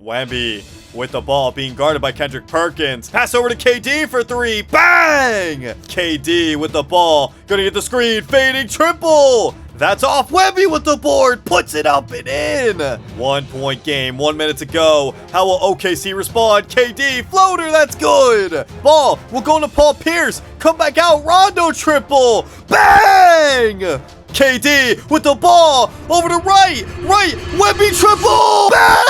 Wemby with the ball being guarded by Kendrick Perkins. Pass over to KD for three. Bang! KD with the ball. Gonna get the screen. Fading triple. That's off. Wemby with the board. Puts it up and in. 1 point game. 1 minute to go. How will OKC respond? KD floater. That's good. Ball will go to Paul Pierce. Come back out. Rondo triple. Bang! KD with the ball over to right. Wemby triple. Bang!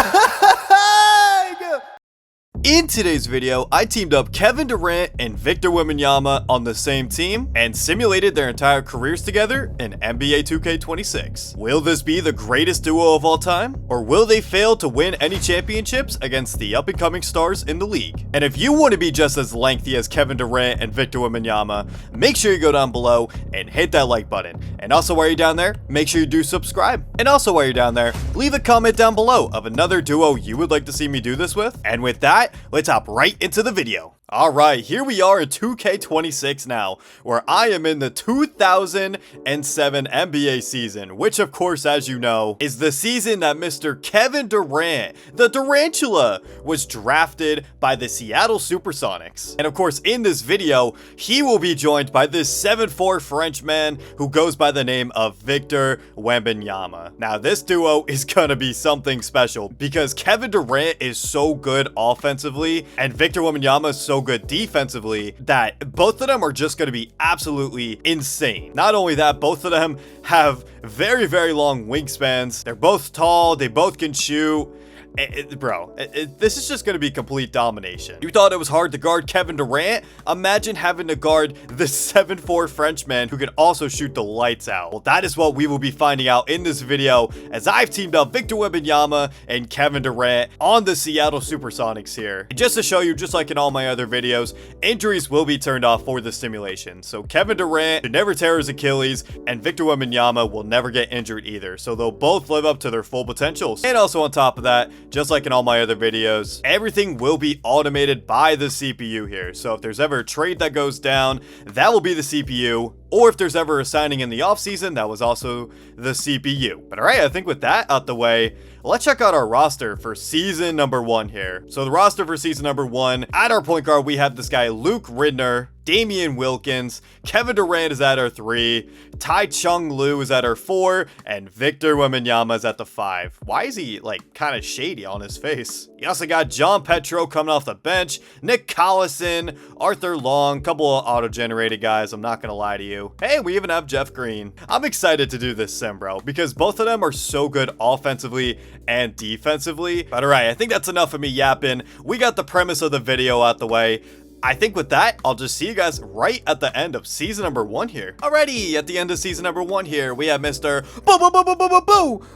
In today's video, I teamed up Kevin Durant and Victor Wembanyama on the same team and simulated their entire careers together in NBA 2K26. Will this be the greatest duo of all time? Or will they fail to win any championships against the up-and-coming stars in the league? And if you want to be just as lengthy as Kevin Durant and Victor Wembanyama, make sure you go down below and hit that like button. And also while you're down there, make sure you do subscribe. And also while you're down there, leave a comment down below of another duo you would like to see me do this with. And with that, let's hop right into the video. Alright, here we are in 2K26 now, where I am in the 2007 NBA season, which of course, as you know, is the season that Mr. Kevin Durant, the Durantula, was drafted by the Seattle Supersonics. And of course, in this video, he will be joined by this 7'4" Frenchman who goes by the name of Victor Wembanyama. Now, this duo is gonna be something special because Kevin Durant is so good offensively, and Victor Wembanyama is so good defensively that both of them are just going to be absolutely insane. Not only that, both of them have very, very long wingspans. They're both tall. They both can shoot. This is just going to be complete domination. You thought it was hard to guard Kevin Durant? Imagine having to guard the 7'4" Frenchman who can also shoot the lights out. Well, that is what we will be finding out in this video as I've teamed up Victor Wembanyama and Kevin Durant on the Seattle Supersonics here. And just to show you, just like in all my other videos, injuries will be turned off for the simulation. So Kevin Durant should never tear his Achilles, and Victor Wembanyama will never get injured either. So they'll both live up to their full potentials. And also on top of that, just like in all my other videos, everything will be automated by the CPU here. So if there's ever a trade that goes down, that will be the CPU. Or if there's ever a signing in the offseason, that was also the CPU. But alright, I think with that out the way, let's check out our roster for season number 1 here. So the roster for season number 1, at our point guard, we have this guy, Luke Ridner, Damian Wilkins, Kevin Durant is at our 3, Tai Chung Lu is at our 4, and Victor Wembanyama is at the 5. Why is he, like, kind of shady on his face? You also got John Petro coming off the bench, Nick Collison, Arthur Long, couple of auto-generated guys, I'm not gonna lie to you. Hey, we even have Jeff Green. I'm excited to do this sim, bro, because both of them are so good offensively and defensively. But alright, I think that's enough of me yapping. We got the premise of the video out the way. I think with that, I'll just see you guys right at the end of season number 1 here. Alrighty, at the end of season number 1 here, we have Mr.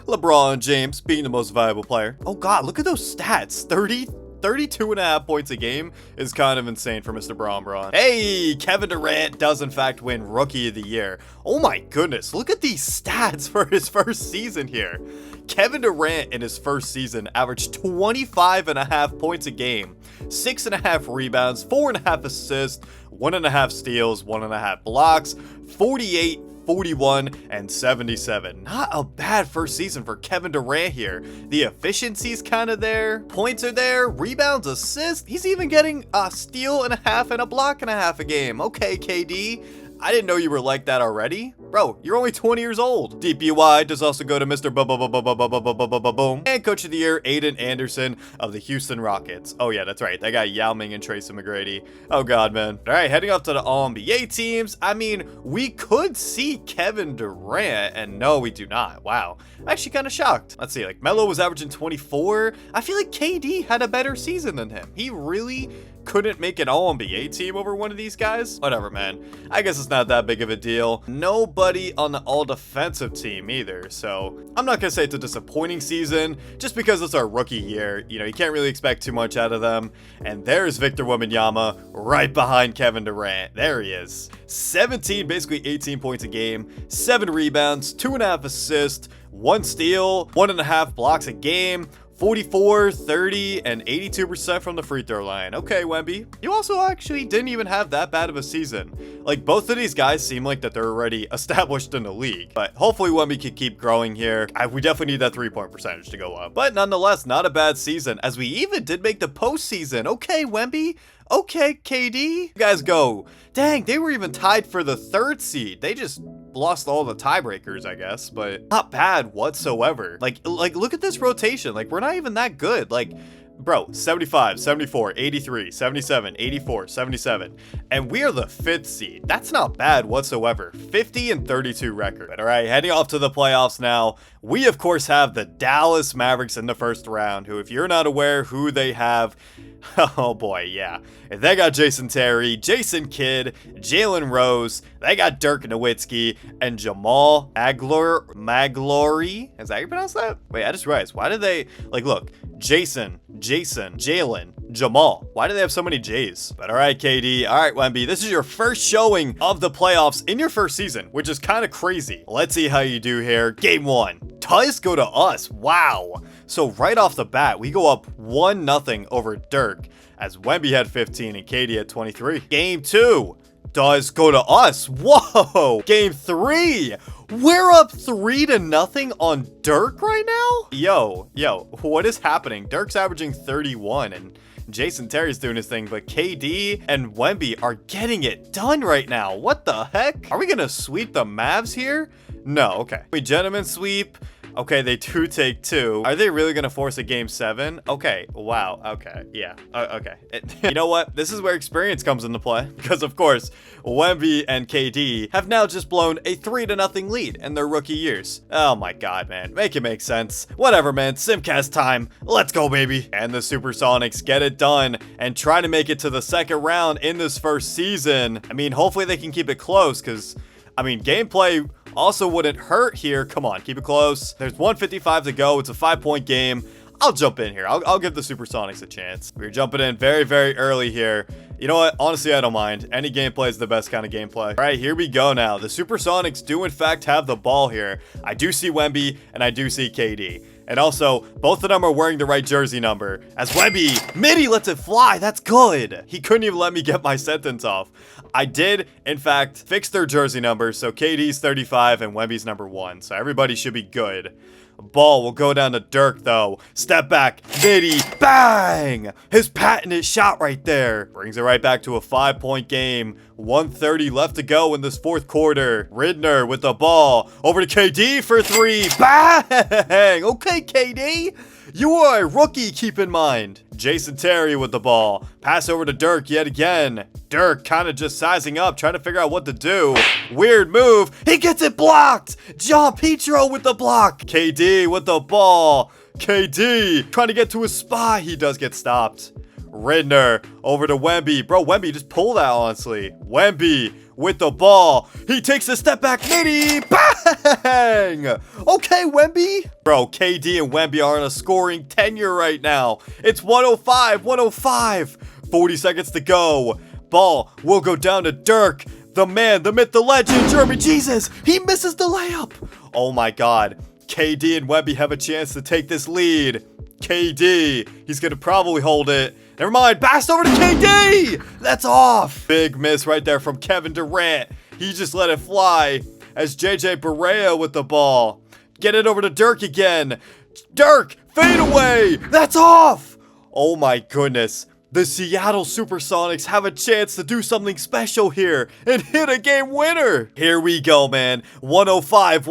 LeBron James being the most valuable player. Oh god, look at those stats. 32.5 points a game is kind of insane for Mr. Bron. Hey, Kevin Durant does in fact win Rookie of the Year. Oh my goodness, look at these stats for his first season here. Kevin Durant in his first season averaged 25.5 points a game, 6.5 rebounds, 4.5 assists, 1.5 steals, 1.5 blocks, 48, 41, and 77. Not a bad first season for Kevin Durant here. The efficiency's kind of there. Points are there. Rebounds, assists. He's even getting a steal and a half and a block and a half a game. Okay, KD. I didn't know you were like that already. Bro, you're only 20 years old. DPY does also go to Mr. Boom. And Coach of the Year, Aiden Anderson of the Houston Rockets. Oh yeah, that's right. That guy Yao Ming and Tracy McGrady. Oh god, man. All right, heading off to the All-NBA teams. I mean, we could see Kevin Durant, and no, we do not. Wow. I'm actually kind of shocked. Let's see, like Melo was averaging 24. I feel like KD had a better season than him. He really couldn't make an All-NBA team over one of these guys? Whatever, man. I guess it's not that big of a deal. Nobody on the all-defensive team either, so I'm not gonna say it's a disappointing season, just because it's our rookie year. You know, you can't really expect too much out of them. And there's Victor Wembanyama right behind Kevin Durant. There he is. 17, basically 18 points a game, 7 rebounds, 2.5 assists, 1 steal, 1.5 blocks a game, 44, 30, and 82% from the free throw line. Okay, Wemby. You also actually didn't even have that bad of a season. Like, both of these guys seem like that they're already established in the league. But hopefully Wemby can keep growing here. We definitely need that 3-point percentage to go up. But nonetheless, not a bad season, as we even did make the postseason. Okay, Wemby. Okay, KD. You guys go. Dang, they were even tied for the 3rd seed. They just lost all the tiebreakers, I guess, but not bad whatsoever. Like look at this rotation. Like, we're not even that good. Like, bro, 75, 74, 83, 77, 84, 77. And we are the 5th seed. That's not bad whatsoever. 50 and 32 record. But all right, heading off to the playoffs now. We, of course, have the Dallas Mavericks in the first round, who, if you're not aware who they have, oh boy, yeah. They got Jason Terry, Jason Kidd, Jalen Rose. They got Dirk Nowitzki and Jamal Maglory. Is that how you pronounce that? Wait, I just realized. Why did they, like, look, Jason, Jalen, Jamal. Why do they have so many J's? But all right, KD. All right, Wemby. This is your first showing of the playoffs in your first season, which is kind of crazy. Let's see how you do here. Game 1. Does go to us. Wow. So right off the bat, we go up 1-0 over Dirk, as Wemby had 15 and KD had 23. Game 2 does go to us. Whoa. Game 3. We're up 3-0 on Dirk right now? Yo, what is happening? Dirk's averaging 31 and Jason Terry's doing his thing, but KD and Wemby are getting it done right now. What the heck? Are we gonna sweep the Mavs here? No, okay. We gentlemen sweep. Okay, they do take 2. Are they really gonna force a game 7? Okay, wow, okay, yeah, okay. You know what? This is where experience comes into play, because of course, Wemby and KD have now just blown a 3-0 lead in their rookie years. Oh my god, man, make it make sense. Whatever, man, Simcast time. Let's go, baby. And the Supersonics get it done and try to make it to the 2nd round in this first season. I mean, hopefully they can keep it close, because, I mean, gameplay also wouldn't hurt here. Come on, keep it close. There's 1:55 to go. It's a 5-point game. I'll jump in here. I'll give the Supersonics a chance. We're jumping in very, very early here. You know what? Honestly, I don't mind. Any gameplay is the best kind of gameplay. All right, here we go now. The Supersonics do, in fact, have the ball here. I do see Wemby, and I do see KD. And also, both of them are wearing the right jersey number. As Wemby, Midi lets it fly. That's good. He couldn't even let me get my sentence off. I did, in fact, fix their jersey numbers. So KD's 35 and Wemby's number 1. So everybody should be good. Ball will go down to Dirk, though. Step back. Midi. Bang! His patented shot right there. Brings it right back to a 5-point game. 1:30 left to go in this 4th quarter. Ridner with the ball. Over to KD for 3. Bang! Okay, KD. You are a rookie, keep in mind. Jason Terry with the ball. Pass over to Dirk yet again. Dirk kind of just sizing up, trying to figure out what to do. Weird move. He gets it blocked. John Petro with the block. KD with the ball. KD trying to get to his spot. He does get stopped. Ridner over to Wemby. Bro, Wemby, just pull that, honestly. Wemby with the ball. He takes a step back. Midi. Bang! Okay, Wemby. Bro, KD and Wemby are on a scoring tenure right now. It's 105. 40 seconds to go. Ball will go down to Dirk. The man, the myth, the legend, Jeremy Jesus. He misses the layup. Oh my god. KD and Wemby have a chance to take this lead. KD, he's gonna probably hold it. Never mind, pass over to KD! That's off! Big miss right there from Kevin Durant. He just let it fly as JJ Barea with the ball. Get it over to Dirk again. Dirk, fade away! That's off! Oh my goodness. The Seattle Supersonics have a chance to do something special here and hit a game winner. Here we go, man. 105.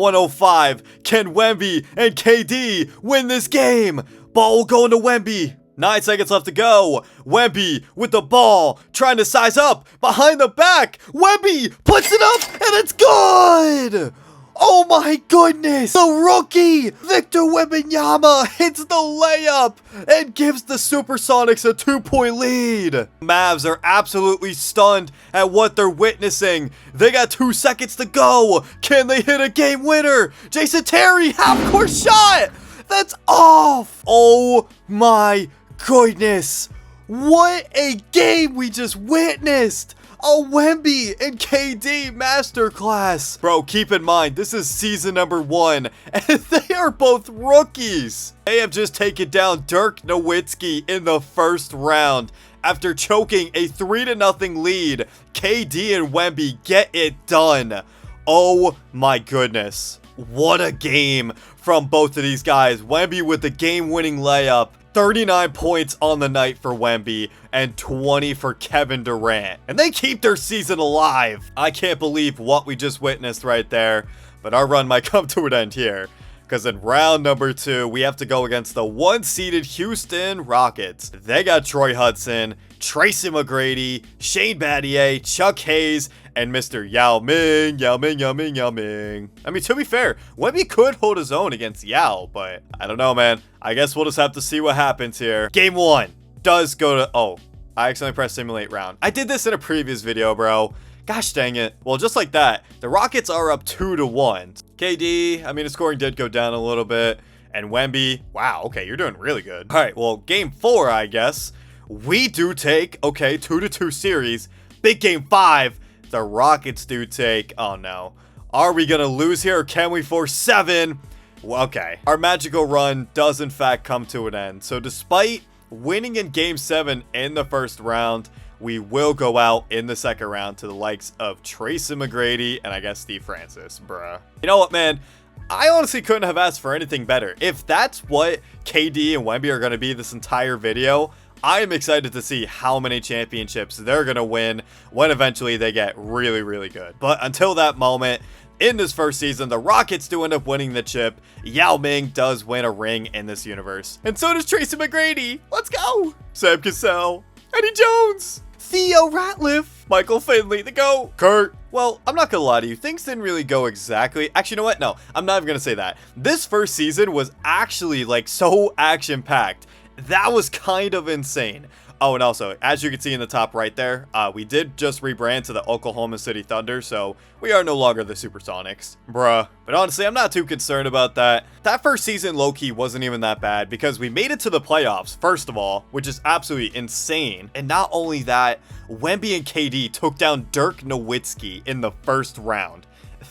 Can Wemby and KD win this game? Ball will go into Wemby. 9 seconds left to go. Wemby with the ball, trying to size up behind the back. Wemby puts it up and it's good. Oh my goodness! The rookie, Victor Wembanyama, hits the layup and gives the Supersonics a 2-point lead. Mavs are absolutely stunned at what they're witnessing. They got 2 seconds to go. Can they hit a game winner? Jason Terry, half-court shot! That's off! Oh my goodness! What a game we just witnessed! A Wemby and KD masterclass. Bro, keep in mind, this is season number 1, and they are both rookies. They have just taken down Dirk Nowitzki in the first round. After choking a 3-0 lead, KD and Wemby get it done. Oh my goodness. What a game from both of these guys. Wemby with the game-winning layup. 39 points on the night for Wemby and 20 for Kevin Durant. And they keep their season alive. I can't believe what we just witnessed right there. But our run might come to an end here. Because in round number 2, we have to go against the 1-seeded Houston Rockets. They got Troy Hudson, Tracy McGrady, Shane Battier, Chuck Hayes, and Mr. Yao Ming. I mean, to be fair, Wemby could hold his own against Yao, but I don't know, man. I guess we'll just have to see what happens here. Game 1 does go to... Oh, I accidentally pressed simulate round. I did this in a previous video, bro. Gosh dang it. Well, just like that, the Rockets are up 2-1. KD, I mean, his scoring did go down a little bit. And Wemby, wow, okay, you're doing really good. All right, well, game 4, I guess. We do take, okay, 2-2 series. Big game 5, the Rockets do take, oh no. Are we gonna lose here or can we force 7? Well, okay, our magical run does in fact come to an end. So despite winning in game 7 in the first round, we will go out in the second round to the likes of Tracy McGrady and I guess Steve Francis, bruh. You know what, man? I honestly couldn't have asked for anything better. If that's what KD and Wemby are going to be this entire video, I am excited to see how many championships they're going to win when eventually they get really, really good. But until that moment, in this first season, the Rockets do end up winning the chip. Yao Ming does win a ring in this universe. And so does Tracy McGrady. Let's go. Sam Cassell, Eddie Jones, Theo Ratliff, Michael Finley, the GOAT, Kurt. Well, I'm not gonna lie to you, things didn't really go exactly. Actually, you know what? No, I'm not even gonna say that. This first season was actually like so action-packed. That was kind of insane. Oh, and also, as you can see in the top right there, we did just rebrand to the Oklahoma City Thunder, so we are no longer the Supersonics. Bruh. But honestly, I'm not too concerned about that. That first season, low-key, wasn't even that bad, because we made it to the playoffs, first of all, which is absolutely insane. And not only that, Wemby and KD took down Dirk Nowitzki in the first round.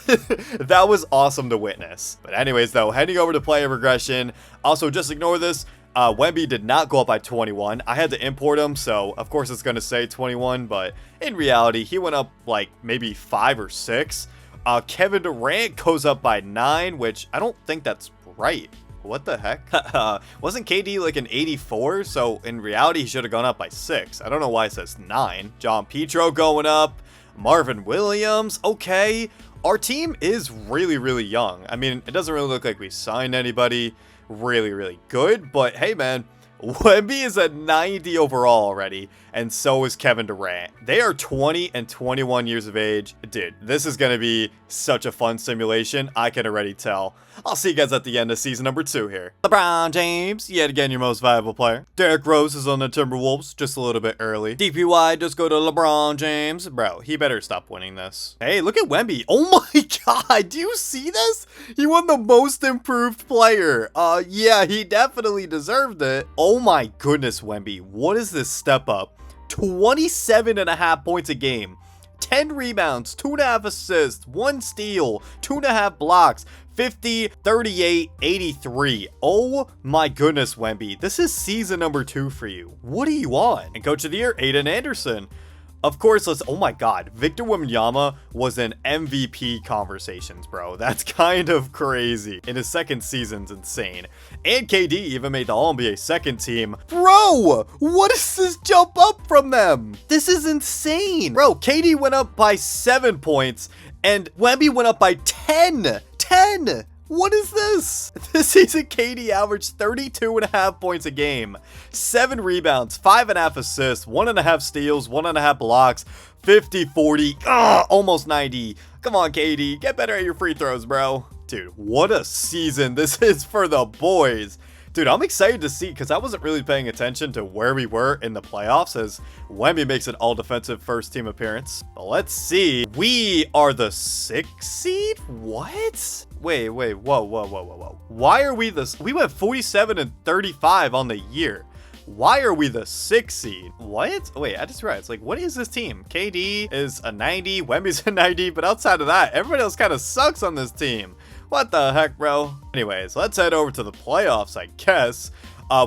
That was awesome to witness. But anyways, though, heading over to player regression. Also, just ignore this. Wemby did not go up by 21. I had to import him, so of course it's going to say 21, but in reality, he went up like maybe 5 or 6. Kevin Durant goes up by 9, which I don't think that's right. What the heck? Wasn't KD like an 84? So in reality, he should have gone up by 6. I don't know why it says 9. John Petro going up. Marvin Williams. Okay. Our team is really, really young. I mean, it doesn't really look like we signed anybody really, really good, but hey, man, Wemby is at 90 overall already, and so is Kevin Durant. They are 20 and 21 years of age. Dude, this is going to be such a fun simulation. I can already tell. I'll see you guys at the end of season number 2 here. LeBron James, yet again your most valuable player. Derrick Rose is on the Timberwolves, just a little bit early. DPY, just go to LeBron James. Bro, he better stop winning this. Hey, look at Wemby. Oh my god, do you see this? He won the most improved player. Yeah, he definitely deserved it. Oh my goodness, Wemby, what is this step up? 27.5 points a game. 10 rebounds, 2.5 assists, 1 steal, 2.5 blocks, 50, 38, 83. Oh my goodness, Wemby. This is season number 2 for you. What are you on? And coach of the year, Aiden Anderson. Of course, oh my god, Victor Wembanyama was in MVP conversations, bro. That's kind of crazy. In his second season's insane. And KD even made the All-NBA second team. Bro, what is this jump up from them? This is insane. Bro, KD went up by 7 points and Wemby went up by 10. 10! What is this? This season, KD averaged 32.5 points a game, 7 rebounds, 5.5 assists, 1.5 steals, 1.5 blocks, 50, 40, almost 90. Come on, KD, get better at your free throws, bro. Dude, what a season this is for the boys. Dude, I'm excited to see because I wasn't really paying attention to where we were in the playoffs as Wemby makes an all-defensive first-team appearance. But let's see. We are the 6th seed? What? Wait, whoa. Why are we this? We went 47 and 35 on the year. Why are we the 6th seed? What? Wait, I just read. It's like, what is this team? KD is a 90, Wemby's a 90, but outside of that, everybody else kind of sucks on this team. What the heck, bro? Anyways, let's head over to the playoffs, I guess.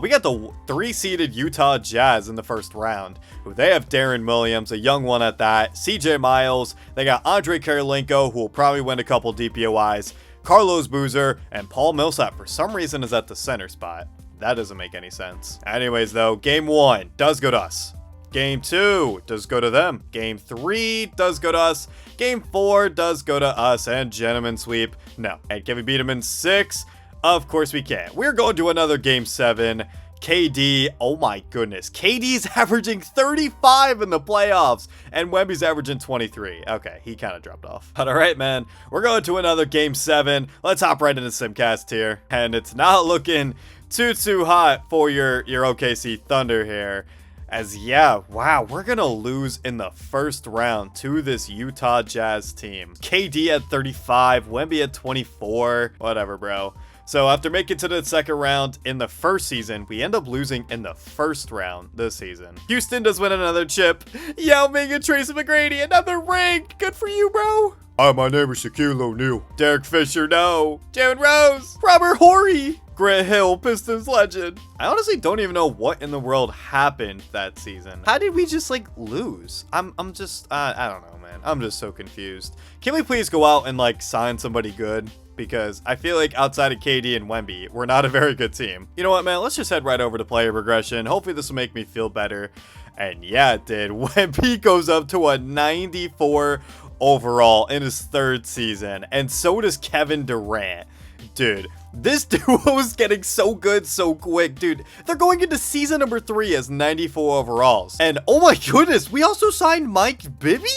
We got the 3-seeded Utah Jazz in the first round. They have Darren Williams, a young one at that. CJ Miles. They got Andre Karolinko, who will probably win a couple DPOIs. Carlos Boozer, and Paul Millsap for some reason is at the center spot. That doesn't make any sense. Anyways, though, game 1 does go to us. Game 2 does go to them. Game 3 does go to us. Game 4 does go to us. And gentlemen sweep. No. And can we beat them in 6? Of course we can. We're going to another game 7. KD, oh my goodness. KD's averaging 35 in the playoffs, and Wemby's averaging 23. Okay, he kind of dropped off. But all right, man, we're going to another game 7. Let's hop right into Simcast here. And it's not looking too hot for your OKC Thunder here. As yeah, wow, we're gonna lose in the first round to this Utah Jazz team. KD at 35, Wemby at 24, whatever, bro. So after making it to the second round in the first season, we end up losing in the first round this season. Houston does win another chip. Yao Ming and Tracy McGrady, another ring. Good for you, bro. Hi, my name is Shaquille O'Neal. Derek Fisher, no. Jalen Rose. Robert Horry. Grant Hill, Pistons legend. I honestly don't even know what in the world happened that season. How did we just like lose? I'm just, I don't know, man. I'm just so confused. Can we please go out and like sign somebody good? Because I feel like outside of KD and Wemby, we're not a very good team. You know what, man? Let's just head right over to player progression. Hopefully this will make me feel better. And yeah, it did. Wemby goes up to a 94 overall in his 3rd season. And so does Kevin Durant. Dude, this duo is getting so good so quick, dude. They're going into season number 3 as 94 overalls. And oh my goodness, we also signed Mike Bibby?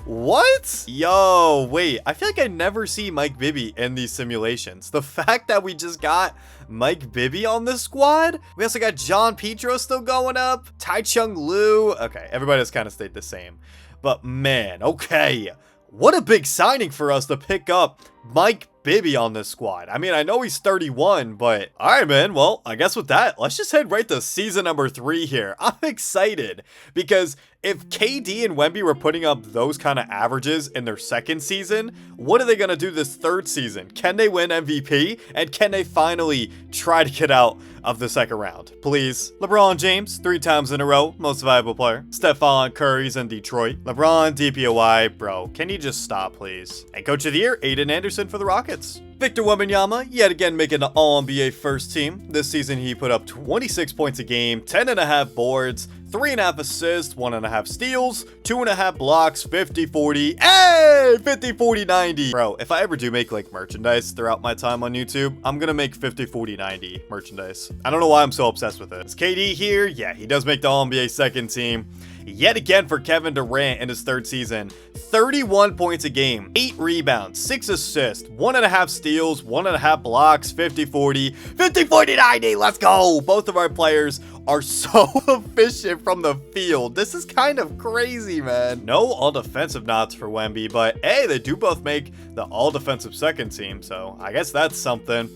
What? Yo, wait, I feel like I never see Mike Bibby in these simulations. The fact that we just got Mike Bibby on this squad. We also got John Petro still going up. Tai Chung Lu. Okay, everybody has kind of stayed the same. But man, okay. What a big signing for us to pick up Mike Bibby on this squad. I mean, I know he's 31, but all right, man. Well, I guess with that, let's just head right to season number 3 here. I'm excited because if KD and Wemby were putting up those kind of averages in their 2nd season, what are they going to do this 3rd season? Can they win MVP? And can they finally try to get out of the 2nd round? Please. LeBron James, 3 times in a row, most valuable player. Stephon Curry's in Detroit. LeBron, DPOY, bro, can you just stop, please? And Coach of the Year, Aiden Anderson for the Rockets. Victor Wembanyama, yet again making the All-NBA first team. This season, he put up 26 points a game, 10.5 boards, 3.5 assists, 1.5 steals, 2.5 blocks, 50-40, hey, 50-40-90. Bro, if I ever do make like merchandise throughout my time on YouTube, I'm gonna make 50-40-90 merchandise. I don't know why I'm so obsessed with it. Is KD here? Yeah, he does make the All-NBA second team. Yet again for Kevin Durant in his 3rd season, 31 points a game, 8 rebounds, 6 assists, 1.5 steals, 1.5 blocks, 50-40, 50-40-90, let's go! Both of our players are so efficient from the field. This is kind of crazy, man. No all defensive nods for Wemby, but hey, they do both make the all defensive second team, so I guess that's something.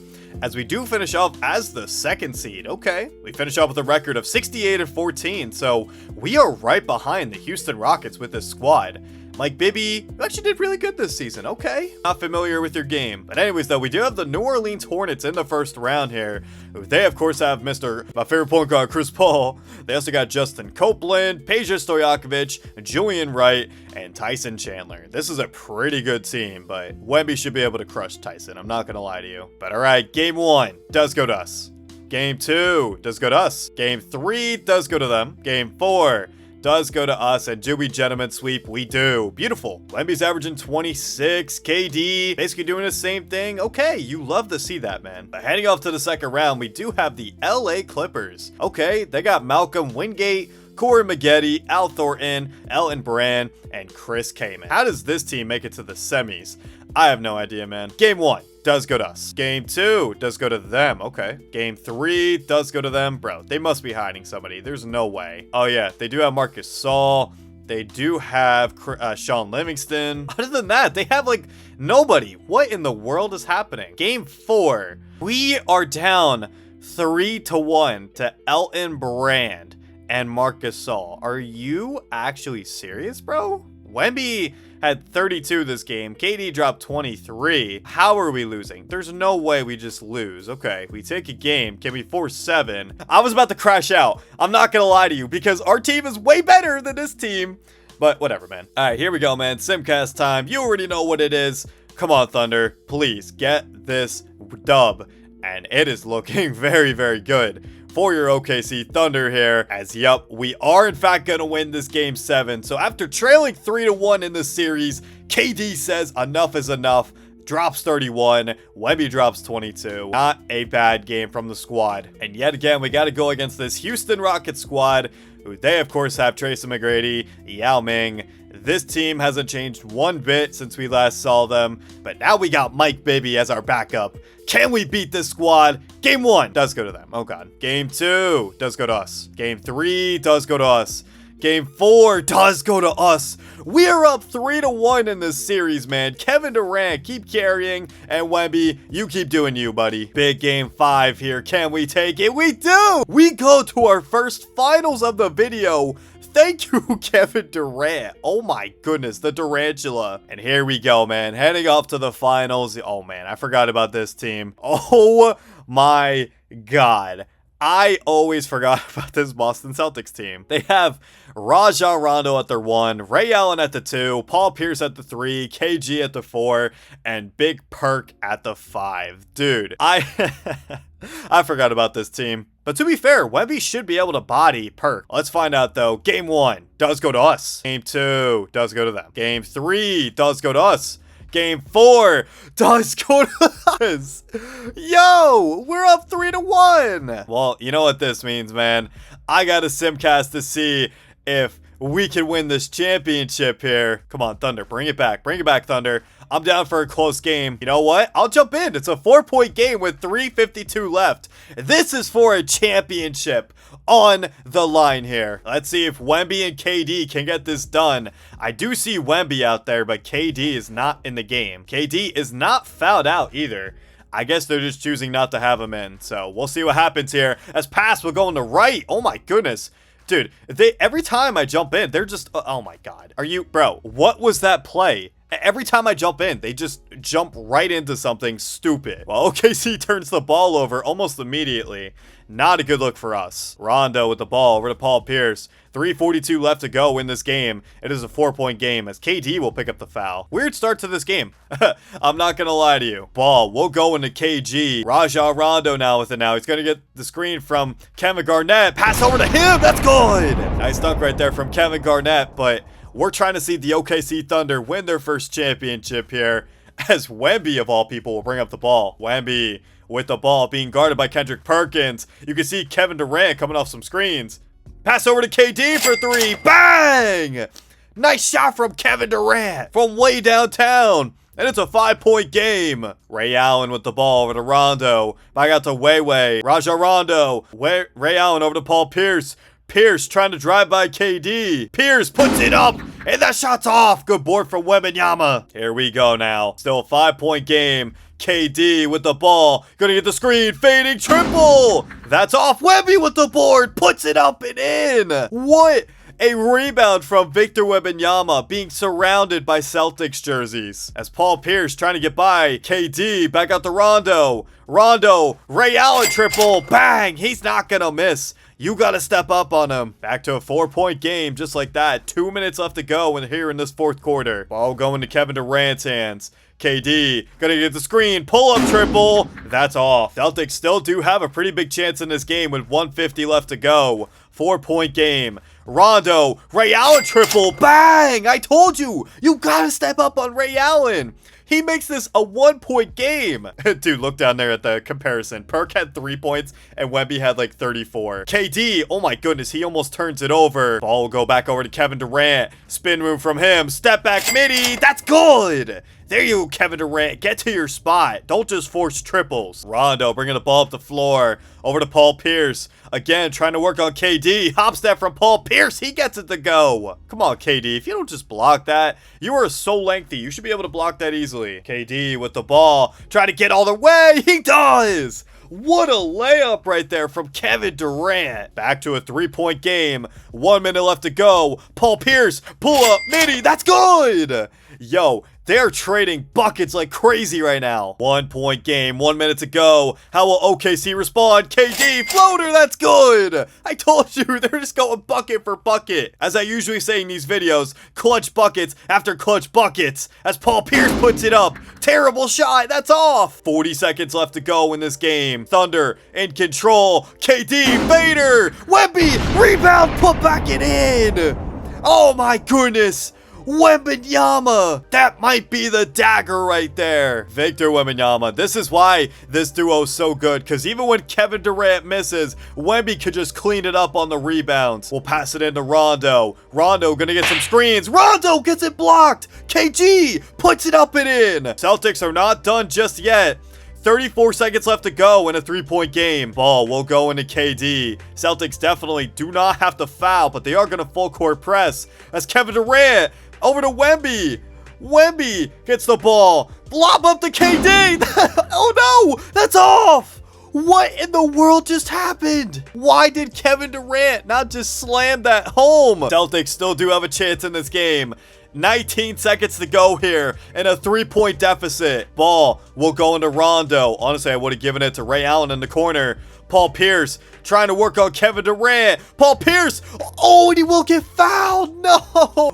As we do finish off as the 2nd seed. Okay, we finish off with a record of 68-14, so we are right behind the Houston Rockets with this squad. Mike Bibby actually did really good this season. Okay, not familiar with your game. But anyways, though, we do have the New Orleans Hornets in the first round here. They, of course, have my favorite point guard, Chris Paul. They also got Justin Copeland, Peja Stojakovic, Julian Wright, and Tyson Chandler. This is a pretty good team, but Wemby should be able to crush Tyson. I'm not going to lie to you. But all right, game 1 does go to us. Game 2 does go to us. Game 3 does go to them. Game 4 does go to us, and do we gentlemen sweep? We do. Beautiful. Wemby's averaging 26, KD basically doing the same thing. Okay, you love to see that, man. But heading off to the 2nd round, we do have the LA Clippers. Okay, they got Malcolm Wingate, Corey Maggette, Al Thornton, Elton Brand, and Chris Kaman. How does this team make it to the semis? I have no idea, man. Game 1 does go to us. Game 2 does go to them. Okay. Game 3 does go to them. Bro, they must be hiding somebody. There's no way. Oh, yeah. They do have Marcus Saul. They do have Sean Livingston. Other than that, they have, like, nobody. What in the world is happening? Game 4. We are down 3-1 to Elton Brand and Marc Gasol. Are you actually serious, bro? Wemby had 32 this game. KD dropped 23. How are we losing? There's no way we just lose. Okay, we take a game. Can we force 7? I was about to crash out. I'm not gonna lie to you because our team is way better than this team. But whatever, man. All right, here we go, man. Simcast time. You already know what it is. Come on, Thunder. Please get this dub. And it is looking very, very good for your OKC Thunder here, as yup, we are in fact gonna win this game 7. So after trailing 3-1 in this series, KD says enough is enough, drops 31, Wemby drops 22. Not a bad game from the squad. And yet again, we gotta go against this Houston Rockets squad, who they of course have Tracy McGrady, Yao Ming. This team hasn't changed one bit since we last saw them, but now we got Mike Bibby as our backup. Can we beat this squad? Game 1 does go to them. Oh god. Game 2 does go to us. Game 3 does go to us. Game 4 does go to us. We are up 3-1 in this series, man. Kevin Durant, keep carrying. And Wemby, you keep doing you, buddy. Big game 5 here. Can we take it? We do! We go to our first finals of the video. Thank you, Kevin Durant. Oh my goodness, the Durantula. And here we go, man. Heading off to the finals. Oh man, I forgot about this team. Oh my god. I always forgot about this Boston Celtics team. They have Rajon Rondo at their 1, Ray Allen at the 2, Paul Pierce at the 3, KG at the 4, and Big Perk at the 5. Dude, I forgot about this team. But to be fair, Wemby should be able to body Perk. Let's find out though. Game 1 does go to us. Game 2 does go to them. Game 3 does go to us. Game 4 does go to us. Yo, we're up 3-1. Well, you know what this means, man. I got a Simcast to see if we can win this championship here. Come on, Thunder, bring it back. Bring it back, Thunder. I'm down for a close game. You know what? I'll jump in. It's a 4-point game with 3:52 left. This is for a championship on the line here. Let's see if Wemby and KD can get this done. I do see Wemby out there, but KD is not in the game. KD is not fouled out either. I guess they're just choosing not to have him in. So we'll see what happens here. As pass will go on the right. Oh my goodness. Dude, every time I jump in, they're just, oh my god. Are you, bro, what was that play? Every time I jump in, they just jump right into something stupid. Well, OKC turns the ball over almost immediately. Not a good look for us. Rondo with the ball over to Paul Pierce. 3:42 left to go in this game. It is a 4-point game as KD will pick up the foul. Weird start to this game. I'm not going to lie to you. Ball will go into KG. Rajon Rondo now with it now. He's going to get the screen from Kevin Garnett. Pass over to him. That's good. Nice dunk right there from Kevin Garnett, but we're trying to see the OKC Thunder win their first championship here as Wemby, of all people, will bring up the ball. Wemby with the ball being guarded by Kendrick Perkins. You can see Kevin Durant coming off some screens. Pass over to KD for 3. Bang! Nice shot from Kevin Durant from way downtown. And it's a 5-point game. Ray Allen with the ball over to Rondo. Back out to Way. Rajon Rondo. Ray Allen over to Paul Pierce. Pierce trying to drive by KD. Pierce puts it up, and that shot's off. Good board from Wembanyama. Here we go now. Still a 5-point game. KD with the ball. Gonna get the screen. Fading triple. That's off. Wemby with the board. Puts it up and in. What a rebound from Victor Wembanyama, being surrounded by Celtics jerseys. As Paul Pierce trying to get by KD. Back out to Rondo. Rondo. Ray Allen triple. Bang. He's not gonna miss. You gotta step up on him. Back to a 4-point game just like that. 2 minutes left to go here in this 4th quarter. Ball going to Kevin Durant's hands. KD gonna get the screen. Pull up triple. That's off. Celtics still do have a pretty big chance in this game with 1:50 left to go. 4-point game. Rondo. Ray Allen triple. Bang! I told you. You gotta step up on Ray Allen. He makes this a 1-point game. Dude, look down there at the comparison. Perk had 3 points and Wemby had like 34. KD, oh my goodness, he almost turns it over. Ball will go back over to Kevin Durant. Spin move from him. Step back midi. That's good. There you go, Kevin Durant. Get to your spot. Don't just force triples. Rondo bringing the ball up the floor. Over to Paul Pierce. Again, trying to work on KD. Hop step from Paul Pierce. He gets it to go. Come on, KD. If you don't just block that, you are so lengthy. You should be able to block that easily. KD with the ball. Try to get all the way. He does. What a layup right there from Kevin Durant. Back to a 3-point game. 1 minute left to go. Paul Pierce, pull up, midi, that's good. Yo, they're trading buckets like crazy right now. 1-point game, 1 minute to go. How will OKC respond? KD, floater, that's good. I told you, they're just going bucket for bucket. As I usually say in these videos, clutch buckets after clutch buckets. As Paul Pierce puts it up. Terrible shot, that's off. 40 seconds left to go in this game. Thunder in control. KD, Vader, Wemby, rebound, put back it in. Oh my goodness. Wembanyama! That might be the dagger right there. Victor Wembanyama. This is why this duo is so good, because even when Kevin Durant misses, Wemby could just clean it up on the rebounds. We'll pass it into Rondo. Rondo gonna get some screens. Rondo gets it blocked. KG puts it up and in. Celtics are not done just yet. 34 seconds left to go in a 3-point game. Ball will go into KD. Celtics definitely do not have to foul, but they are going to full court press. As Kevin Durant over to Wemby. Wemby gets the ball. Lob up to KD. Oh no, that's off. What in the world just happened? Why did Kevin Durant not just slam that home? Celtics still do have a chance in this game. 19 seconds to go here in a 3-point deficit. Ball will go into Rondo. Honestly, I would have given it to Ray Allen in the corner. Paul Pierce trying to work on Kevin Durant. Paul Pierce. Oh, and he will get fouled. No.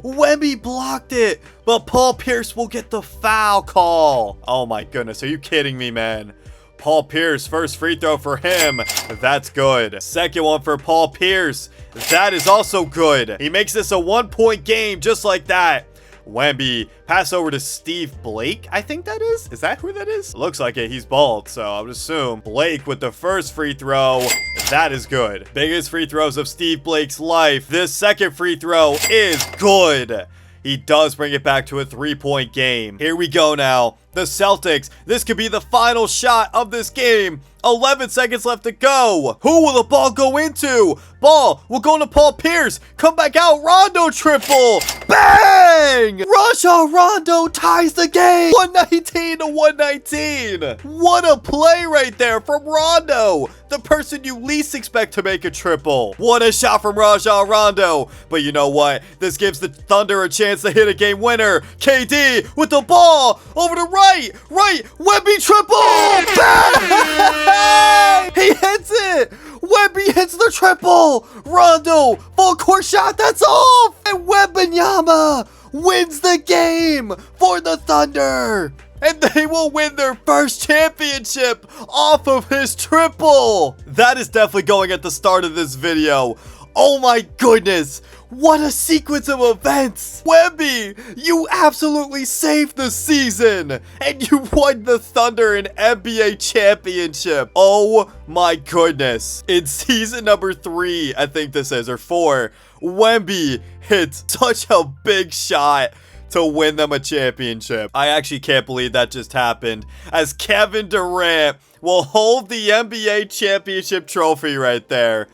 Wemby blocked it, but Paul Pierce will get the foul call. Oh my goodness. Are you kidding me, man? Paul Pierce, first free throw for him. That's good. Second one for Paul Pierce. That is also good. He makes this a 1-point game just like that. Wemby, pass over to Steve Blake, I think that is. Is that who that is? Looks like it. He's bald, so I would assume. Blake with the first free throw. That is good. Biggest free throws of Steve Blake's life. This second free throw is good. He does bring it back to a 3-point game. Here we go now. The Celtics. This could be the final shot of this game. 11 seconds left to go. Who will the ball go into? Ball will go into Paul Pierce. Come back out. Rondo triple. Bang! Rajon Rondo ties the game. 119 to 119. What a play right there from Rondo. The person you least expect to make a triple. What a shot from Rajon Rondo. But you know what? This gives the Thunder a chance to hit a game winner. KD with the ball over to right. Wemby triple. Bang! He hits it. Wemby hits the triple. Rondo, full court shot. That's off. And Wembanyama wins the game for the Thunder. And they will win their first championship off of his triple. That is definitely going at the start of this video. Oh my goodness. What a sequence of events. Wemby, you absolutely saved the season. And you won the Thunder an NBA championship. Oh my goodness. In season number 3, I think this is, or 4, Wemby hits such a big shot to win them a championship. I actually can't believe that just happened, as Kevin Durant will hold the NBA championship trophy right there.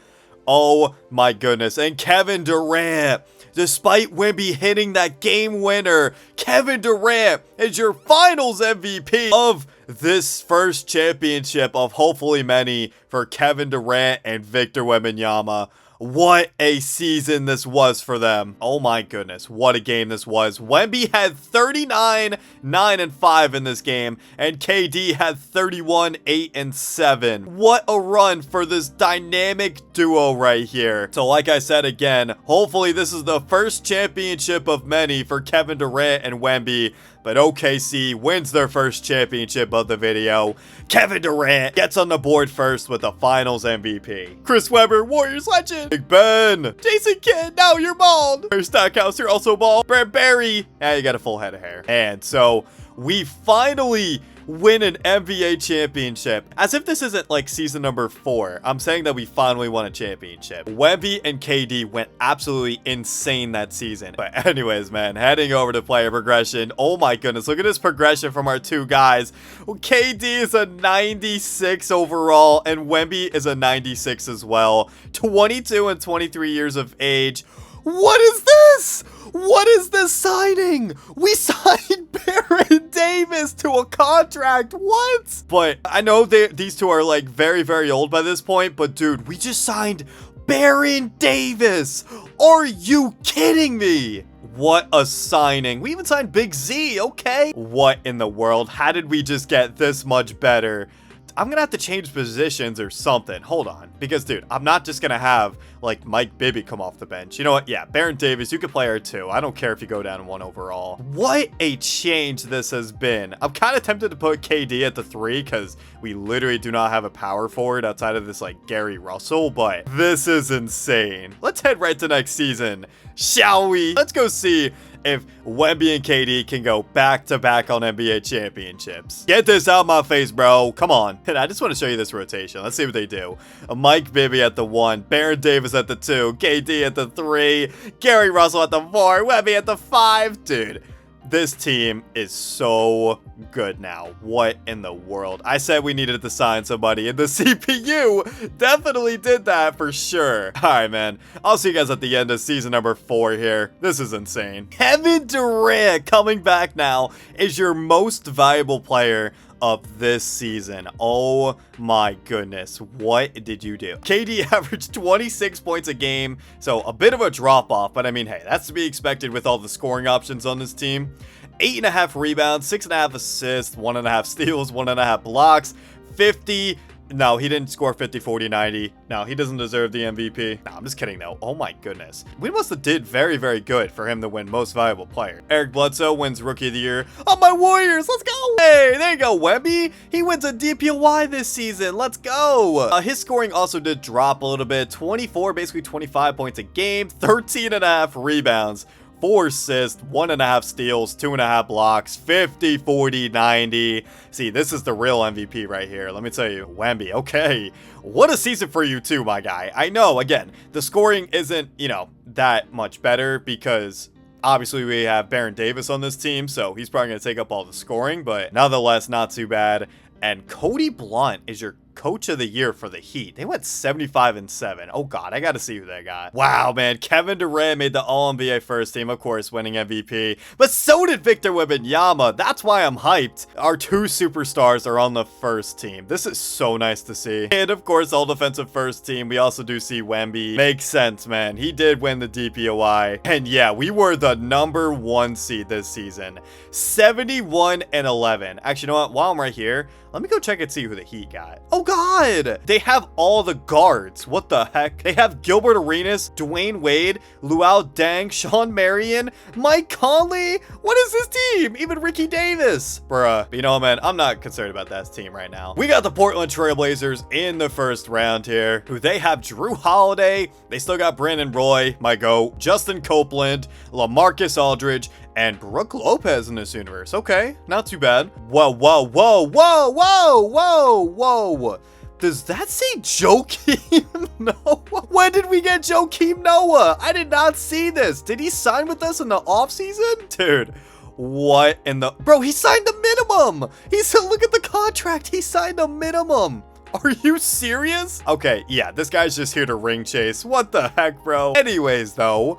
Oh my goodness. And Kevin Durant, despite Wemby hitting that game winner, Kevin Durant is your finals MVP of this first championship of hopefully many for Kevin Durant and Victor Wembanyama. What a season this was for them. Oh my goodness, what a game this was. Wemby had 39, 9, and 5 in this game, and KD had 31, 8, and 7. What a run for this dynamic duo right here. So like I said again, hopefully this is the first championship of many for Kevin Durant and Wemby. But OKC wins their first championship of the video. Kevin Durant gets on the board first with the finals MVP. Chris Webber, Warriors legend. Big Ben. Jason Kidd, now you're bald. Stackhouse, you're also bald. Brett Barry, now you got a full head of hair. And so we finally win an NBA championship. As if this isn't like season number 4. I'm saying that we finally won a championship. Wemby and KD went absolutely insane that season. But anyways, man, heading over to player progression. Oh my goodness, look at this progression from our two guys. KD is a 96 overall, and Wemby is a 96 as well. 22 and 23 years of age. What is this? What is this signing? We signed Baron Davis to a contract. What? But I know these two are like very, very old by this point. But dude, we just signed Baron Davis. Are you kidding me? What a signing. We even signed Big Z. Okay. What in the world? How did we just get this much better? I'm gonna have to change positions or something. Hold on. Because, dude, I'm not just gonna have, like, Mike Bibby come off the bench. You know what? Yeah, Baron Davis, you can play R2. I don't care if you go down 1 overall. What a change this has been. I'm kind of tempted to put KD at the 3 because we literally do not have a power forward outside of this, like, Gary Russell. But this is insane. Let's head right to next season, shall we? Let's go see if Wemby and KD can go back-to-back on NBA championships. Get this out of my face, bro. Come on. And I just want to show you this rotation. Let's see what they do. Mike Bibby at the 1, Baron Davis at the 2, KD at the 3, Gary Russell at the 4, Wemby at the 5. Dude, this team is so good now. What in the world? I said we needed to sign somebody, and the CPU definitely did that for sure. All right, man. I'll see you guys at the end of season number 4 here. This is insane. Kevin Durant coming back now is your most valuable player of this season. Oh my goodness, what did you do? KD averaged 26 points a game, so a bit of a drop off, but I mean, hey, that's to be expected with all the scoring options on this team. 8.5 rebounds, 6.5 assists, 1.5 steals, 1.5 blocks, 50. No, he didn't score 50, 40, 90. No, he doesn't deserve the MVP. No, I'm just kidding though. Oh my goodness. We must have did very, very good for him to win most valuable player. Eric Bledsoe wins rookie of the year. Oh, my Warriors. Let's go. Hey, there you go. Wemby. He wins a DPOY this season. Let's go. His scoring also did drop a little bit. 24, basically 25 points a game, 13.5 rebounds. 4 assists, 1.5 steals, 2.5 blocks, 50, 40, 90. See, this is the real MVP right here. Let me tell you, Wemby. Okay, what a season for you too, my guy. I know, again, the scoring isn't, you know, that much better because obviously we have Baron Davis on this team, so he's probably going to take up all the scoring, but nonetheless, not too bad. And Cody Blunt is your coach of the year for the Heat. They went 75-7. Oh god, I gotta see who they got. Wow, man, Kevin Durant made the All-NBA first team, of course, winning MVP. But so did Victor Wembanyama. That's why I'm hyped. Our 2 superstars are on the first team. This is so nice to see. And of course, all defensive first team. We also do see Wemby. Makes sense, man. He did win the DPOI. And yeah, we were the number 1 seed this season. 71-11. Actually, you know what? While I'm right here, let me go check and see who the Heat got. Oh god! They have all the guards. What the heck? They have Gilbert Arenas, Dwayne Wade, Luol Deng, Sean Marion, Mike Conley. What is this team? Even Ricky Davis. Bruh. But you know what, man? I'm not concerned about that team right now. We got the Portland Trail Blazers in the first round here. Who they have Drew Holiday. They still got Brandon Roy, my GOAT, Justin Copeland, LaMarcus Aldridge, and Brooke Lopez in this universe. Okay, not too bad. Whoa, whoa, whoa, whoa, whoa, whoa, whoa. Does that say Joakim Noah? When did we get Joakim Noah? I did not see this. Did he sign with us in the offseason? Dude, what in the... Bro, he signed a minimum. He said, look at the contract. He signed a minimum. Are you serious? Okay, yeah, this guy's just here to ring chase. What the heck, bro? Anyways, though,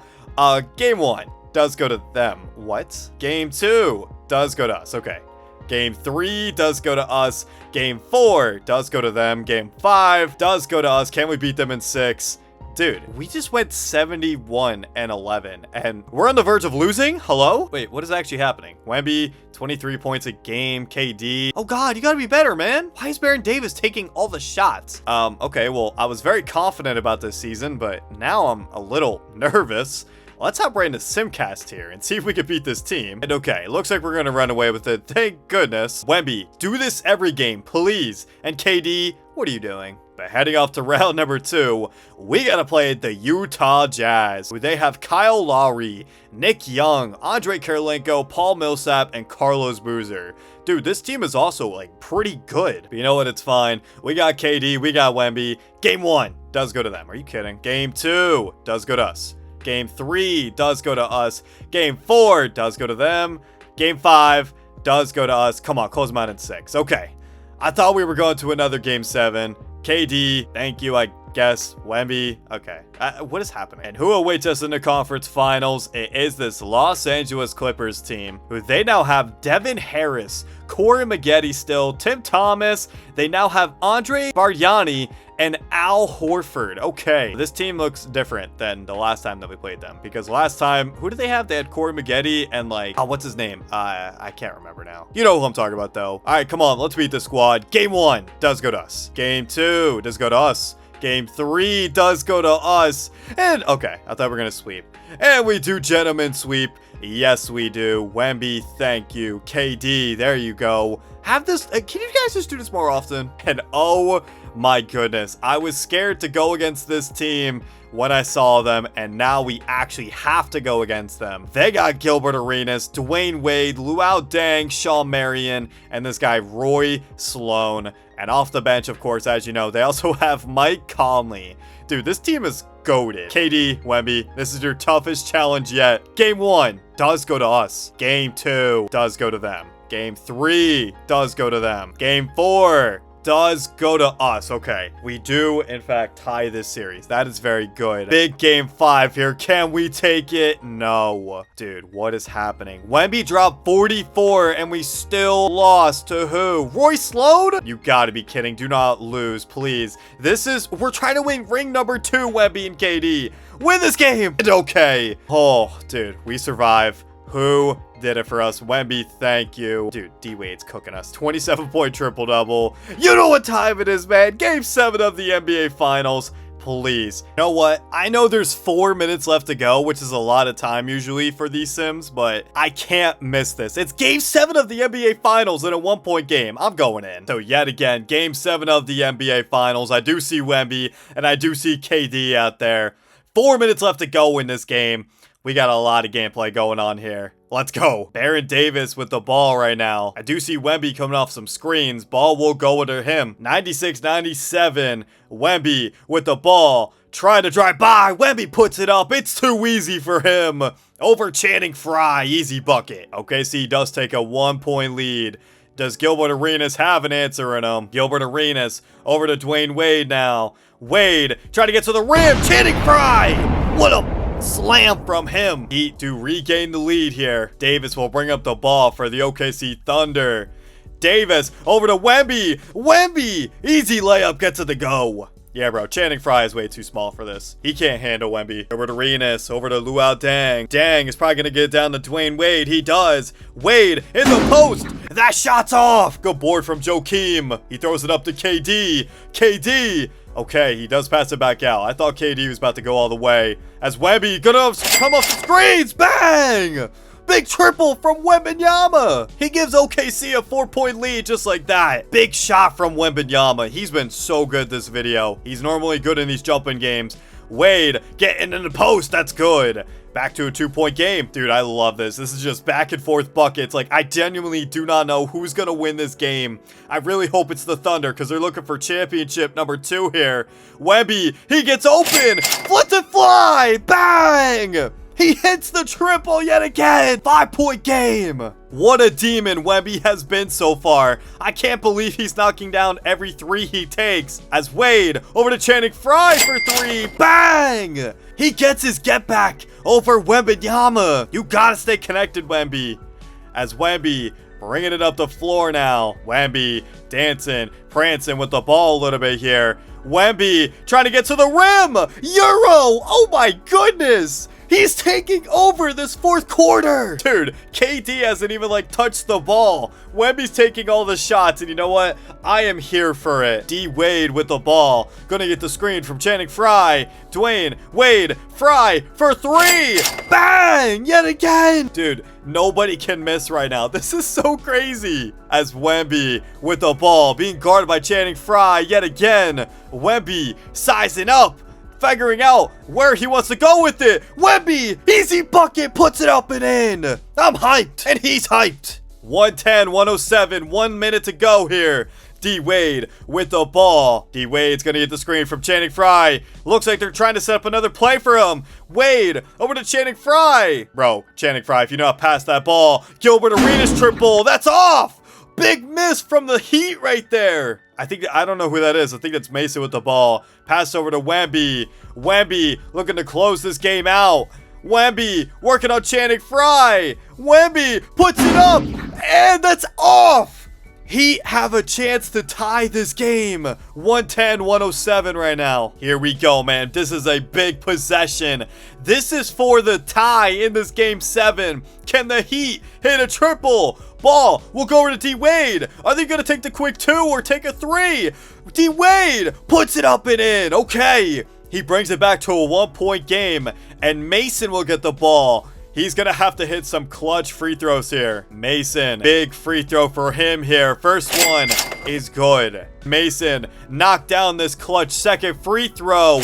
game 1 does go to them. What? Game 2 does go to us. Okay. Game 3 does go to us. Game 4 does go to them. Game 5 does go to us. Can we beat them in 6? Dude, we just went 71-11, and we're on the verge of losing? Hello? Wait, what is actually happening? Wemby, 23 points a game. KD. Oh god, you gotta be better, man. Why is Baron Davis taking all the shots? Okay, well, I was very confident about this season, but now I'm a little nervous. Let's hop right into Simcast here and see if we can beat this team. And okay, looks like we're gonna run away with it. Thank goodness. Wemby, do this every game, please. And KD, what are you doing? But heading off to round number 2, we gotta play the Utah Jazz, where they have Kyle Lowry, Nick Young, Andre Kirilenko, Paul Millsap, and Carlos Boozer. Dude, this team is also, like, pretty good. But you know what? It's fine. We got KD, we got Wemby. Game 1 does go to them. Are you kidding? Game 2 does go to us. Game 3 does go to us. Game 4 does go to them. Game 5 does go to us. Come on, close them out in 6. Okay. I thought we were going to another Game 7. KD, thank you, I guess. Wemby. Okay. What is happening? And who awaits us in the conference finals? It is this Los Angeles Clippers team, who they now have Devin Harris, Corey Maggette still, Tim Thomas. They now have Andre Bargnani and Al Horford. Okay, this team looks different than the last time that we played them, because last time, who did they have? They had Corey Maggette and like, oh, what's his name? I can't remember now. You know who I'm talking about though. All right, come on, let's beat the squad. Game 1 does go to us. Game 2 does go to us. Game 3 does go to us. And okay, I thought we were gonna sweep. And we do gentlemen sweep. Yes, we do. Wemby, thank you. KD, there you go. Have this, can you guys just do this more often? And oh my goodness, I was scared to go against this team when I saw them, and now we actually have to go against them. They got Gilbert Arenas, Dwayne Wade, Luau Deng, Shawn Marion, and this guy Roy Sloan. And off the bench, of course, as you know, they also have Mike Conley. Dude, this team is goated. KD, Wemby, this is your toughest challenge yet. Game 1 does go to us. Game 2 does go to them. Game 3 does go to them. Game 4 does go to us. Okay, we do in fact tie this series. That is very good. Big game 5 here. Can we take it? No. Dude, what is happening? Wemby dropped 44 and we still lost to who? Roy Sloan? You gotta be kidding. Do not lose, please. We're trying to win ring number 2, Wemby and KD. Win this game. Okay. Oh, dude, we survive. Who did it for us? Wemby, thank you. Dude, D-Wade's cooking us. 27-point triple-double. You know what time it is, man. Game 7 of the NBA Finals. Please. You know what? I know there's 4 minutes left to go, which is a lot of time usually for these sims, but I can't miss this. It's game 7 of the NBA Finals in a 1-point game. I'm going in. So yet again, game 7 of the NBA Finals. I do see Wemby and I do see KD out there. 4 minutes left to go in this game. We got a lot of gameplay going on here. Let's go. Baron Davis with the ball right now. I do see Wemby coming off some screens. Ball will go under him. 96-97. Wemby with the ball. Trying to drive by. Wemby puts it up. It's too easy for him. Over Channing Frye. Easy bucket. OKC does take a 1-point lead. Does Gilbert Arenas have an answer in him? Gilbert Arenas over to Dwayne Wade now. Wade trying to get to the rim. Channing Frye. What a slam from him. Heat to regain the lead here. Davis will bring up the ball for the OKC Thunder. Davis over to Wemby. Wemby! Easy layup, gets it to go. Yeah, bro, Channing Frye is way too small for this. He can't handle Wemby. Over to Arenas, over to Luau Deng. Deng is probably going to get down to Dwayne Wade. He does. Wade in the post. That shot's off. Good board from Joakim. He throws it up to KD. KD. Okay, he does pass it back out. I thought KD was about to go all the way. As Wemby gonna come off the screens. Bang! Big triple from Wembanyama. He gives OKC a 4-point lead just like that. Big shot from Wembanyama. He's been so good this video. He's normally good in these jumping games. Wade getting in the post. That's good. Back to a 2-point game. Dude, I love this. This is just back and forth buckets. Like, I genuinely do not know who's going to win this game. I really hope it's the Thunder because they're looking for championship number 2 here. Wemby, he gets open. Flip and fly. Bang! He hits the triple yet again. 5-point game. What a demon Wemby has been so far. I can't believe he's knocking down every 3 he takes. As Wade over to Channing Frye for 3. Bang! He gets his get back over Wembanyama. You gotta stay connected, Wemby. As Wemby bringing it up the floor now. Wemby dancing, prancing with the ball a little bit here. Wemby trying to get to the rim. Euro! Oh my goodness! He's taking over this 4th quarter. Dude, KD hasn't even like touched the ball. Wemby's taking all the shots, and you know what? I am here for it. D Wade with the ball. Gonna get the screen from Channing Frye. Dwayne Wade Frye for 3. Bang! Yet again. Dude, nobody can miss right now. This is so crazy. As Wemby with the ball being guarded by Channing Frye yet again. Wemby sizing up. Figuring out where he wants to go with it. Wemby, easy bucket, puts it up and in. I'm hyped, and he's hyped. 110-107, 1 minute to go here. D Wade with the ball. D Wade's gonna get the screen from Channing Frye. Looks like they're trying to set up another play for him. Wade over to Channing Frye. Bro, Channing Frye, if you know how to pass that ball. Gilbert Arenas triple, that's off. big miss from the Heat right there. I don't know who that is. I think it's Mason with the ball. Pass over to Wemby. Wemby looking to close this game out. Wemby working on Channing Frye. Wemby puts it up, and that's off. Heat have a chance to tie this game. 110-107 right now. Here we go, man. This is a big possession. This is for the tie in this game 7. Can the Heat hit a triple? Ball will go over to D-Wade. Are they going to take the quick 2 or take a 3? D-Wade puts it up and in. Okay. He brings it back to a 1-point game, and Mason will get the ball. He's going to have to hit some clutch free throws here. Mason, big free throw for him here. First one is good. Mason knocked down this clutch second free throw.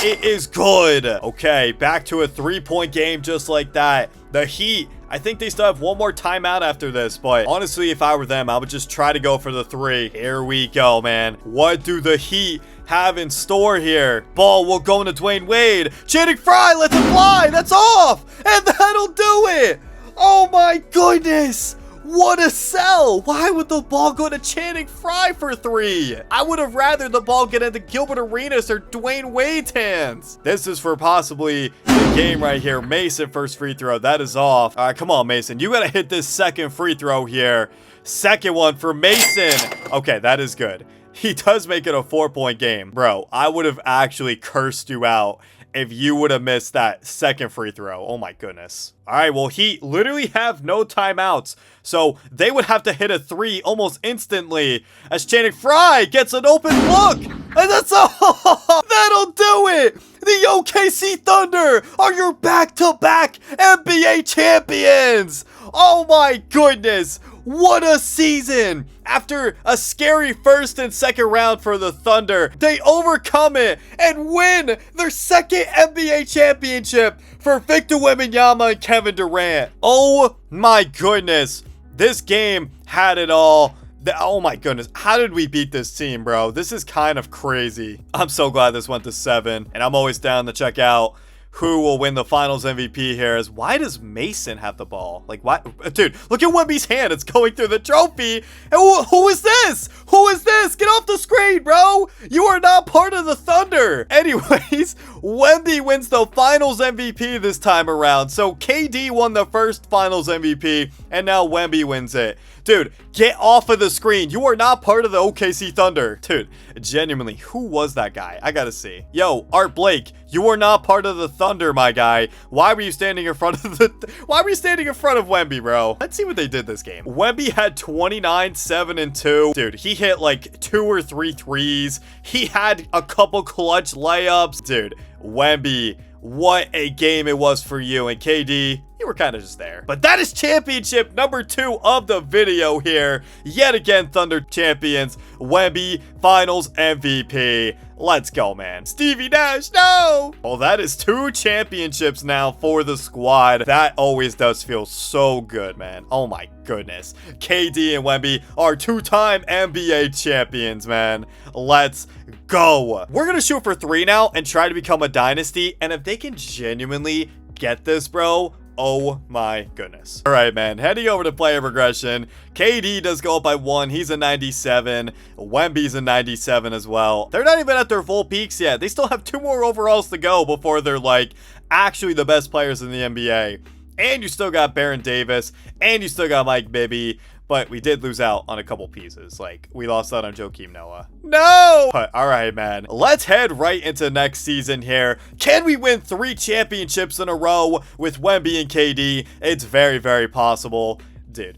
It is good. Okay, back to a 3-point game just like that. The Heat, I think they still have one more timeout after this, but honestly, if I were them, I would just try to go for the 3. Here we go, man. What do the Heat have in store here? Ball will go into Dwayne Wade. Channing Frye lets it fly. That's off. And that'll do it. Oh my goodness. What a sell. Why would the ball go to Channing Frye for 3? I would have rather the ball get into Gilbert Arenas or Dwayne Wade's hands. This is for possibly the game right here. Mason, first free throw. That is off. All right, come on, Mason. You got to hit this second free throw here. Second one for Mason. Okay, that is good. He does make it a 4-point game. Bro, I would have actually cursed you out if you would have missed that second free throw. Oh my goodness. All right, well, Heat literally have no timeouts, so they would have to hit a 3 almost instantly as Channing Frye gets an open look. And that's all. That'll do it. The OKC Thunder are your back-to-back NBA champions. Oh my goodness. What a season! After a scary first and second round for the Thunder, they overcome it and win their second NBA championship for Victor Wembanyama and Kevin Durant. Oh my goodness. This game had it all. Oh my goodness. How did we beat this team, bro? This is kind of crazy. I'm so glad this went to 7, and I'm always down to check out who will win the finals MVP here. Is why does Mason have the ball? Like, why? Dude, look at Wemby's hand. It's going through the trophy. And who is this? Who is this? Get off the screen, bro. You are not part of the Thunder. Anyways, Wemby wins the finals MVP this time around. So KD won the first finals MVP, and now Wemby wins it. Dude, get off of the screen. You are not part of the OKC Thunder. Dude, genuinely, who was that guy? I gotta see. Yo, Art Blake, you are not part of the Thunder, my guy. Why were you standing in front of Wemby, bro? Let's see what they did this game. Wemby had 29, 7, and 2. Dude, he hit like 2 or 3 threes. He had a couple clutch layups. Dude, Wemby, what a game it was for you. And KD, you were kind of just there. But that is championship number 2 of the video here. Yet again, Thunder champions. Wemby, finals MVP. Let's go, man. Stevie Nash, no! Well, that is 2 championships now for the squad. That always does feel so good, man. Oh my goodness. KD and Wemby are 2-time NBA champions, man. Let's go. We're gonna shoot for 3 now and try to become a dynasty. And if they can genuinely get this, bro, oh my goodness. All right, man. Heading over to player progression. KD does go up by 1. He's a 97. Wemby's a 97 as well. They're not even at their full peaks yet. They still have 2 more overalls to go before they're like actually the best players in the NBA. And you still got Baron Davis. And you still got Mike Bibby. But we did lose out on a couple pieces. Like, we lost out on Joakim Noah. No! But, all right, man. Let's head right into next season here. Can we win 3 championships in a row with Wemby and KD? It's very, very possible. Dude,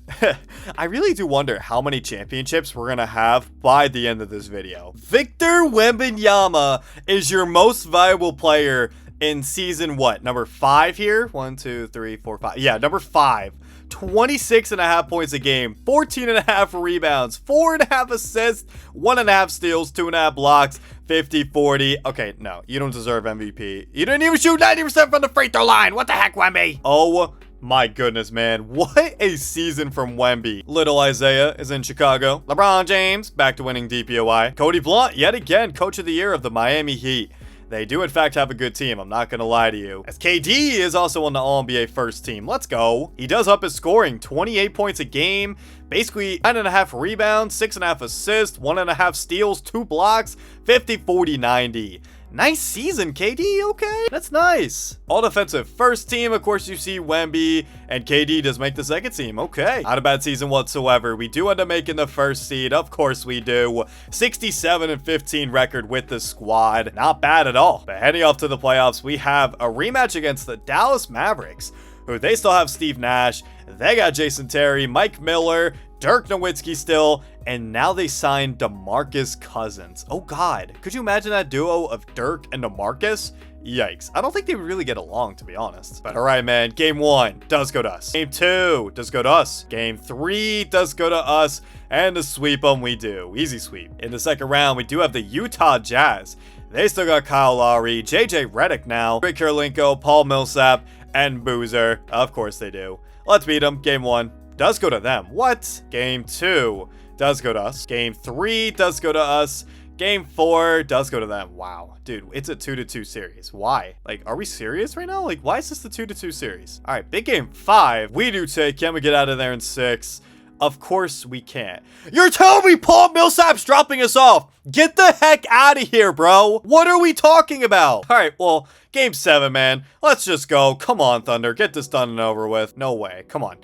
I really do wonder how many championships we're going to have by the end of this video. Victor Wembanyama is your most valuable player in season what? Number 5 here? 1, 2, 3, 4, 5. Yeah, number 5. 26.5 points a game, 14.5 rebounds, 4.5 assists, 1.5 steals, 2.5 blocks, 50-40. Okay, no, you don't deserve MVP. You didn't even shoot 90% from the free throw line. What the heck, Wemby? Oh my goodness, man. What a season from Wemby. Little Isaiah is in Chicago. LeBron James back to winning DPOY. Cody Blount, yet again, coach of the year of the Miami Heat. They do, in fact, have a good team. I'm not going to lie to you. As KD is also on the All-NBA first team. Let's go. He does up his scoring. 28 points a game. Basically, 9.5 rebounds, 6.5 assists, 1.5 steals, 2 blocks, 50, 40, 90. Nice season, KD. Okay, that's nice. All defensive first team. Of course, you see Wemby, and KD does make the second team. Okay, not a bad season whatsoever. We do end up making the first seed. Of course we do. 67-15 record with the squad. Not bad at all. But heading off to the playoffs, we have a rematch against the Dallas Mavericks, who they still have Steve Nash. They got Jason Terry, Mike Miller, Dirk Nowitzki still, and now they signed DeMarcus Cousins. Oh God, could you imagine that duo of Dirk and DeMarcus? Yikes. I don't think they would really get along, to be honest. But all right, man, game 1 does go to us. Game 2 does go to us. Game 3 does go to us. And to sweep them, we do. Easy sweep. In the second round, we do have the Utah Jazz. They still got Kyle Lowry, JJ Redick now, Rick Karolinko, Paul Millsap, and Boozer. Of course they do. Let's beat them. Game 1 does go to them. What? Game 2 does go to us. Game 3 does go to us. Game 4 does go to them. Wow. Dude, it's a 2-2 series. Why? Like, are we serious right now? Like, why is this the 2-2 series? All right, big game 5. We do take. Can we get out of there in 6? Of course we can't. You're telling me Paul Millsap's dropping us off? Get the heck out of here, bro. What are we talking about? All right, well, game 7, man. Let's just go. Come on, Thunder. Get this done and over with. No way. Come on.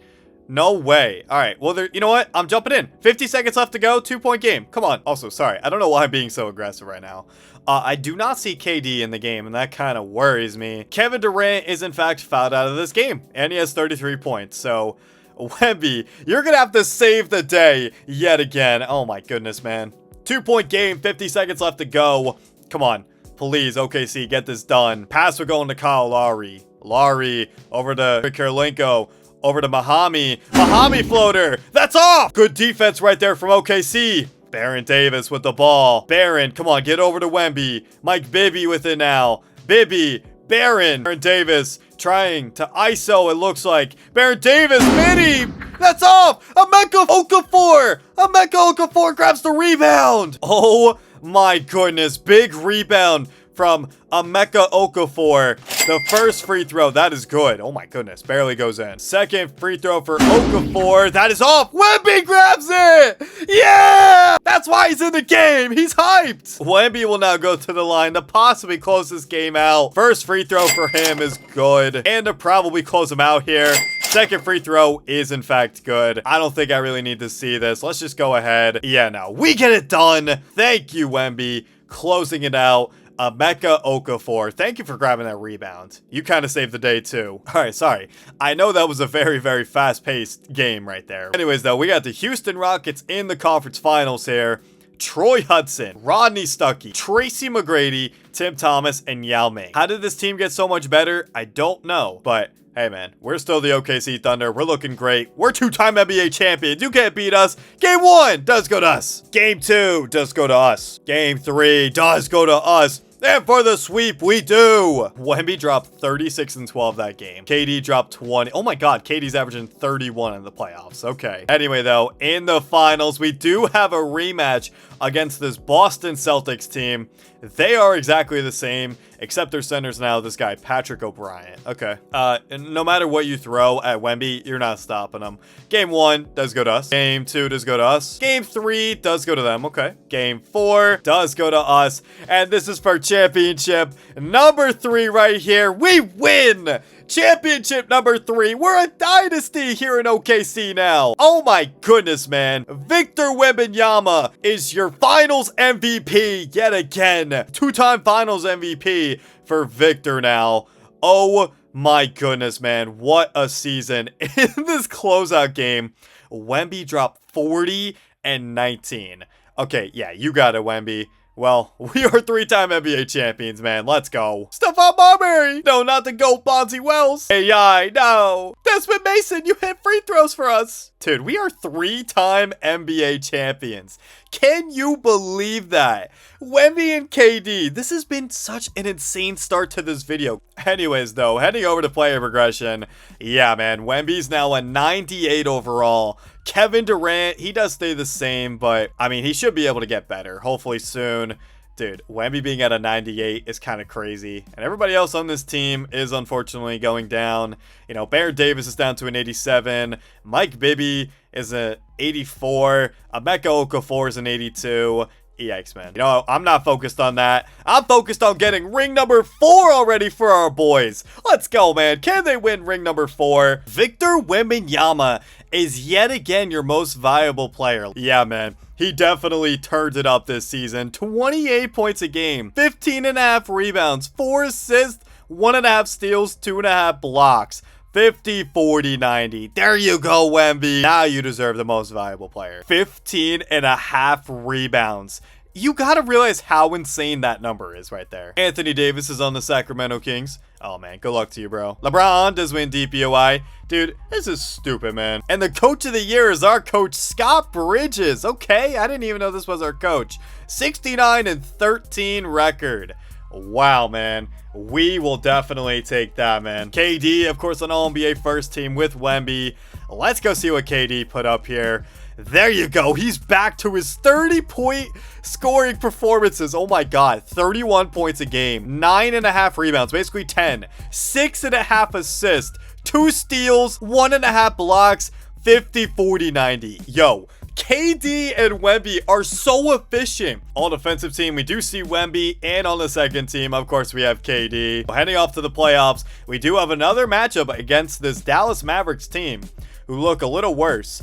No way. All right. Well, you know what? I'm jumping in. 50 seconds left to go. 2-point game. Come on. Also, sorry. I don't know why I'm being so aggressive right now. I do not see KD in the game, and that kind of worries me. Kevin Durant is, in fact, fouled out of this game, and he has 33 points. So, Wemby, you're going to have to save the day yet again. Oh, my goodness, man. 2-point game. 50 seconds left to go. Come on. Please, OKC, get this done. Pass, we're going to Kyle Lowry. Lowry over to Karolinko. Over to Mahami. Mahami floater. That's off. Good defense right there from OKC. Baron Davis with the ball. Baron, come on, get over to Wemby. Mike Bibby with it now. Bibby. Baron Davis trying to ISO, it looks like. Baron Davis, midi. That's off. Emeka Okafor grabs the rebound. Oh my goodness. Big rebound from Emeka Okafor. The first free throw, that is good. Oh my goodness, barely goes in. Second free throw for Okafor, that is off. Wemby grabs it. Yeah, that's why he's in the game. He's hyped. Wemby will now go to the line to possibly close this game out. First free throw for him is good, and to probably close him out here. Second free throw is in fact good. I don't think I really need to see this. Let's just go ahead. Yeah, no, we get it done. Thank you, Wemby. Closing it out. Emeka Okafor, thank you for grabbing that rebound. You kind of saved the day too. All right, sorry. I know that was a very, very fast-paced game right there. Anyways, though, we got the Houston Rockets in the conference finals here. Troy Hudson, Rodney Stuckey, Tracy McGrady, Tim Thomas, and Yao Ming. How did this team get so much better? I don't know, but hey, man, we're still the OKC Thunder. We're looking great. We're 2-time NBA champions. You can't beat us. Game 1 does go to us. Game 2 does go to us. Game 3 does go to us. And for the sweep, we do. Wemby dropped 36 and 12 that game. KD dropped 20. Oh my God, KD's averaging 31 in the playoffs. Okay. Anyway, though, in the finals, we do have a rematch against this Boston Celtics team. They are exactly the same, except their center's now this guy, Patrick O'Brien. Okay. And no matter what you throw at Wemby, you're not stopping them. Game 1 does go to us. Game 2 does go to us. Game 3 does go to them. Okay. Game 4 does go to us. And this is for championship number 3 right here. We win! Championship number 3. We're a dynasty here in OKC now. Oh my goodness, man. Victor Wembanyama is your finals MVP yet again. 2-time finals MVP for Victor now. Oh my goodness, man. What a season. In this closeout game, Wemby dropped 40 and 19. Okay, yeah, you got it, Wemby. Well, we are 3-time NBA champions, man. Let's go. Stephon Marbury. No, not the GOAT, Bonzi Wells. AI, no. Desmond Mason, you hit free throws for us. Dude, we are 3-time NBA champions. Can you believe that? Wemby and KD, this has been such an insane start to this video. Anyways, though, heading over to player progression. Yeah, man, Wemby's now a 98 overall. Kevin Durant, he does stay the same, but I mean, he should be able to get better, hopefully soon. Dude, Wemby being at a 98 is kind of crazy. And everybody else on this team is unfortunately going down. You know, Baron Davis is down to an 87. Mike Bibby is a 84. Emeka Okafor is an 82. Yikes, man. You know, I'm not focused on that. I'm focused on getting ring number 4 already for our boys. Let's go, man. Can they win ring number 4? Victor Wembanyama is yet again your most valuable player. Yeah, man. He definitely turned it up this season. 28 points a game, 15.5 rebounds, 4 assists, 1.5 steals, 2.5 blocks. 50, 40, 90. There you go, Wemby. Now you deserve the most valuable player. 15.5 rebounds. You gotta realize how insane that number is right there. Anthony Davis is on the Sacramento Kings. Oh, man, good luck to you, bro. LeBron does win DPOI. Dude, this is stupid, man. And the coach of the year is our coach, Scott Bridges. Okay, I didn't even know this was our coach. 69-13 record. Wow, man. We will definitely take that, man. KD, of course, on All-NBA first team with Wemby. Let's go see what KD put up here. There you go. He's back to his 30-point scoring performances. Oh my God. 31 points a game. 9.5 rebounds. Basically 10. 6.5 assists. 2 steals. 1.5 blocks. 50, 40, 90. Yo. KD and Wemby are so efficient. On the defensive team, we do see Wemby, and on the second team, of course, we have KD. Heading off to the playoffs, we do have another matchup against this Dallas Mavericks team, who look a little worse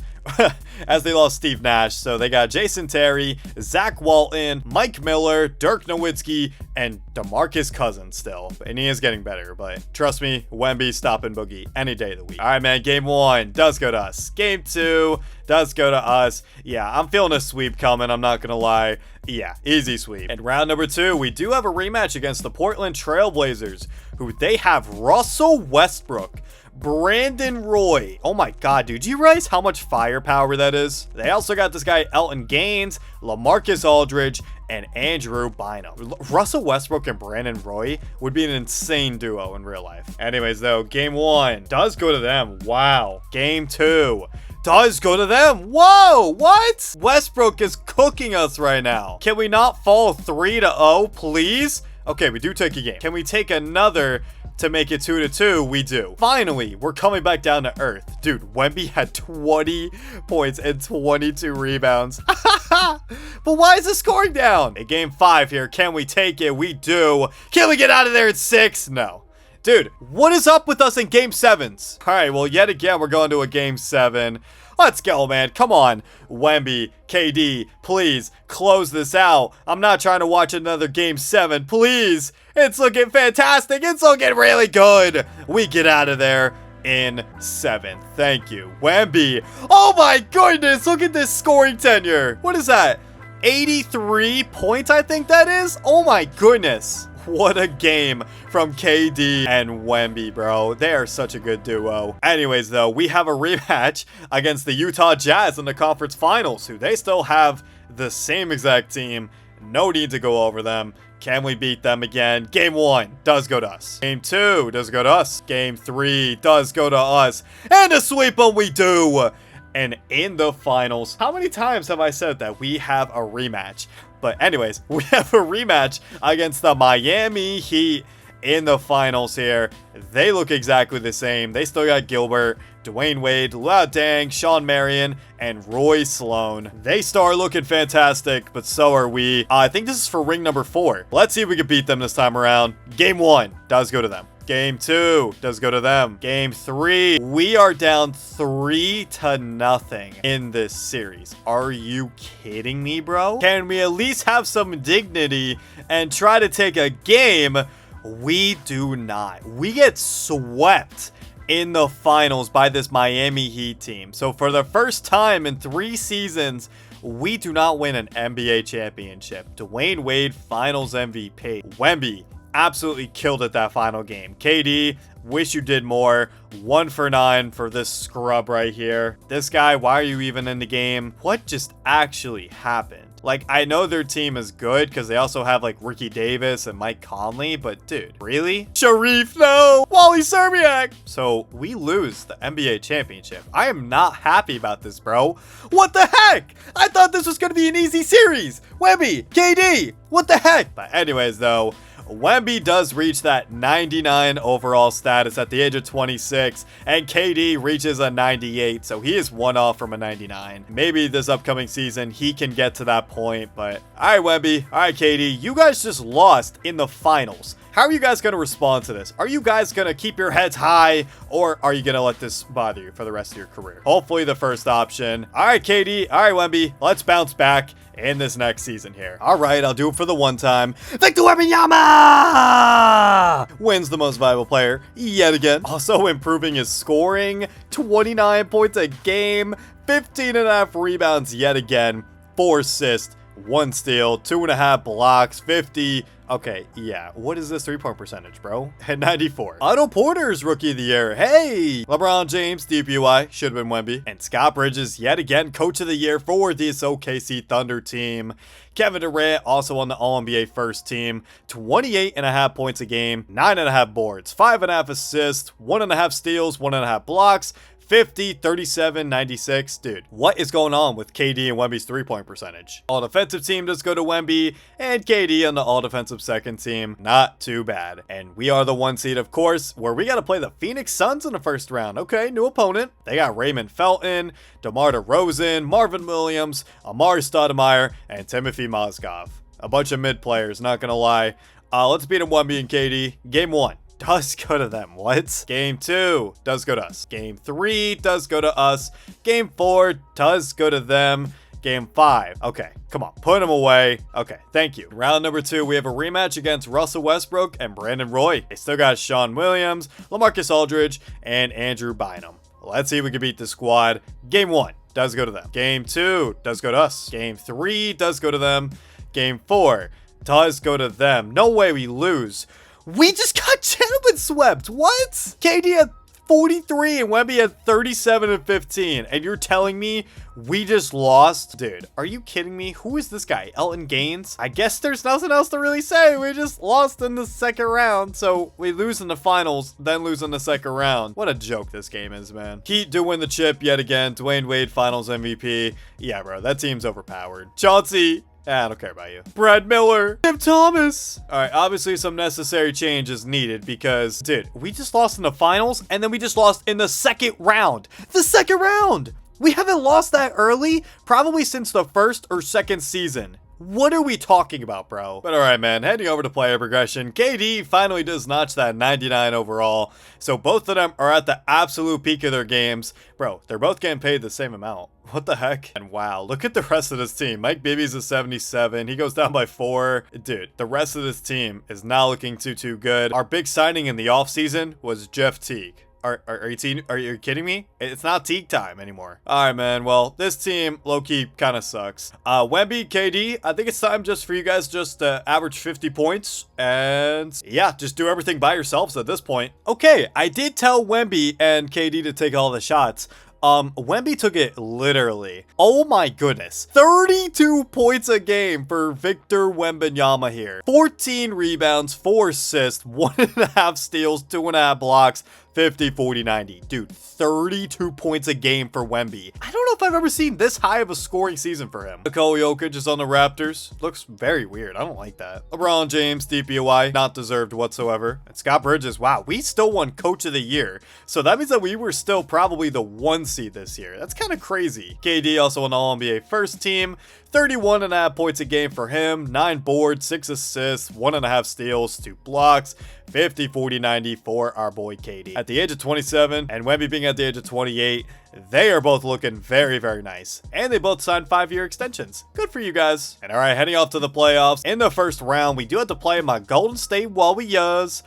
as they lost Steve Nash. So they got Jason Terry, Zach Walton, Mike Miller, Dirk Nowitzki, and DeMarcus Cousins still. And he is getting better, but trust me, Wemby stopping Boogie any day of the week. All right, man, game 1 does go to us. Game 2 does go to us. Yeah, I'm feeling a sweep coming, I'm not gonna lie. Yeah, easy sweep. And round number 2, we do have a rematch against the Portland Trailblazers, who they have Russell Westbrook, Brandon Roy. Oh my God, dude. Do you realize how much firepower that is? They also got this guy, Elton Gaines, LaMarcus Aldridge, and Andrew Bynum. Russell Westbrook and Brandon Roy would be an insane duo in real life. Anyways, though, game 1 does go to them. Wow. Game 2 does go to them. Whoa, what? Westbrook is cooking us right now. Can we not fall 3-0, please? Okay, we do take a game. Can we take another to make it 2-2? We do. Finally, we're coming back down to earth. Dude, Wemby had 20 points and 22 rebounds. But why is the scoring down? In game 5 here, can we take it? We do. Can we get out of there at 6? No. Dude, what is up with us in game 7s? All right, well, yet again, we're going to a game 7. Let's go, man. Come on. Wemby, KD, please close this out. I'm not trying to watch another game 7. Please. It's looking fantastic. It's looking really good. We get out of there in 7. Thank you. Wemby. Oh my goodness. Look at this scoring tenure. What is that? 83 points, I think that is. Oh my goodness. What a game from KD and Wemby, bro. They are such a good duo. Anyways, though, we have a rematch against the Utah Jazz in the conference finals, who they still have the same exact team. No need to go over them. Can we beat them again? Game 1 does go to us. Game 2 does go to us. Game 3 does go to us. And a sweep them we do. And in the finals, how many times have I said that we have a rematch? But anyways, we have a rematch against the Miami Heat in the finals here. They look exactly the same. They still got Gilbert, Dwayne Wade, Luol Deng, Sean Marion, and Roy Sloan. They start looking fantastic, but so are we. I think this is for ring number 4. Let's see if we can beat them this time around. Game 1 does go to them. Game 2 does go to them. Game 3, we are down 3-0 in this series. Are you kidding me, bro? Can we at least have some dignity and try to take a game? We do not. We get swept in the finals by this Miami Heat team. So for the first time in 3 seasons, we do not win an NBA championship. Dwayne Wade, finals MVP. Wemby absolutely killed it that final game. KD, wish you did more. 1 for 9 for this scrub right here. This guy, why are you even in the game? What just actually happened? Like, I know their team is good because they also have, like, Ricky Davis and Mike Conley, but dude, really? Sharif, no! Wally Serbiak! So, we lose the NBA championship. I am not happy about this, bro. What the heck? I thought this was gonna be an easy series. Wemby, KD, what the heck? But anyways, though, Wemby does reach that 99 overall status at the age of 26, and KD reaches a 98, so he is one off from a 99. Maybe this upcoming season he can get to that point, but alright Wemby, alright KD, you guys just lost in the finals. How are you guys going to respond to this? Are you guys going to keep your heads high, or are you going to let this bother you for the rest of your career? Hopefully the first option. Alright KD, alright Wemby, let's bounce back in this next season here. Alright, I'll do it for the one time. Victor Wembanyama wins the most valuable player yet again. Also improving his scoring, 29 points a game, 15.5 rebounds yet again, 4 assists, 1 steal, 2.5 blocks, 50. Okay, yeah. What is this 3-point percentage, bro? At 94. Otto Porter's Rookie of the Year. Hey! LeBron James, DPOY, should have been Wemby. And Scott Bridges, yet again, Coach of the Year for this OKC Thunder team. Kevin Durant, also on the All-NBA first team. 28.5 points a game, 9.5 boards, 5.5 assists, 1.5 steals, 1.5 blocks, 50, 37, 96. Dude, what is going on with KD and Wemby's 3-point percentage? All-defensive team does go to Wemby, and KD on the all-defensive second team. Not too bad. And we are the 1 seed, of course, where we got to play the Phoenix Suns in the first round. Okay, new opponent. They got Raymond Felton, DeMar DeRozan, Marvin Williams, Amari Stoudemire, and Timothy Mozgov. A bunch of mid players, not gonna lie. Let's beat them Wemby and KD. Game 1 does go to them. What? Game 2 does go to us. Game 3 does go to us. Game 4 does go to them. Game 5. Okay, come on. Put them away. Okay, thank you. Round number 2, we have a rematch against Russell Westbrook and Brandon Roy. They still got Sean Williams, LaMarcus Aldridge, and Andrew Bynum. Let's see if we can beat the squad. Game 1 does go to them. Game 2 does go to us. Game 3 does go to them. Game 4 does go to them. No way we lose. We just got gentlemen swept. What? KD had 43 and Wemby had 37 and 15. And you're telling me we just lost? Dude, are you kidding me? Who is this guy? Elton Gaines? I guess there's nothing else to really say. We just lost in the second round. So we lose in the finals, then lose in the second round. What a joke this game is, man. Heat do win the chip yet again. Dwayne Wade finals MVP. Yeah, bro, that team's overpowered. Chauncey. I don't care about you. Brad Miller. Tim Thomas. All right, obviously some necessary change is needed because, dude, we just lost in the finals and then we just lost in the second round. The second round. We haven't lost that early probably since the first or second season. What are we talking about, bro? But all right, man, heading over to player progression. KD finally does notch that 99 overall. So both of them are at the absolute peak of their games. Bro, they're both getting paid the same amount. What the heck? And wow, look at the rest of this team. Mike Bibby's a 77. He goes down by 4. Dude, the rest of this team is not looking too good. Our big signing in the offseason was Jeff Teague. Are you kidding me? It's not Teague time anymore. All right, man. Well, this team low-key kind of sucks. Wemby, KD, I think it's time just for you guys just to average 50 points. And yeah, just do everything by yourselves at this point. Okay, I did tell Wemby and KD to take all the shots. Wemby took it literally. Oh my goodness. 32 points a game for Victor Wembanyama here. 14 rebounds, 4 assists, 1.5 steals, 2.5 blocks, 50, 40, 90. Dude, 32 points a game for Wemby. I don't know if I've ever seen this high of a scoring season for him. Nikola Jokic is on the Raptors. Looks very weird. I don't like that. LeBron James, DPOY, not deserved whatsoever. And Scott Bridges, wow, we still won Coach of the Year. So that means that we were still probably the 1 seed this year. That's kind of crazy. KD also on the All-NBA first team. 31.5 points a game for him, 9 boards, 6 assists, 1.5 steals, 2 blocks, 50, 40, 90 for our boy KD. At the age of 27 and Wemby being at the age of 28, they are both looking very, very nice. And they both signed 5-year extensions. Good for you guys. And all right, heading off to the playoffs. In the first round, we do have to play my Golden State Warriors.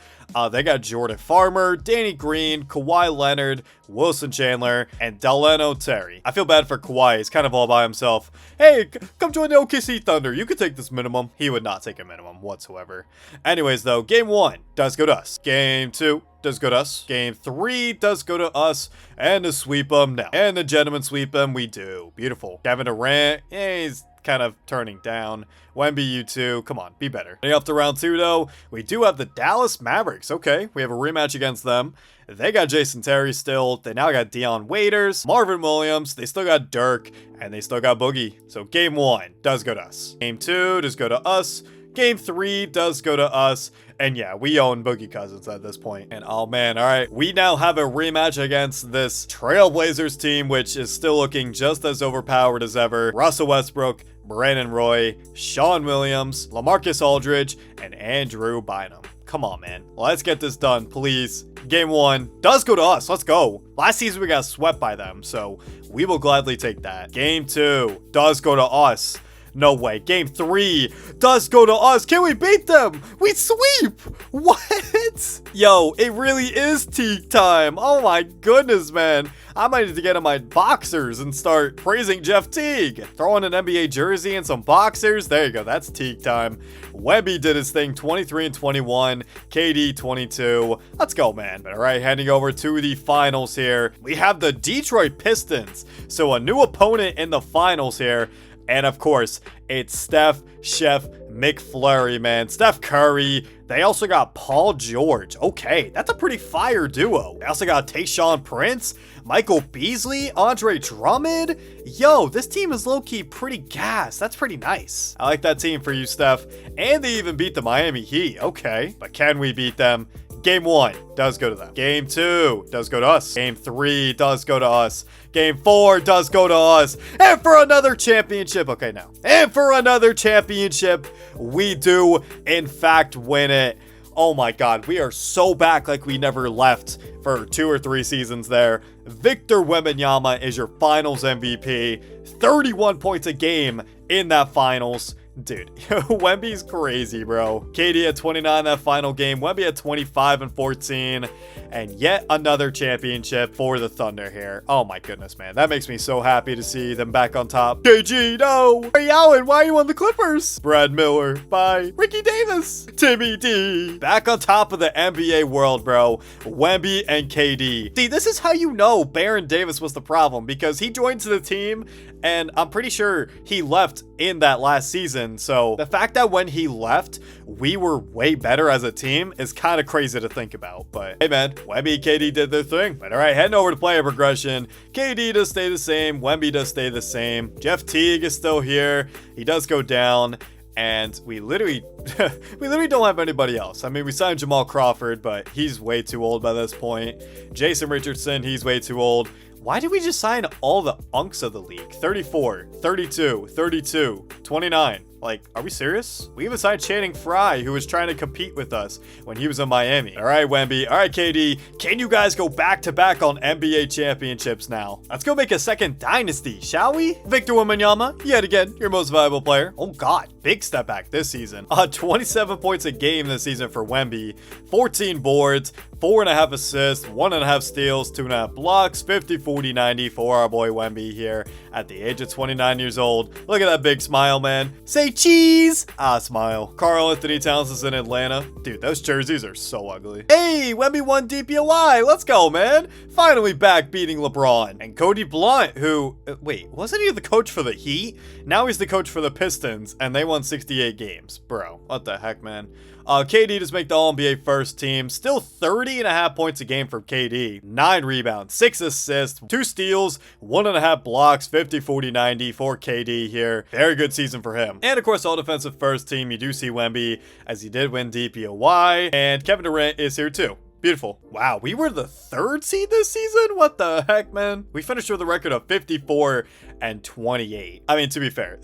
They got Jordan Farmer, Danny Green, Kawhi Leonard, Wilson Chandler, and Delano Terry. I feel bad for Kawhi. He's kind of all by himself. Hey, come join the OKC Thunder. You could take this minimum. He would not take a minimum whatsoever. Anyways, though, game 1 does go to us. Game 2 does go to us. Game 3 does go to us. And to sweep them now. And the gentlemen sweep them, we do. Beautiful. Kevin Durant, yeah, he's kind of turning down. Wemby, you too. Come on, be better. Heading up to round 2, though, we do have the Dallas Mavericks. Okay, we have a rematch against them. They got Jason Terry still. They now got Dion Waiters, Marvin Williams. They still got Dirk, and they still got Boogie. So game 1 does go to us. Game 2 does go to us. Game 3 does go to us. And yeah, we own Boogie Cousins at this point. And oh man, all right. We now have a rematch against this Trailblazers team, which is still looking just as overpowered as ever. Russell Westbrook, Brandon Roy, Sean Williams, LaMarcus Aldridge, and Andrew Bynum. Come on, man. Let's get this done, please. Game 1 does go to us. Let's go. Last season, we got swept by them, so we will gladly take that. Game 2 does go to us. No way. Game 3 does go to us. Can we beat them? We sweep. What? Yo, it really is Teague time. Oh my goodness, man. I might need to get in my boxers and start praising Jeff Teague. Throw on an NBA jersey and some boxers. There you go. That's Teague time. Wemby did his thing, 23 and 21. KD 22. Let's go, man. But all right, heading over to the finals here. We have the Detroit Pistons. So a new opponent in the finals here. And of course, it's Steph, Chef, McFlurry, man. Steph Curry. They also got Paul George. Okay, that's a pretty fire duo. They also got Tayshaun Prince, Michael Beasley, Andre Drummond. Yo, this team is low-key pretty gas. That's pretty nice. I like that team for you, Steph. And they even beat the Miami Heat. Okay, but can we beat them? Game 1 does go to them. Game 2 does go to us. Game 3 does go to us. Game 4 does go to us. And for another championship. Okay, now. And for another championship, we do, in fact, win it. Oh my god, we are so back like we never left for 2 or 3 seasons there. Victor Wembanyama is your finals MVP. 31 points a game in that finals. Dude, Wemby's crazy, bro. KD had 29 that final game. Wemby had 25 and 14. And yet another championship for the Thunder here. Oh my goodness, man. That makes me so happy to see them back on top. KG, no! Ray Allen, why are you on the Clippers? Brad Miller, bye. Ricky Davis, Timmy D. Back on top of the NBA world, bro. Wemby and KD. See, this is how you know Baron Davis was the problem, because he joined the team and I'm pretty sure he left in that last season. So the fact that when he left, we were way better as a team is kind of crazy to think about. But hey, man, Wemby and KD did their thing. But all right, heading over to player progression. KD does stay the same. Wemby does stay the same. Jeff Teague is still here. He does go down. And we literally don't have anybody else. I mean, we signed Jamal Crawford, but he's way too old by this point. Jason Richardson, he's way too old. Why did we just sign all the unks of the league? 34, 32, 32, 29. Like, are we serious? We even signed Channing Frye, who was trying to compete with us when he was in Miami. All right, Wemby. All right, KD. Can you guys go back-to-back on NBA championships now? Let's go make a second dynasty, shall we? Victor Wembanyama, yet again, your most valuable player. Oh, God. Big step back this season. 27 points a game this season for Wemby. 14 boards, 4.5 assists, 1.5 steals, 2.5 blocks, 50, 40, 90 for our boy Wemby here at the age of 29 years old. Look at that big smile, man. Say cheese. Smile. Karl Anthony Towns is in Atlanta. Dude, those jerseys are so ugly. Hey, Wemby won DPOI. Let's go, man. Finally back beating LeBron. And Cody Blunt, who, wait, wasn't he the coach for the Heat? Now he's the coach for the Pistons, and they won 68 games. Bro, what the heck, man? KD just make the All-NBA first team. Still 30.5 points a game from KD. 9 rebounds, 6 assists, 2 steals, 1.5 blocks, 50, 40, 90 for KD here. Very good season for him. And of course, all defensive first team, you do see Wemby, as he did win DPOY. And Kevin Durant is here too. Beautiful. Wow, we were the 3rd seed this season? What the heck, man? We finished with a record of 54 and 28. I mean, to be fair,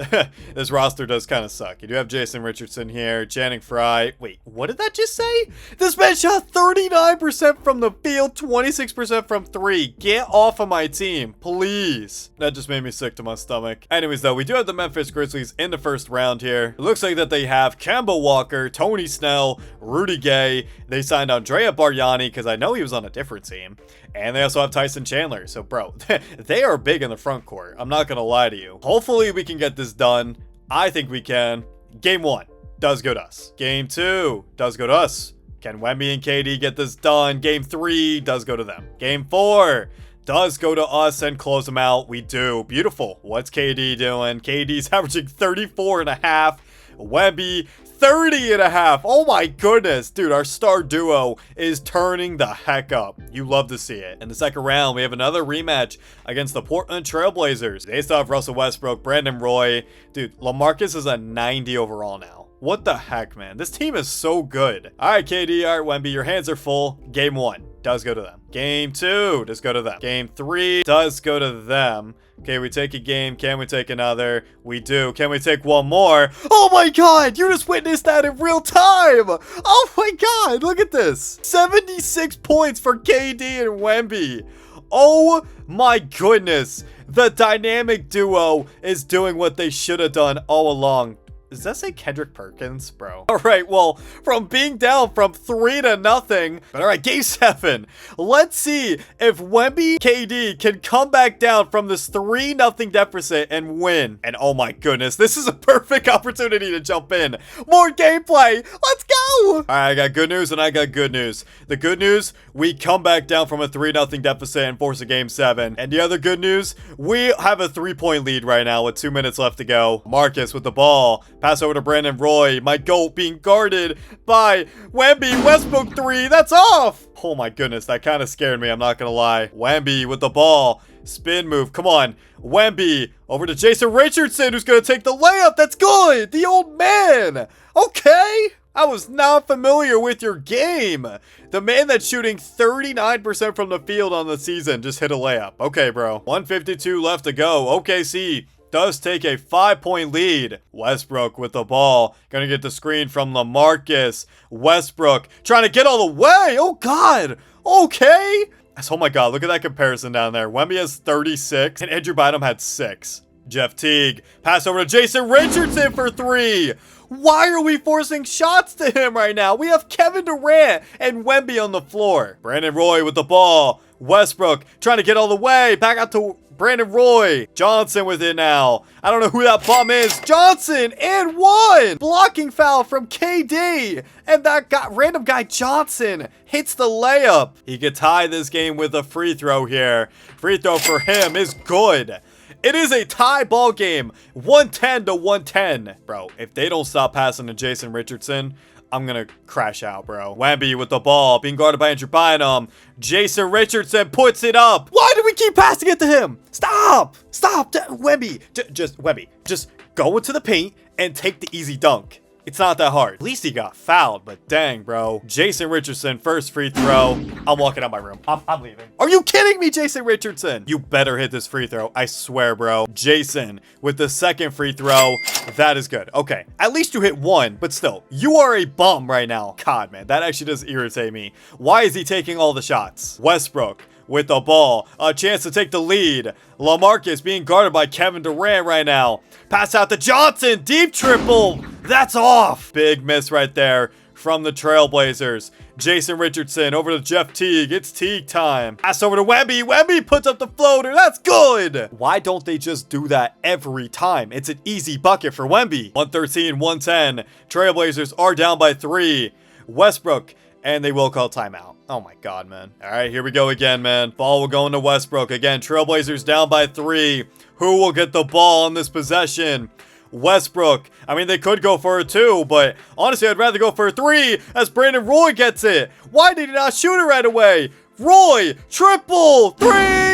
this roster does kind of suck. You do have Jason Richardson here, Channing Frye. Wait, what did that just say? This man shot 39% from the field, 26% from 3. Get off of my team, please. That just made me sick to my stomach. Anyways, though, we do have the Memphis Grizzlies in the first round here. It looks like that they have Kemba Walker, Tony Snell, Rudy Gay. They signed Andrea Bargnani, because I know he was on a different team. And they also have Tyson Chandler. So, bro, they are big in the front court. I'm not going to lie to you. Hopefully, we can get this done. I think we can. Game 1 does go to us. Game 2 does go to us. Can Wemby and KD get this done? Game 3 does go to them. Game 4 does go to us and close them out. We do. Beautiful. What's KD doing? KD's averaging 34.5. Wemby, 30.5. Oh my goodness. Dude, our star duo is turning the heck up. You love to see it. In the second round, we have another rematch against the Portland Trailblazers. They still have Russell Westbrook, Brandon Roy. Dude, LaMarcus is a 90 overall now. What the heck, man? This team is so good. All right, KD, all right, Wemby, your hands are full. Game 1 does go to them. Game 2 does go to them. Game 3 does go to them. Okay, we take a game. Can we take another? We do. Can we take one more? Oh my god! You just witnessed that in real time! Oh my god! Look at this! 76 points for KD and Wemby. Oh my goodness! The dynamic duo is doing what they should have done all along. Does that say Kendrick Perkins, bro? All right, well, from being down from 3-0, but all right, game 7. Let's see if Wemby KD can come back down from this 3-0 deficit and win. And oh my goodness, this is a perfect opportunity to jump in. More gameplay. Let's go. All right, I got good news and I got good news. The good news, we come back down from a 3-0 deficit and force a game 7. And the other good news, we have a 3-point lead right now with 2 minutes left to go. Marcus with the ball. Pass over to Brandon Roy. My GOAT being guarded by Wemby. Westbrook 3. That's off. Oh my goodness. That kind of scared me. I'm not going to lie. Wemby with the ball. Spin move. Come on. Wemby over to Jason Richardson, who's going to take the layup. That's good. The old man. Okay. I was not familiar with your game. The man that's shooting 39% from the field on the season just hit a layup. Okay, bro. 152 left to go. OKC does take a 5-point lead. Westbrook with the ball. Gonna get the screen from LaMarcus. Westbrook trying to get all the way. Oh, God. Okay. Oh, my God. Look at that comparison down there. Wemby has 36 and Andrew Bynum had 6. Jeff Teague. Pass over to Jason Richardson for 3. Why are we forcing shots to him right now? We have Kevin Durant and Wemby on the floor. Brandon Roy with the ball. Westbrook trying to get all the way. Back out to Brandon Roy. Johnson with it now. I don't know who that bum is. Johnson and 1. Blocking foul from KD. And that random guy Johnson hits the layup. He could tie this game with a free throw here. Free throw for him is good. It is a tie ball game. 110 to 110. Bro, if they don't stop passing to Jason Richardson, I'm gonna crash out, bro. Wemby with the ball, being guarded by Andrew Bynum. Jason Richardson puts it up. Why do we keep passing it to him? Stop! Stop! Wemby! Wemby, just go into the paint and take the easy dunk. It's not that hard. At least he got fouled, but dang, bro. Jason Richardson, first free throw. I'm walking out my room. I'm leaving. Are you kidding me, Jason Richardson? You better hit this free throw. I swear, bro. Jason with the second free throw. That is good. Okay. At least you hit 1, but still, you are a bum right now. God, man, that actually does irritate me. Why is he taking all the shots? Westbrook with the ball. A chance to take the lead. LaMarcus being guarded by Kevin Durant right now. Pass out to Johnson. Deep triple. That's off. Big miss right there from the Trailblazers. Jason Richardson over to Jeff Teague. It's Teague time. Pass over to Wemby. Wemby puts up the floater. That's good. Why don't they just do that every time? It's an easy bucket for Wemby. 113, 110. Trailblazers are down by 3. Westbrook, and they will call timeout. Oh my God, man. All right, here we go again, man. Ball will go into Westbrook. Again, Trailblazers down by 3. Who will get the ball on this possession? Westbrook. I mean, they could go for a 2, but honestly, I'd rather go for a 3 as Brandon Roy gets it. Why did he not shoot it right away? Roy, triple, 3,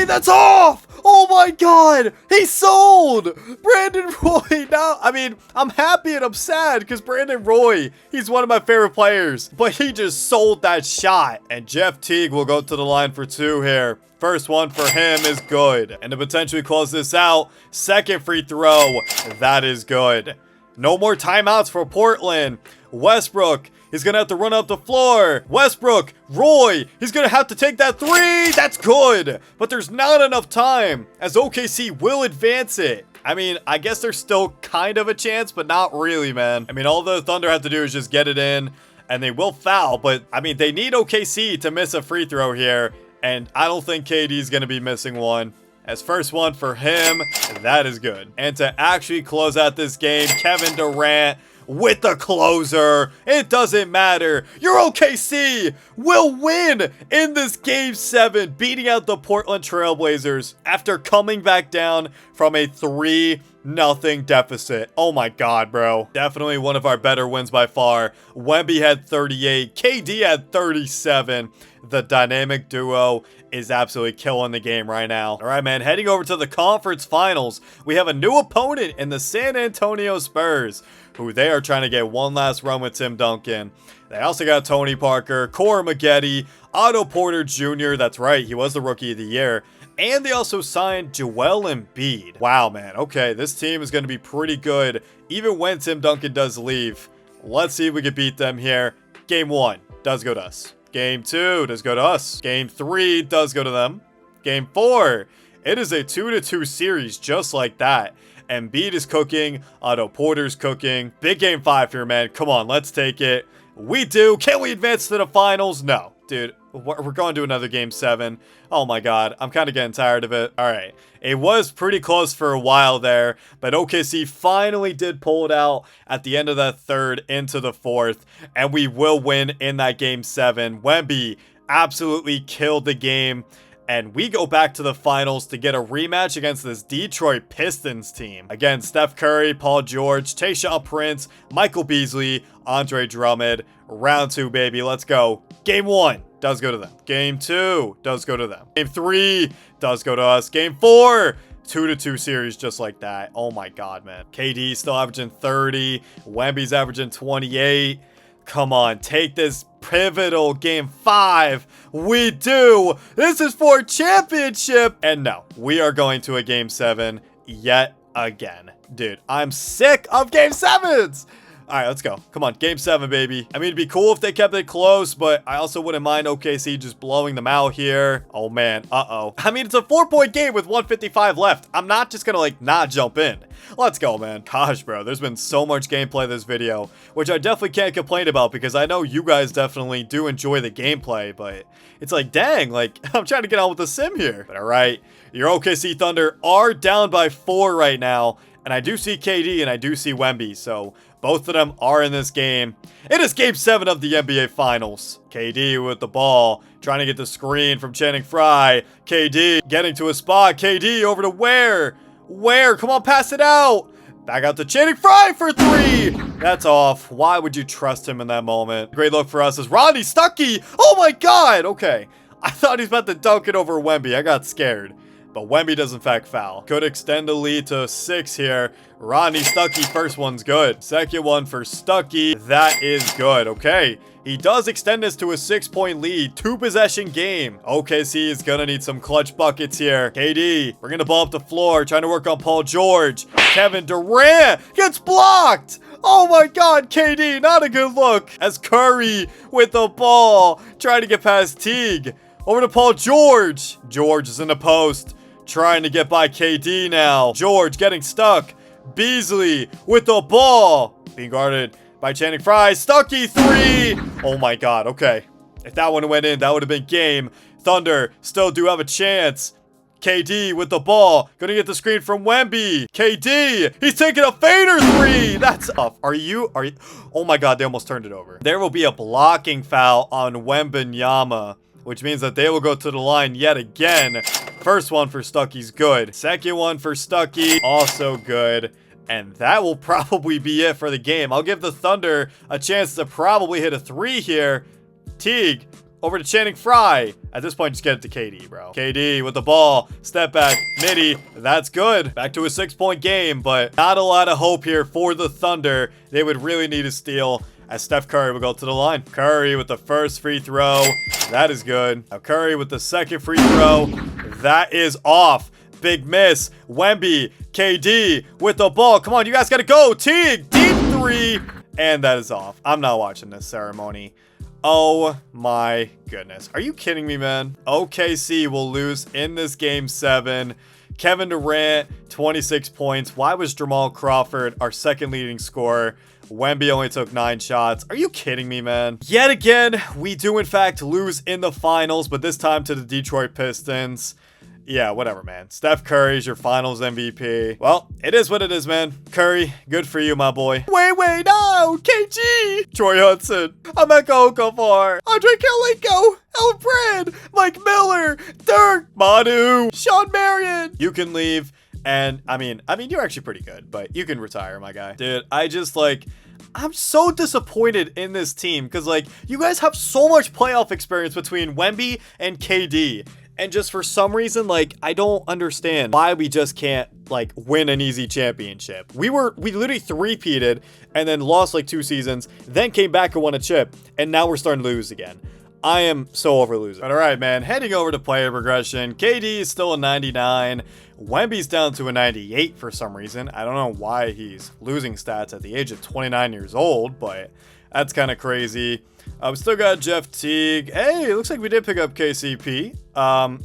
that's off. Oh my God, he sold. Brandon Roy, now, I mean, I'm happy and I'm sad because Brandon Roy, he's one of my favorite players, but he just sold that shot. And Jeff Teague will go to the line for 2 here. First one for him is good. And to potentially close this out, second free throw, that is good. No more timeouts for Portland. Westbrook is going to have to run up the floor. Westbrook, Roy, he's going to have to take that 3. That's good. But there's not enough time as OKC will advance it. I mean, I guess there's still kind of a chance, but not really, man. I mean, all the Thunder have to do is just get it in, and they will foul. But, I mean, they need OKC to miss a free throw here. And I don't think KD's going to be missing one. As first one for him, that is good. And to actually close out this game, Kevin Durant with the closer. It doesn't matter. Your OKC will win in this Game 7, beating out the Portland Trailblazers after coming back down from a 3-0 deficit. Oh my god, bro. Definitely one of our better wins by far. Wemby had 38. KD had 37. The dynamic duo is absolutely killing the game right now. All right, man, heading over to the conference finals. We have a new opponent in the San Antonio Spurs, who they are trying to get one last run with Tim Duncan. They also got Tony Parker, Corey Maggette, Otto Porter Jr. That's right, he was the Rookie of the Year. And they also signed Joel Embiid. Wow, man. Okay, this team is going to be pretty good, even when Tim Duncan does leave. Let's see if we can beat them here. Game 1 does go to us. Game 2 does go to us. Game 3 does go to them. Game 4, it is a 2-2 series just like that. Embiid is cooking. Otto Porter's cooking. Big Game 5 here, man. Come on, let's take it. We do. Can we advance to the finals? No. Dude, we're going to another Game 7. Oh my god, I'm kind of getting tired of it. All right, it was pretty close for a while there, but OKC finally did pull it out at the end of that third into the fourth, and we will win in that Game 7. Wemby absolutely killed the game, and we go back to the finals to get a rematch against this Detroit Pistons team. Again, Steph Curry, Paul George, Tayshaun Prince, Michael Beasley, Andre Drummond. Round 2, baby. Let's go. Game 1 does go to them. Game 2 does go to them. Game 3 does go to us. Game 4, 2-2 series just like that. Oh my god, man. KD still averaging 30. Wemby's averaging 28. Come on, take this pivotal Game 5. We do. This is for championship. And no, we are going to a Game 7 yet again. Dude, I'm sick of Game 7s. All right, let's go. Come on, Game 7, baby. I mean, it'd be cool if they kept it close, but I also wouldn't mind OKC just blowing them out here. Oh, man. Uh-oh. I mean, it's a 4-point game with 1:55 left. I'm not just gonna, like, not jump in. Let's go, man. Gosh, bro, there's been so much gameplay this video, which I definitely can't complain about because I know you guys definitely do enjoy the gameplay, but it's like, dang, like, I'm trying to get on with the sim here. But all right, your OKC Thunder are down by 4 right now, and I do see KD and I do see Wemby, so both of them are in this game. It is Game 7 of the NBA Finals. KD with the ball, trying to get the screen from Channing Frye. KD getting to a spot. KD over to Ware. Ware, come on, pass it out. Back out to Channing Frye for 3. That's off. Why would you trust him in that moment? Great look for us is Rodney Stuckey. Oh my god. Okay. I thought he was about to dunk it over Wemby. I got scared. But Wemby does in fact foul. Could extend the lead to 6 here. Rodney Stuckey, first one's good. Second one for Stuckey. That is good. Okay. He does extend this to a 6-point lead. 2-possession game. OKC is gonna need some clutch buckets here. KD, we're gonna ball up the floor. Trying to work on Paul George. Kevin Durant gets blocked. Oh my god, KD, not a good look. As Curry with the ball. Trying to get past Teague. Over to Paul George. George is in the post. Trying to get by KD now. George getting stuck. Beasley with the ball. Being guarded by Channing Frye. Stuckey 3. Oh my god. Okay. If that one went in, that would have been game. Thunder still do have a chance. KD with the ball. Gonna get the screen from Wemby. KD. He's taking a fader 3. That's tough. Are you? Oh my god. They almost turned it over. There will be a blocking foul on Wembanyama, which means that they will go to the line yet again. First one for Stuckey's good. Second one for Stuckey, also good. And that will probably be it for the game. I'll give the Thunder a chance to probably hit a 3 here. Teague over to Channing Frye. At this point, just get it to KD, bro. KD with the ball. Step back. Nitty. That's good. Back to a 6-point game, but not a lot of hope here for the Thunder. They would really need a steal, as Steph Curry will go to the line. Curry with the first free throw. That is good. Now Curry with the second free throw. That is off. Big miss. Wemby. KD with the ball. Come on, you guys gotta go. Teague. Deep 3. And that is off. I'm not watching this ceremony. Oh my goodness. Are you kidding me, man? OKC will lose in this Game 7. Kevin Durant, 26 points. Why was Jamal Crawford our second leading scorer? Wemby only took 9 shots. Are you kidding me, man? Yet again, we do in fact lose in the finals, but this time to the Detroit Pistons. Yeah, whatever, man. Steph Curry's your finals MVP. Well, it is what it is, man. Curry, good for you, my boy. Wait, no! KG! Troy Hudson, Emeka Okafor, Andre Kalinko, Elfred, Mike Miller, Dirk, Manu, Sean Marion. You can leave, and I mean, you're actually pretty good, but you can retire, my guy. Dude, I'm so disappointed in this team because, like, you guys have so much playoff experience between Wemby and KD. And just for some reason, like, I don't understand why we just can't, like, win an easy championship. We literally three-peated and then lost, like, 2 seasons, then came back and won a chip, and now we're starting to lose again. I am so over losing. But all right, man, heading over to player progression. KD is still a 99. Wemby's down to a 98 for some reason. I don't know why he's losing stats at the age of 29 years old, but that's kind of crazy. We still got Jeff Teague. Hey, it looks like we did pick up KCP.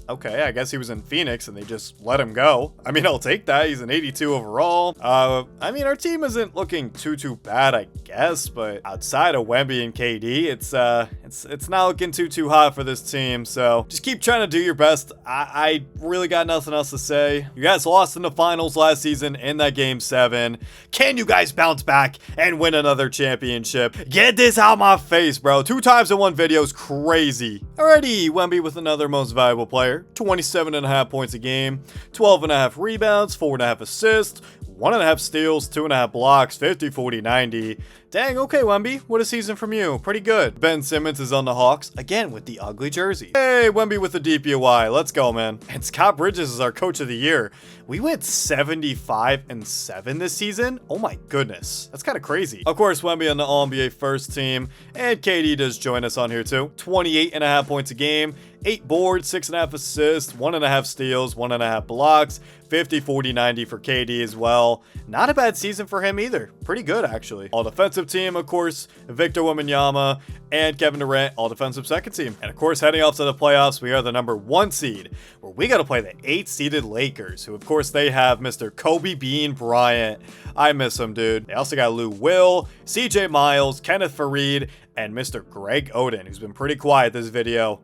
Okay, I guess he was in Phoenix and they just let him go. I mean, I'll take that. He's an 82 overall. I mean, our team isn't looking too bad, I guess, but outside of Wemby and KD, it's not looking too hot for this team. So just keep trying to do your best. I really got nothing else to say. You guys lost in the finals last season in that game 7. Can you guys bounce back and win another championship? Get this out my face, bro. 2 times in 1 video is crazy. Alrighty, Wemby with another most valuable player. 27.5 points a game, 12.5 rebounds, 4.5 assists, 1.5 steals, 2.5 blocks, 50, 40, 90. Dang, okay, Wemby. What a season from you. Pretty good. Ben Simmons is on the Hawks, again with the ugly jersey. Hey, Wemby with the DPOY. Let's go, man. And Scott Bridges is our coach of the year. We went 75-7 this season. Oh my goodness. That's kind of crazy. Of course, Wemby on the All-NBA first team. And KD does join us on here too. 28.5 points a game, 8 boards, 6.5 assists, 1.5 steals, 1.5 blocks, 50, 40, 90 for KD as well. Not a bad season for him either. Pretty good, actually. All defensive team, of course, Victor Wembanyama and Kevin Durant, all defensive second team. And of course, heading off to the playoffs, we are the number 1 seed, where we got to play the 8th-seeded Lakers, who of course they have Mr. Kobe Bean Bryant. I miss him, dude. They also got Lou Will, CJ Miles, Kenneth Farid, and Mr. Greg Oden, who's been pretty quiet this video.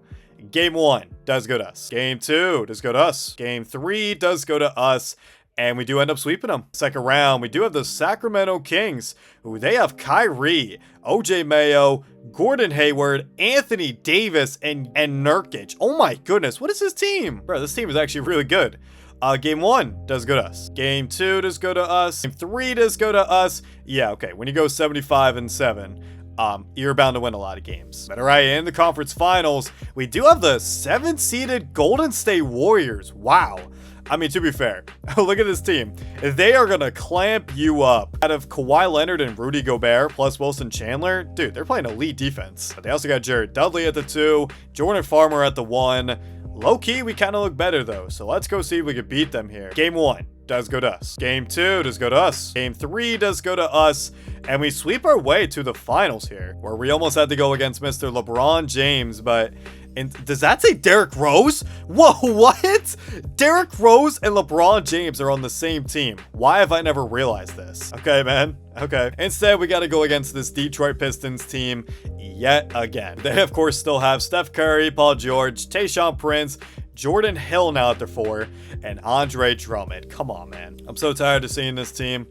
Game 1 does go to us. Game 2 does go to us. Game 3 does go to us. And we do end up sweeping them. Second round, we do have the Sacramento Kings, who they have Kyrie, OJ Mayo, Gordon Hayward, Anthony Davis, and Nurkic. Oh my goodness, what is this team? Bro, this team is actually really good. Game 1 does go to us. Game 2 does go to us. Game 3 does go to us. Yeah, okay, when you go 75-7, you're bound to win a lot of games. But all right, in the conference finals, we do have the 7th-seeded Golden State Warriors. Wow. I mean, to be fair, look at this team. They are going to clamp you up. Out of Kawhi Leonard and Rudy Gobert plus Wilson Chandler, dude, they're playing elite defense. But they also got Jared Dudley at the 2, Jordan Farmer at the 1. Low-key, we kind of look better, though. So let's go see if we can beat them here. Game 1 does go to us. Game 2 does go to us. Game 3 does go to us. And we sweep our way to the finals here, where we almost had to go against Mr. LeBron James, but... And does that say Derrick Rose? Whoa, what? Derrick Rose and LeBron James are on the same team. Why have I never realized this? Okay, man. Okay. Instead, we got to go against this Detroit Pistons team yet again. They, of course, still have Steph Curry, Paul George, Tayshaun Prince, Jordan Hill now at the 4, and Andre Drummond. Come on, man. I'm so tired of seeing this team.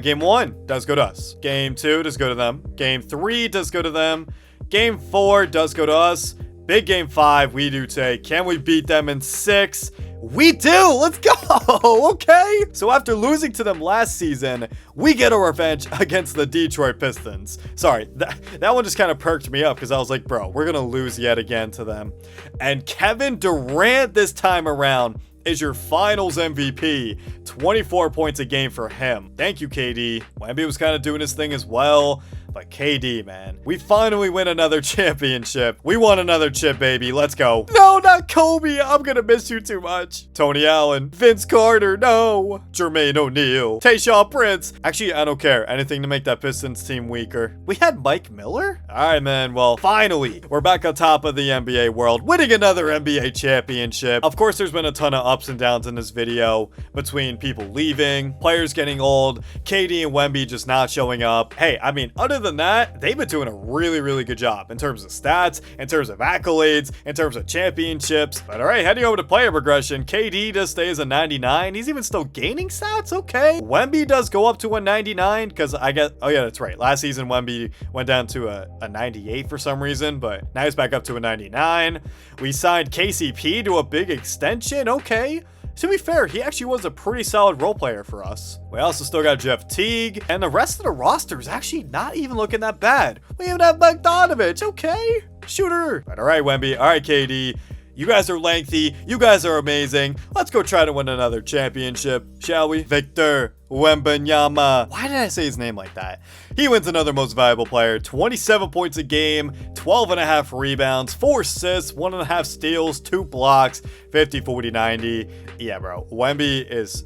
Game 1 does go to us. Game 2 does go to them. Game 3 does go to them. Game 4 does go to us. Big game 5, we do take. Can we beat them in 6? We do! Let's go! Okay! So after losing to them last season, we get a revenge against the Detroit Pistons. Sorry, that one just kind of perked me up because I was like, bro, we're going to lose yet again to them. And Kevin Durant this time around is your finals MVP. 24 points a game for him. Thank you, KD. Wemby was kind of doing his thing as well. But KD, man, we finally win another championship. We won another chip, baby. Let's go. No, not Kobe. I'm gonna miss you too much. Tony Allen, Vince Carter, no. Jermaine O'Neal, Tayshaun Prince. Actually, I don't care. Anything to make that Pistons team weaker. We had Mike Miller? All right, man. Well, finally, we're back on top of the NBA world, winning another NBA championship. Of course, there's been a ton of ups and downs in this video between people leaving, players getting old, KD and Wemby just not showing up. Hey, I mean, other than than that, they've been doing a really, really good job in terms of stats, in terms of accolades, in terms of championships. But all right, heading over to player progression, KD does stay as a 99. He's even still gaining stats. Okay. Wemby does go up to a 99 because I guess, oh yeah, that's right. Last season, Wemby went down to a 98 for some reason, but now he's back up to a 99. We signed KCP to a big extension. Okay. To be fair, he actually was a pretty solid role player for us. We also still got Jeff Teague, and the rest of the roster is actually not even looking that bad. We even have Bogdanovich, okay? Shooter. But all right, Wemby. All right, KD. You guys are lengthy. You guys are amazing. Let's go try to win another championship, shall we? Victor Wembanyama. Why did I say his name like that? He wins another most valuable player. 27 points a game, 12.5 rebounds, 4 assists, 1.5 steals, 2 blocks, 50, 40, 90. Yeah, bro. Wemby's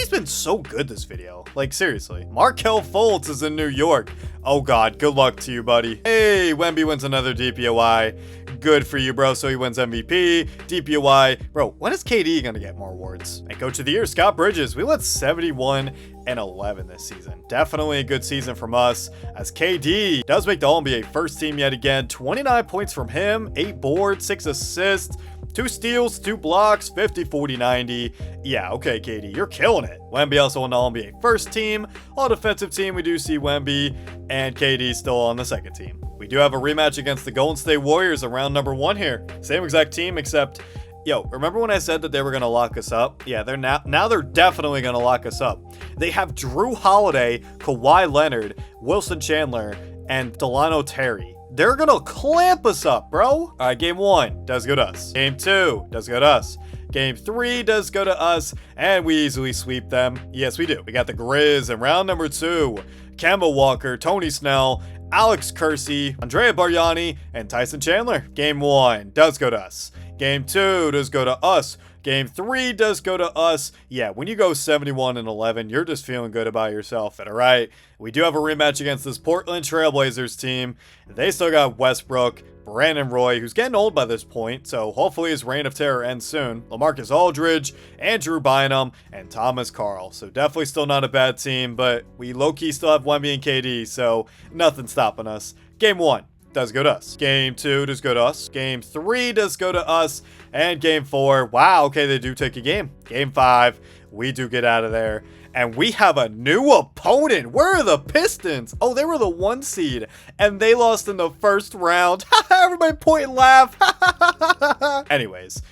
been so good this video. Like, seriously. Markelle Fultz is in New York. Oh, God. Good luck to you, buddy. Hey, Wemby wins another DPOI. Good for you, bro. So he wins MVP, DPOI. Bro, when is KD gonna get more awards? And Coach of the Year, Scott Bridges. We went 71-11 this season. Definitely a good season from us, as KD does make the All-NBA first team yet again. 29 points from him, 8 boards, 6 assists, 2 steals, 2 blocks, 50, 40, 90. Yeah, okay, KD, you're killing it. Wemby also on the All-NBA first team. All defensive team, we do see Wemby and KD still on the second team. We do have a rematch against the Golden State Warriors around number 1 here. Same exact team, except, yo, remember when I said that they were going to lock us up? Yeah, they're now they're definitely going to lock us up. They have Drew Holiday, Kawhi Leonard, Wilson Chandler, and Delano Terry. They're going to clamp us up, bro. All right, game 1 does go to us. Game 2 does go to us. Game 3 does go to us, and we easily sweep them. Yes, we do. We got the Grizz in round number 2. Kemba Walker, Tony Snell, Alex Kersey, Andrea Bargnani, and Tyson Chandler. Game 1 does go to us. Game 2 does go to us. Game 3 does go to us. Yeah, when you go 71-11, you're just feeling good about yourself. And all right, we do have a rematch against this Portland Trailblazers team. They still got Westbrook, Brandon Roy, who's getting old by this point, so hopefully his reign of terror ends soon. LaMarcus Aldridge, Andrew Bynum, and Thomas Carl. So definitely still not a bad team, but we low-key still have Wemby and KD, so nothing stopping us. Game 1 does go to us. Game 2 does go to us. Game 3 does go to us. And Game 4, wow, okay, they do take a game. Game 5, we do get out of there. And we have a new opponent. Where are the Pistons? Oh, they were the 1 seed. And they lost in the first round. Everybody point and laugh. Anyways,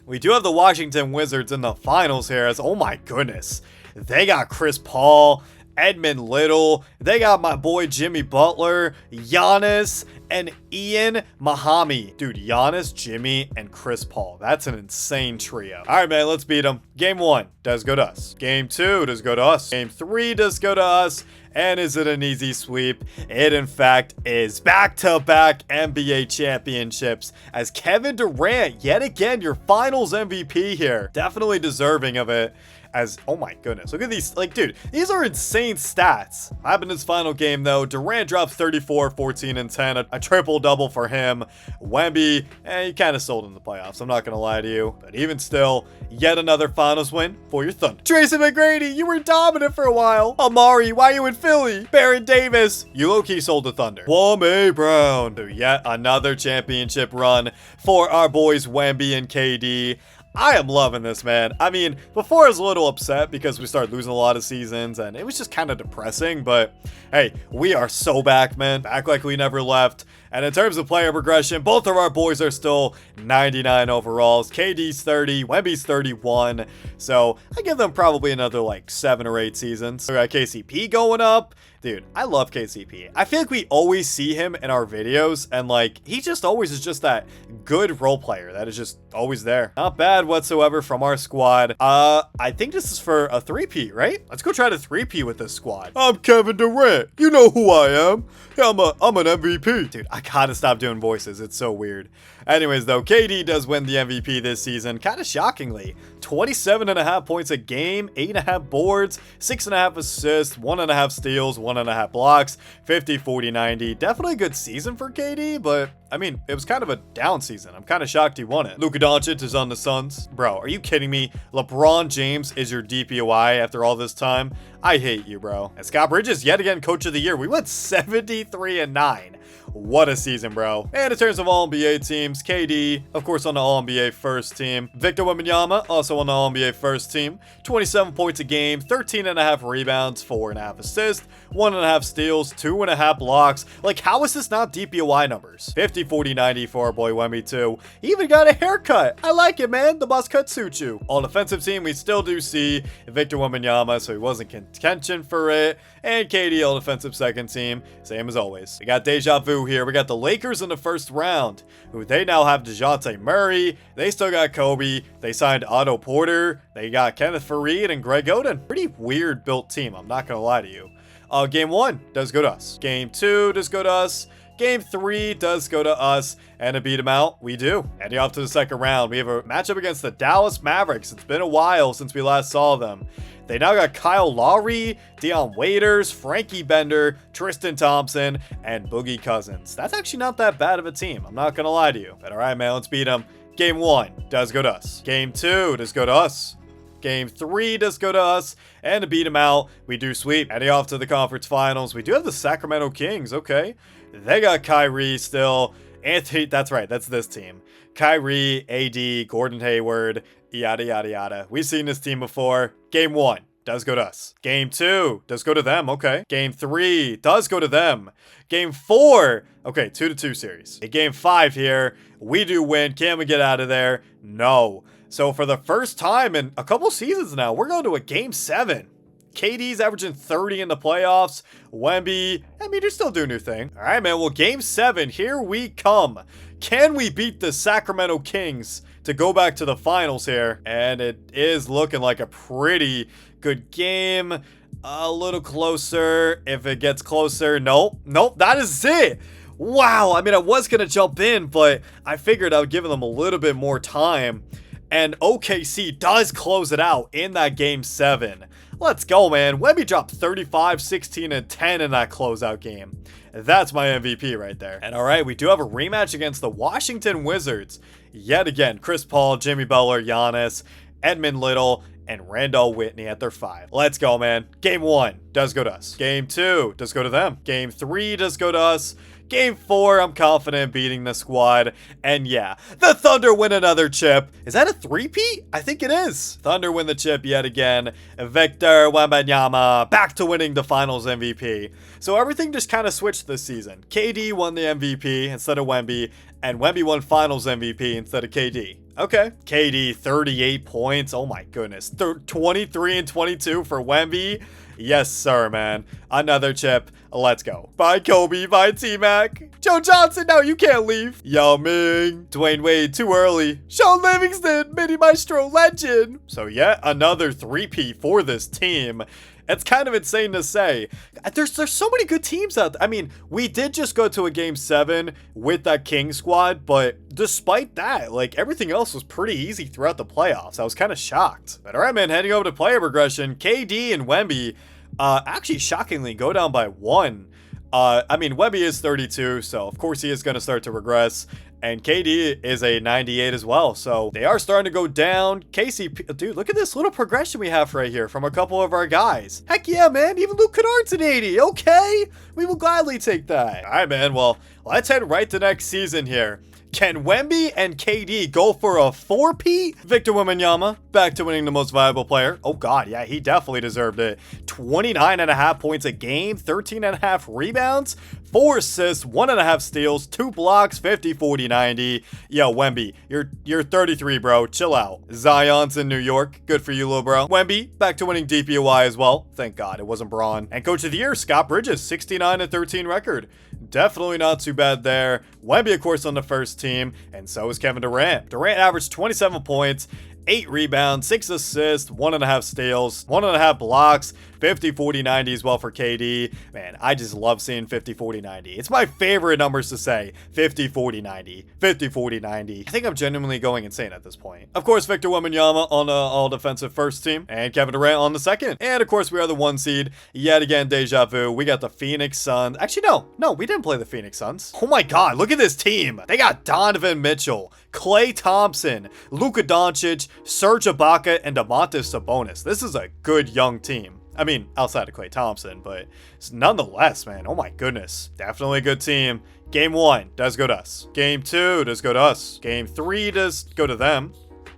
we do have the Washington Wizards in the finals here. As, oh my goodness. They got Chris Paul, Edmund Little. They got my boy Jimmy Butler, Giannis, and Ian Mahami. Dude, Giannis, Jimmy, and Chris Paul. That's an insane trio. All right, man, let's beat them. Game 1 does go to us. Game 2 does go to us. Game 3 does go to us. And is it an easy sweep? It, in fact, is. Back-to-back NBA championships, as Kevin Durant, yet again, your finals MVP here. Definitely deserving of it. As, oh my goodness, look at these, like, dude, these are insane stats. What happened in his final game, though? Durant drops 34, 14, and 10, a triple-double for him. Wemby, he kind of sold in the playoffs, I'm not gonna lie to you. But even still, yet another finals win for your Thunder. Tracy McGrady, you were dominant for a while. Amari, why are you in Philly? Baron Davis, you low-key sold the Thunder. Kwame Brown, to yet another championship run for our boys Wemby and KD. I am loving this, man. I mean, before I was a little upset because we started losing a lot of seasons and it was just kind of depressing, but hey, we are so back, man. Back like we never left. And in terms of player progression, both of our boys are still 99 overalls. KD's 30, Wemby's 31. So I give them probably another like 7 or 8 seasons. We got KCP going up. Dude, I love KCP. I feel like we always see him in our videos, and like, he just always is just that good role player that is just always there. Not bad whatsoever from our squad. I think this is for a 3P, right? Let's go try to 3P with this squad. I'm Kevin Durant. You know who I am. I'm an MVP. Dude, I gotta stop doing voices. It's so weird. Anyways, though, KD does win the MVP this season, kind of shockingly. 27.5 points a game, 8.5 boards, 6.5 assists, 1.5 steals, 1.5 blocks, 50, 40, 90. Definitely a good season for KD, but I mean, it was kind of a down season. I'm kind of shocked he won it. Luka Doncic is on the Suns. Bro, are you kidding me? LeBron James is your DPOI after all this time? I hate you, bro. And Scott Bridges, yet again, Coach of the Year. We went 73-9. What a season, bro. And in terms of All-NBA teams, KD, of course, on the All-NBA first team. Victor Wembanyama, also on the All-NBA first team. 27 points a game, 13.5 rebounds, 4.5 assists, 1.5 steals, 2.5 blocks. Like, how is this not DPOI numbers? 50, 40, 90 for our boy Wemby, too. He even got a haircut. I like it, man. The buzz cut suits you. On defensive team, we still do see Victor Wembanyama, so he wasn't contention for it. And KD, all defensive second team, same as always. We got deja vu here. We got the Lakers in the first round, who they now have DeJounte Murray. They still got Kobe. They signed Otto Porter. They got Kenneth Faried and Greg Oden. Pretty weird built team, I'm not gonna lie to you. Game 1 does go to us. Game 2 does go to us. Game 3 does go to us, and to beat them out, we do. Heading off to the second round, we have a matchup against the Dallas Mavericks. It's been a while since we last saw them. They now got Kyle Lowry, Dion Waiters, Frankie Bender, Tristan Thompson, and Boogie Cousins. That's actually not that bad of a team, I'm not gonna lie to you. But all right, man, let's beat them. Game 1 does go to us. Game 2 does go to us. Game 3 does go to us, and to beat them out, we do sweep. Heading off to the conference finals, we do have the Sacramento Kings, okay. They got Kyrie still, Anthony, that's right, that's this team. Kyrie, AD, Gordon Hayward, yada, yada, yada. We've seen this team before. Game 1 does go to us. Game 2 does go to them, okay. Game 3 does go to them. Game 4, okay, 2-2 series. In Game 5 here, we do win. Can we get out of there? No. So for the first time in a couple seasons now, we're going to a Game 7. KD's averaging 30 in the playoffs. Wemby, I mean, they're still doing their thing. All right, man. Well, Game 7, here we come. Can we beat the Sacramento Kings to go back to the finals here? And it is looking like a pretty good game. A little closer. If it gets closer, nope. That is it. Wow. I mean, I was going to jump in, but I figured I would give them a little bit more time. And OKC does close it out in that Game 7. Let's go, man. Wemby dropped 35, 16, and 10 in that closeout game. That's my MVP right there. And all right, we do have a rematch against the Washington Wizards. Yet again, Chris Paul, Jimmy Butler, Giannis, Edmund Little, and Randall Whitney at their 5. Let's go, man. Game 1 does go to us. Game 2 does go to them. Game 3 does go to us. Game 4, I'm confident beating the squad. And yeah, the Thunder win another chip. Is that a three-peat? I think it is. Thunder win the chip yet again. Victor Wembanyama back to winning the finals MVP. So everything just kind of switched this season. KD won the MVP instead of Wemby, and Wemby won finals MVP instead of KD. Okay. KD, 38 points. Oh my goodness. 23 and 22 for Wemby. Yes, sir, man. Another chip. Let's go. Bye, Kobe. Bye, T-Mac. Joe Johnson, no, you can't leave. Yao Ming. Dwayne Wade, too early. Sean Livingston, Mini Maestro legend. So yet another three-peat for this team. It's kind of insane to say. There's so many good teams out there. I mean, we did just go to a Game 7 with that King squad, but despite that, like, everything else was pretty easy throughout the playoffs. I was kind of shocked. But all right, man, heading over to player progression, KD and Wemby actually shockingly go down by 1. I mean, Wemby is 32, so of course he is going to start to regress. And KD is a 98 as well. So they are starting to go down. KCP, dude, look at this little progression we have right here from a couple of our guys. Heck yeah, man. Even Luke Kennard's an 80. Okay. We will gladly take that. All right, man. Well, let's head right to next season here. Can Wemby and KD go for a 4-peat? Victor Wembanyama back to winning the most valuable player. Oh god, yeah, he definitely deserved it. 29.5 points a game, 13.5 rebounds, 4 assists, 1.5 steals, 2 blocks, 50, 40, 90. Yo, Wemby, you're 33, bro. Chill out. Zion's in New York. Good for you, little bro. Wemby back to winning DPOI as well. Thank God it wasn't Braun. And Coach of the Year, Scott Bridges, 69-13 record. Definitely not too bad there. Wemby, of course, on the first team, and so is Kevin Durant. Durant averaged 27 points, 8 rebounds, 6 assists, 1.5 steals, 1.5 blocks, 50, 40, 90 as well for KD. Man, I just love seeing 50, 40, 90. It's my favorite numbers to say. 50, 40, 90. 50, 40, 90. I think I'm genuinely going insane at this point. Of course, Victor Wembanyama on the all-defensive first team, and Kevin Durant on the second. And of course, we are the 1 seed. Yet again, deja vu. We got the Phoenix Suns. Actually, no, we didn't play the Phoenix Suns. Oh my God, look at this team. They got Donovan Mitchell, Klay Thompson, Luka Doncic, Serge Ibaka, and Domantas Sabonis. This is a good young team. I mean, outside of Klay Thompson, but nonetheless, man, oh my goodness. Definitely a good team. Game 1 does go to us. Game 2 does go to us. Game 3 does go to them.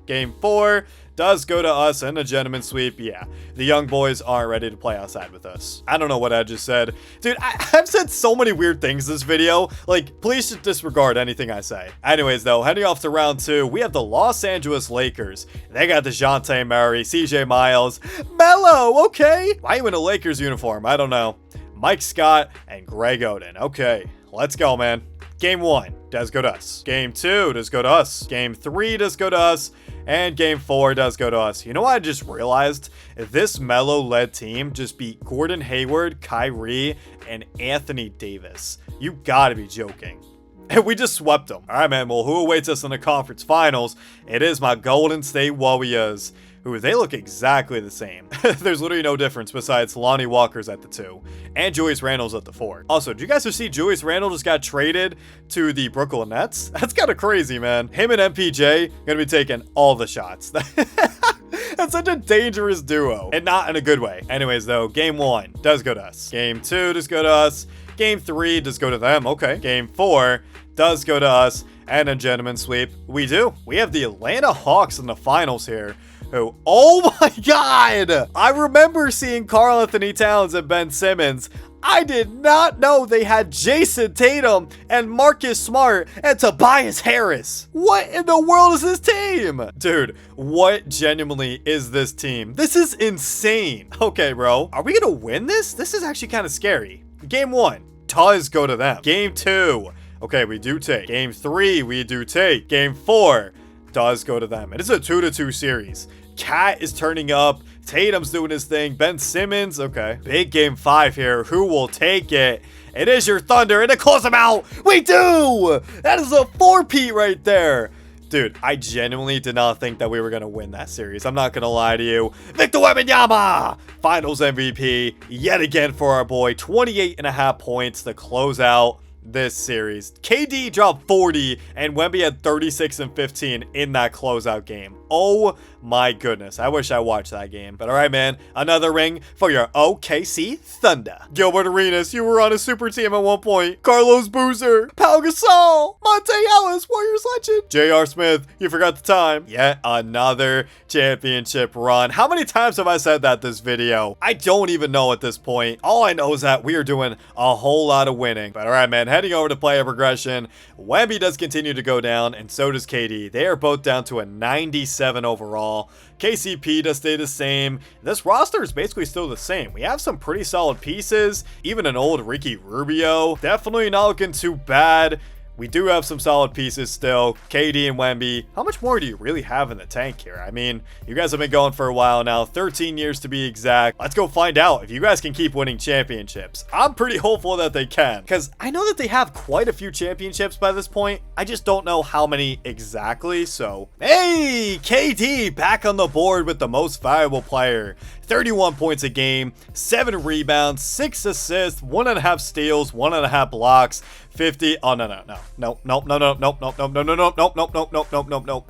Game 4 does go to us and a gentleman sweep. Yeah, the young boys aren't ready to play outside with us. I don't know what I just said. Dude, I've said so many weird things this video. Like, please just disregard anything I say. Anyways, though, heading off to round 2, we have the Los Angeles Lakers. They got DeJounte Murray, CJ Miles, Melo, okay. Why are you in a Lakers uniform? I don't know. Mike Scott and Greg Oden. Okay, let's go, man. Game 1 does go to us. Game 2 does go to us. Game 3 does go to us. And Game 4 does go to us. You know what I just realized? This Melo-led team just beat Gordon Hayward, Kyrie, and Anthony Davis. You gotta be joking. And we just swept them. All right, man. Well, who awaits us in the conference finals? It is my Golden State Warriors. Who, they look exactly the same. There's literally no difference besides Lonnie Walker's at the 2 and Julius Randle's at the 4. Also, did you guys see Julius Randle just got traded to the Brooklyn Nets? That's kind of crazy, man. Him and MPJ gonna be taking all the shots. That's such a dangerous duo, and not in a good way. Anyways, though, Game 1 does go to us. Game 2 does go to us. Game 3 does go to them. Okay. Game 4 does go to us. And a gentleman sweep. We do. We have the Atlanta Hawks in the finals here. Who, oh my God! I remember seeing Karl Anthony Towns and Ben Simmons. I did not know they had Jason Tatum and Marcus Smart and Tobias Harris. What in the world is this team? Dude, what genuinely is this team? This is insane. Okay, bro. Are we gonna win this? This is actually kind of scary. Game 1 does go to them. Game 2. Okay, we do take. Game 3, we do take. Game 4 does go to them. It is a 2-2 series. Cat is turning up. Tatum's doing his thing. Ben Simmons. Okay. Big Game 5 here. Who will take it? It is your Thunder. And to close them out, we do! That is a 4-peat right there. Dude, I genuinely did not think that we were going to win that series. I'm not going to lie to you. Victor Wembanyama! Finals MVP. Yet again for our boy. 28.5 points to close out this series. KD dropped 40 and Wemby had 36 and 15 in that closeout game. Oh my goodness. I wish I watched that game. But all right, man. Another ring for your OKC Thunder. Gilbert Arenas, you were on a super team at one point. Carlos Boozer, Pau Gasol, Monte Ellis, Warriors legend. J.R. Smith, you forgot the time. Yet another championship run. How many times have I said that this video? I don't even know at this point. All I know is that we are doing a whole lot of winning. But all right, man. Heading over to player progression. Wemby does continue to go down, and so does KD. They are both down to a 97 overall. KCP does stay the same. This roster is basically still the same. We have some pretty solid pieces. Even an old Ricky Rubio. Definitely not looking too bad. We do have some solid pieces still. KD and Wemby. How much more do you really have in the tank here? I mean, you guys have been going for a while now. 13 years to be exact. Let's go find out if you guys can keep winning championships. I'm pretty hopeful that they can, because I know that they have quite a few championships by this point. I just don't know how many exactly. So, hey, KD back on the board with the most valuable player. 31 points a game, 7 rebounds, 6 assists, 1.5 steals, 1.5 blocks, 50. Oh, no.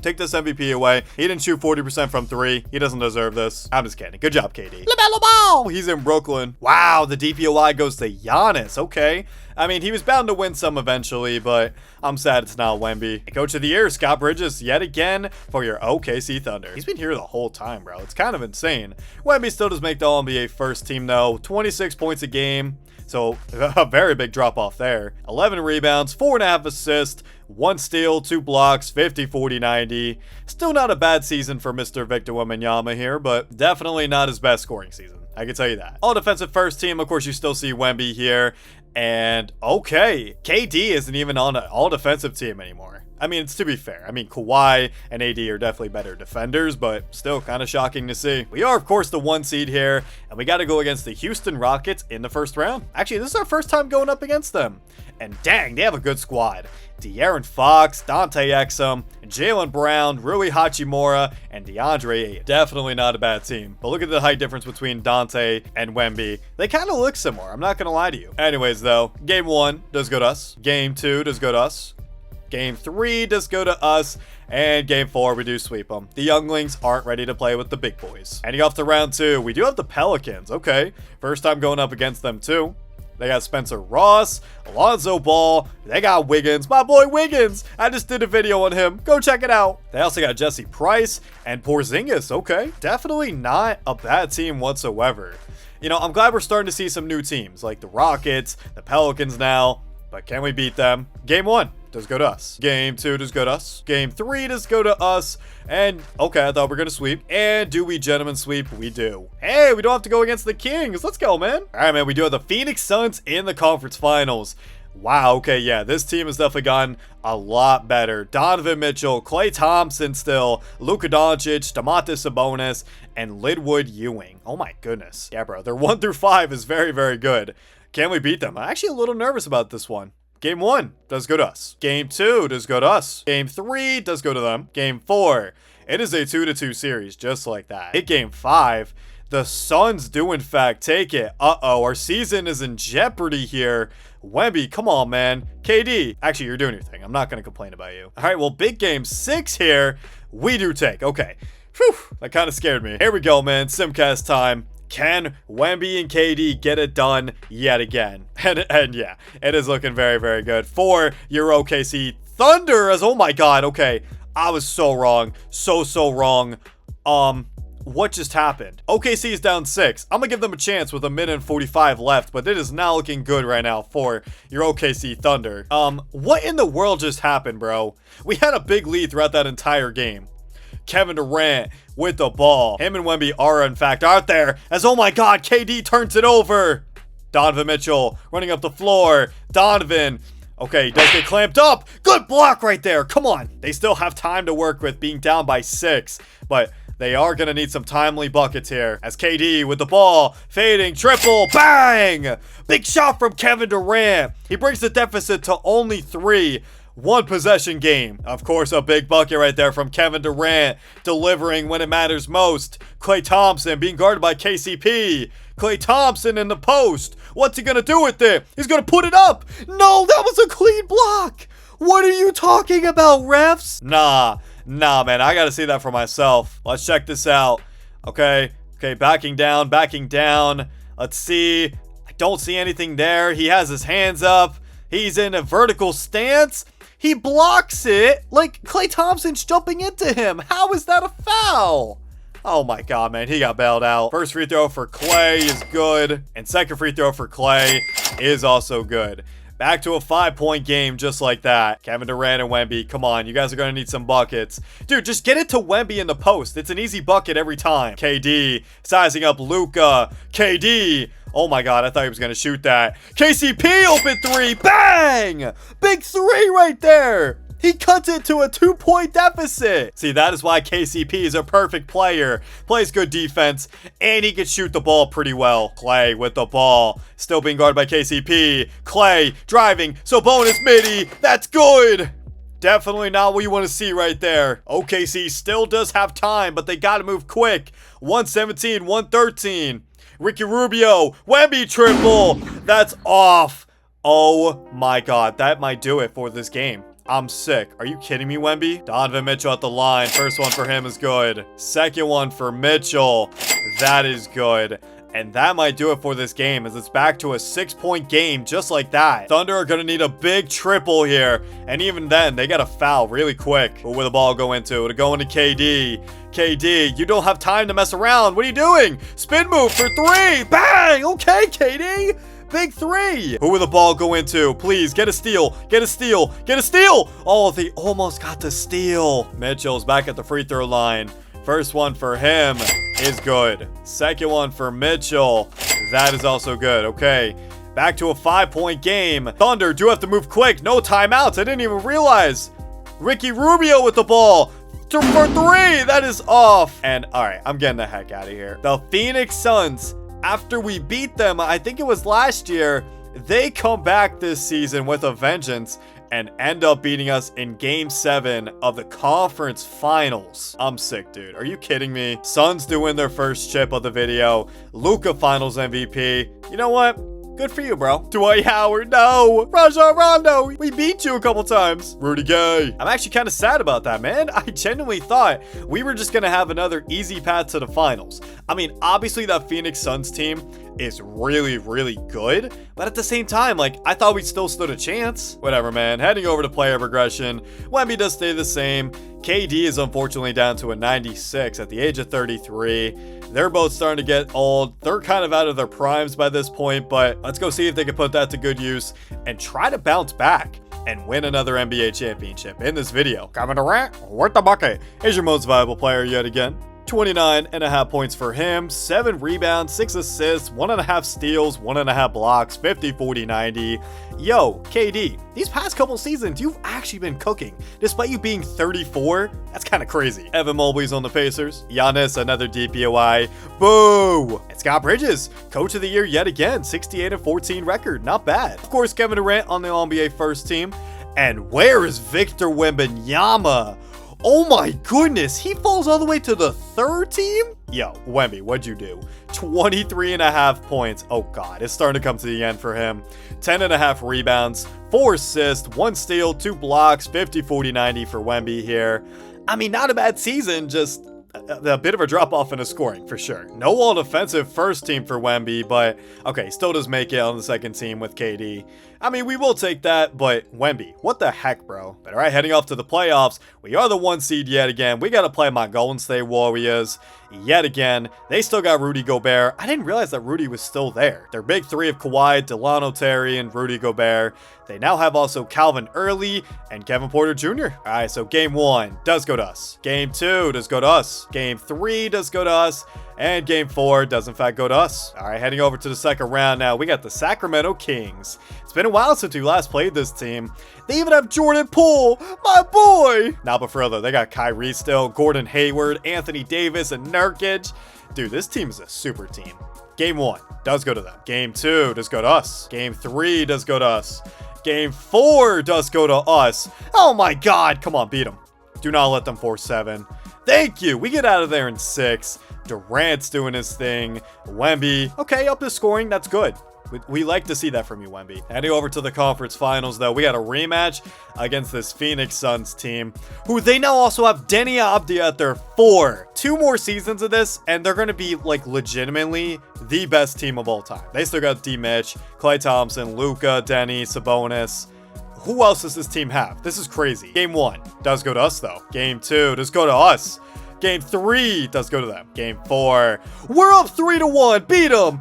Take this MVP away. He didn't shoot 40% from 3. He doesn't deserve this. I'm just kidding. Good job, KD. LaMelo Ball. He's in Brooklyn. Wow, the DPOI goes to Giannis. Okay. I mean, he was bound to win some eventually, but I'm sad it's not Wemby. Coach of the Year, Scott Bridges, yet again for your OKC Thunder. He's been here the whole time, bro. It's kind of insane. Wemby still does make the All-NBA first team, though. 26 points a game. So, a very big drop-off there. 11 rebounds, 4.5 assists, 1 steal, 2 blocks, 50, 40, 90. Still not a bad season for Mr. Victor Wembanyama here, but definitely not his best scoring season. I can tell you that. All defensive first team, of course, you still see Wemby here. And, okay, KD isn't even on an all-defensive team anymore. I mean, it's to be fair. I mean, Kawhi and AD are definitely better defenders, but still kind of shocking to see. We are, of course, the 1 seed here, and we got to go against the Houston Rockets in the first round. Actually, this is our first time going up against them. And dang, they have a good squad. De'Aaron Fox, Dante Exum, Jaylen Brown, Rui Hachimura, and DeAndre Ayton. Definitely not a bad team. But look at the height difference between Dante and Wemby. They kind of look similar, I'm not going to lie to you. Anyways, though, game 1 does go to us. Game 2 does go to us. Game 3 does go to us. And game 4, we do sweep them. The younglings aren't ready to play with the big boys. Heading off to round 2, we do have the Pelicans. Okay, first time going up against them too. They got Spencer Ross, Alonzo Ball. They got Wiggins. My boy Wiggins. I just did a video on him. Go check it out. They also got Jesse Price and Porzingis. Okay. Definitely not a bad team whatsoever. You know, I'm glad we're starting to see some new teams like the Rockets, the Pelicans now. But can we beat them? Game 1 does go to us. Game 2 does go to us. Game 3 does go to us. And, okay, I thought we were going to sweep. And do we gentlemen sweep? We do. Hey, we don't have to go against the Kings. Let's go, man. All right, man, we do have the Phoenix Suns in the conference finals. Wow, okay, yeah, this team has definitely gotten a lot better. Donovan Mitchell, Klay Thompson still, Luka Doncic, Domantas Sabonis, and Linwood Ewing. Oh my goodness. Yeah, bro, their 1 through 5 is very, very good. Can we beat them? I'm actually a little nervous about this one. Game 1 does go to us. Game 2 does go to us. Game 3 does go to them. Game 4, it is a 2-2 series, just like that. Hit game 5, the Suns do in fact take it. Uh-oh, our season is in jeopardy here. Wemby, come on, man. KD, actually, you're doing your thing. I'm not going to complain about you. All right, well, big game 6 here. We do take. Okay. Whew, that kind of scared me. Here we go, man. Simcast time. Can Wemby and KD get it done yet again? And yeah, it is looking very, very good for your OKC Thunder. As oh my god, okay, I was so wrong, so wrong. What just happened? OKC is down 6. I'm gonna give them a chance with 1:45 left, but it is not looking good right now for your OKC Thunder. What in the world just happened, bro? We had a big lead throughout that entire game. Kevin Durant with the ball. Him and Wemby are in fact out there as oh my god, KD turns it over. Donovan Mitchell running up the floor. Donovan, okay, he does get clamped up. Good block right there. Come on. They still have time to work with being down by 6, but they are going to need some timely buckets here. As KD with the ball, fading, triple, bang! Big shot from Kevin Durant. He brings the deficit to only 3. 1 possession game. Of course, a big bucket right there from Kevin Durant, delivering when it matters most. Klay Thompson being guarded by KCP. Klay Thompson in the post. What's he gonna do with it? He's gonna put it up. No, that was a clean block. What are you talking about, refs? Nah, man, I gotta see that for myself. Let's check this out. Okay, backing down. Let's see. I don't see anything there. He has his hands up. He's in a vertical stance. He blocks it like Klay Thompson's jumping into him. How is that a foul? Oh my god, man. He got bailed out. First free throw for Klay is good. And second free throw for Klay is also good. Back to a 5-point game just like that. Kevin Durant and Wemby, come on. You guys are going to need some buckets. Dude, just get it to Wemby in the post. It's an easy bucket every time. KD sizing up Luka. KD. Oh my god, I thought he was going to shoot that. KCP open 3. Bang! Big 3 right there. He cuts it to a 2-point deficit. See, that is why KCP is a perfect player. Plays good defense, and he can shoot the ball pretty well. Klay with the ball. Still being guarded by KCP. Klay driving. Sabonis midi. That's good. Definitely not what you want to see right there. OKC still does have time, but they got to move quick. 117, 113. Ricky Rubio, Wemby triple. That's off. Oh my god, that might do it for this game. I'm sick. Are you kidding me, Wemby? Donovan Mitchell at the line. First one for him is good. Second one for Mitchell. That is good. And that might do it for this game as it's back to a 6-point game just like that. Thunder are going to need a big triple here. And even then, they got to foul really quick. Who will the ball go into? It'll go into KD. KD, you don't have time to mess around. What are you doing? Spin move for 3. Bang! Okay, KD. Big 3. Who will the ball go into? Please, get a steal. Get a steal. Get a steal. Oh, they almost got the steal. Mitchell's back at the free throw line. First one for him is good. Second one for Mitchell. That is also good. Okay. Back to a 5-point game. Thunder do have to move quick. No timeouts. I didn't even realize. Ricky Rubio with the ball. For 3, that is off. And all right, I'm getting the heck out of here. The Phoenix Suns, after we beat them, I think it was last year, they come back this season with a vengeance and end up beating us in Game 7 of the conference finals. I'm sick, dude. Are you kidding me? Suns doing their first chip of the video. Luka Finals MVP. You know what? Good for you, bro. Dwight Howard, no. Rajon Rondo, we beat you a couple times. Rudy Gay. I'm actually kind of sad about that, man. I genuinely thought we were just going to have another easy path to the finals. I mean, obviously that Phoenix Suns team is really, really good. But at the same time, like, I thought we still stood a chance. Whatever, man. Heading over to player progression. Wemby does stay the same. KD is unfortunately down to a 96 at the age of 33. They're both starting to get old. They're kind of out of their primes by this point, but let's go see if they can put that to good use and try to bounce back and win another NBA championship. In this video, Kevin Durant with the bucket is your most valuable player yet again. 29.5 points for him, 7 rebounds, 6 assists, 1.5 steals, 1.5 blocks, 50, 40, 90. Yo, KD, these past couple seasons, you've actually been cooking. Despite you being 34, that's kind of crazy. Evan Mobley's on the Pacers. Giannis, another DPOI. Boo! And Scott Bridges, Coach of the Year yet again, 68-14 record, not bad. Of course, Kevin Durant on the All-NBA first team. And where is Victor Wembanyama? Oh my goodness, he falls all the way to the 3rd team? Yo, Wemby, what'd you do? 23.5 points. Oh god, it's starting to come to the end for him. 10.5 rebounds, 4 assists, 1 steal, 2 blocks, 50, 40, 90 for Wemby here. I mean, not a bad season, just a bit of a drop off in his scoring for sure. No all defensive first team for Wemby, but okay, still does make it on the second team with KD. I mean, we will take that, but Wemby, what the heck, bro? But all right, heading off to the playoffs, we are the 1 seed yet again. We got to play my Golden State Warriors yet again. They still got Rudy Gobert. I didn't realize that Rudy was still there. Their big 3 of Kawhi, Delano Terry, and Rudy Gobert. They now have also Calvin Early and Kevin Porter Jr. All right, so game 1 does go to us. Game 2 does go to us. Game 3 does go to us. And game 4 does in fact go to us. All right, heading over to the second round now. We got the Sacramento Kings. It's been a while since we last played this team. They even have Jordan Poole, my boy. Now, but further, they got Kyrie still, Gordon Hayward, Anthony Davis, and Nurkic. Dude, this team is a super team. Game 1 does go to them. Game 2 does go to us. Game 3 does go to us. Game 4 does go to us. Oh my god, come on, beat them. Do not let them force 7. Thank you. We get out of there in 6. Durant's doing his thing. Wemby, okay, up his scoring. That's good. We like to see that from you, Wemby. Heading over to the conference finals, though, we got a rematch against this Phoenix Suns team, who they now also have Denny Abdi at their 4. 2 more seasons of this, and they're going to be, like, legitimately the best team of all time. They still got D. Mitch, Klay Thompson, Luka, Denny, Sabonis. Who else does this team have? This is crazy. Game 1 does go to us, though. Game 2 does go to us. Game 3 does go to them. Game 4, we're up 3-1. Beat them.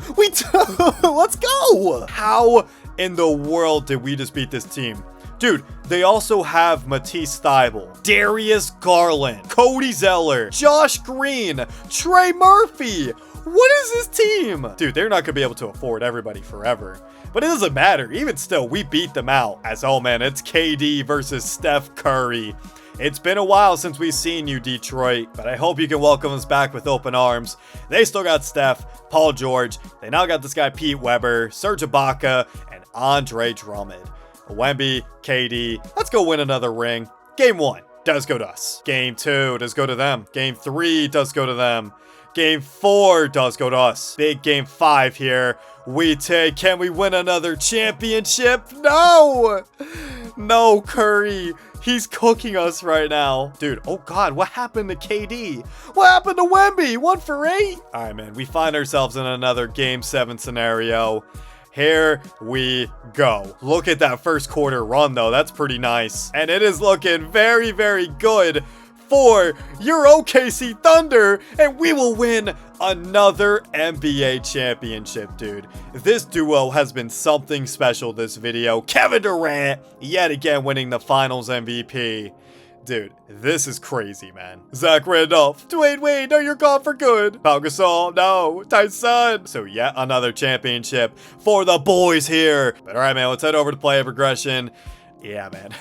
Let's go. How in the world did we just beat this team? Dude, they also have Matisse Thybulle, Darius Garland, Cody Zeller, Josh Green, Trey Murphy. What is this team? Dude, they're not going to be able to afford everybody forever. But it doesn't matter. Even still, we beat them out. As, oh man, it's KD versus Steph Curry. It's been a while since we've seen you, Detroit, but I hope you can welcome us back with open arms. They still got Steph, Paul George. They now got this guy Pete Weber, Serge Ibaka, and Andre Drummond. Wemby, KD, let's go win another ring. Game 1 does go to us. Game 2 does go to them. Game 3 does go to them. Game 4 does go to us. Big game 5 here. We take, can we win another championship? No! No, Curry. He's cooking us right now. Dude, oh god, what happened to KD? What happened to Wemby? 1 for 8? All right, man, we find ourselves in another game 7 scenario. Here we go. Look at that first quarter run, though. That's pretty nice. And it is looking very, very good for your OKC Thunder, and we will win another NBA championship, dude. This duo has been something special this video. Kevin Durant, yet again winning the finals MVP. Dude, this is crazy, man. Zach Randolph, Dwayne Wade, no, you're gone for good. Pau Gasol, no, Tyson. So yet another championship for the boys here. But all right, man, let's head over to player progression. Yeah, man.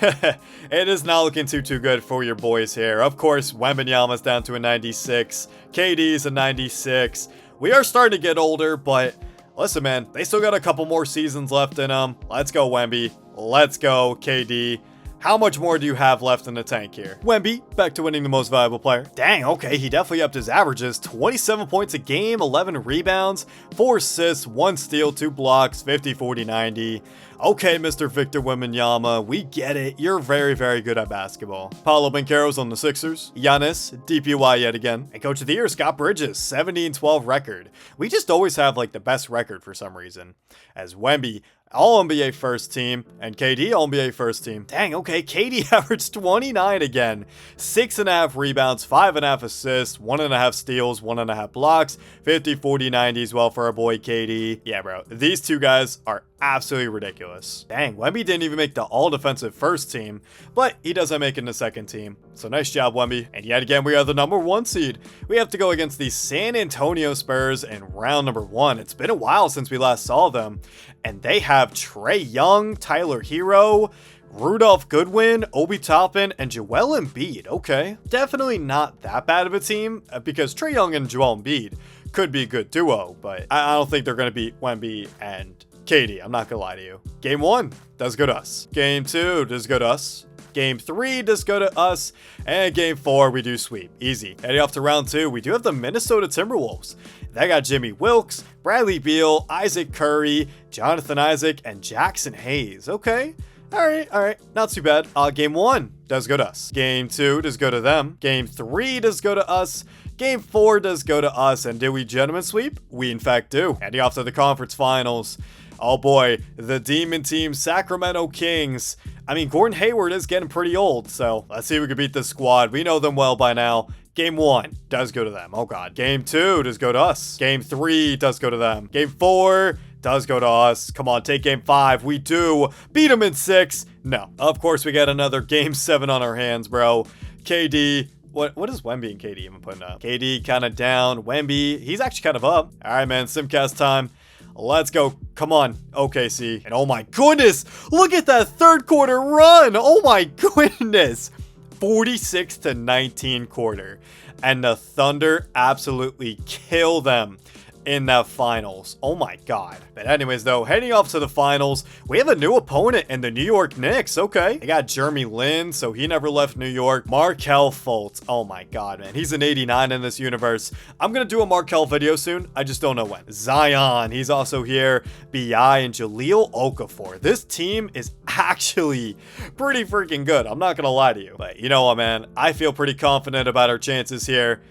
It is not looking too good for your boys here. Of course, Wembanyama's down to a 96. KD's a 96. We are starting to get older, but listen, man, they still got a couple more seasons left in them. Let's go, Wemby. Let's go, KD. How much more do you have left in the tank here? Wemby, back to winning the most valuable player. Dang, okay, he definitely upped his averages. 27 points a game, 11 rebounds, 4 assists, 1 steal, 2 blocks, 50, 40, 90. Okay, Mr. Victor Wembanyama, we get it. You're very good at basketball. Paolo Banchero's on the Sixers. Giannis, DPY yet again. And Coach of the Year, Scott Bridges, 70-12 record. We just always have like the best record for some reason. As Wemby, All-NBA first team, and KD All-NBA first team. Dang, okay, KD averaged 29 again. 6.5 rebounds, 5.5 assists, 1.5 steals, 1.5 blocks, 50, 40, 90 as well for our boy KD. Yeah, bro, these two guys are absolutely ridiculous. Dang, Wemby didn't even make the all-defensive first team, but he doesn't make it in the second team. So nice job, Wemby. And yet again, we are the #1 seed. We have to go against the San Antonio Spurs in round number 1. It's been a while since we last saw them, and they have Trae Young, Tyler Hero, Rudolph Goodwin, Obi Toppin, and Joel Embiid. Okay, definitely not that bad of a team, because Trae Young and Joel Embiid could be a good duo, but I don't think they're going to beat Wemby and KD. I'm not gonna lie to you. Game 1 does go to us. Game 2 does go to us. Game 3 does go to us. And Game 4 we do sweep. Easy. Heading off to round 2, we do have the Minnesota Timberwolves. They got Jimmy Wilkes, Bradley Beal, Isaac Curry, Jonathan Isaac, and Jackson Hayes. Okay. All right. Not too bad. Game 1 does go to us. Game 2 does go to them. Game 3 does go to us. Game 4 does go to us. And did we gentlemen sweep? We in fact do. Heading off to the conference finals. Oh boy, the Demon Team, Sacramento Kings. I mean, Gordon Hayward is getting pretty old, so let's see if we can beat this squad. We know them well by now. Game 1 does go to them. Oh god. Game 2 does go to us. Game 3 does go to them. Game 4 does go to us. Come on, take Game 5. We do. Beat them in 6. No. Of course, we got another Game 7 on our hands, bro. KD. What is Wemby and KD even putting up? KD kind of down. Wemby, he's actually kind of up. All right, man. Simcast time. Let's go. Come on, OKC. And oh my goodness, look at that third quarter run. Oh my goodness. 46-19 quarter. And the Thunder absolutely kill them in that finals. Oh my god. But anyways though, heading off to the finals, we have a new opponent in the New York Knicks. Okay, they got Jeremy Lin, so he never left New York. Markelle Fultz. Oh my god, man, he's an 89 in this universe. I'm gonna do a Markelle video soon, I just don't know when. Zion, he's also here. BI and Jahlil Okafor. This team is actually pretty freaking good, I'm not gonna lie to you. But you know what, man, I feel pretty confident about our chances here.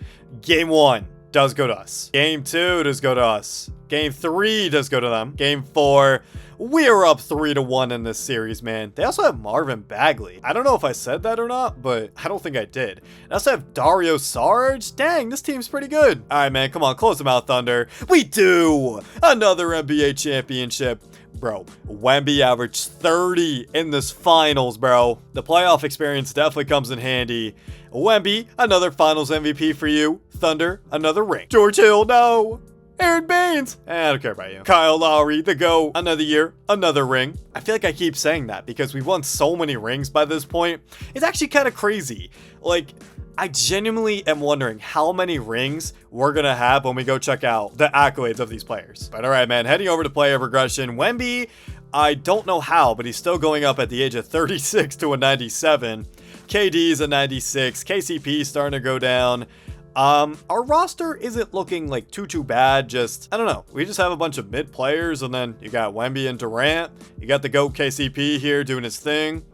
Game 1 does go to us. Game 2 does go to us. Game 3 does go to them. Game 4, we are up 3-1 in this series, man. They also have Marvin Bagley. I don't know if I said that or not, but I don't think I did. They also have Dario Saric. Dang, this team's pretty good. All right, man, come on, close them out, Thunder. We do! Another NBA championship. Bro, Wemby averaged 30 in this finals, bro. The playoff experience definitely comes in handy. Wemby, another finals MVP for you. Thunder, another ring. George Hill, no. Aaron Baines, I don't care about you. Kyle Lowry, the GOAT, another year, another ring. I feel like I keep saying that because we've won so many rings by this point. It's actually kind of crazy. Like, I genuinely am wondering how many rings we're gonna have when we go check out the accolades of these players. But all right, man, heading over to player progression. Wemby, I don't know how, but he's still going up at the age of 36 to a 97. KD's a 96. KCP starting to go down. Our roster isn't looking like too bad. Just, I don't know. We just have a bunch of mid players, and then you got Wemby and Durant. You got the GOAT KCP here doing his thing.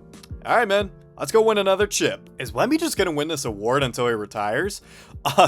All right, man. Let's go win another chip. Is Wemby just going to win this award until he retires?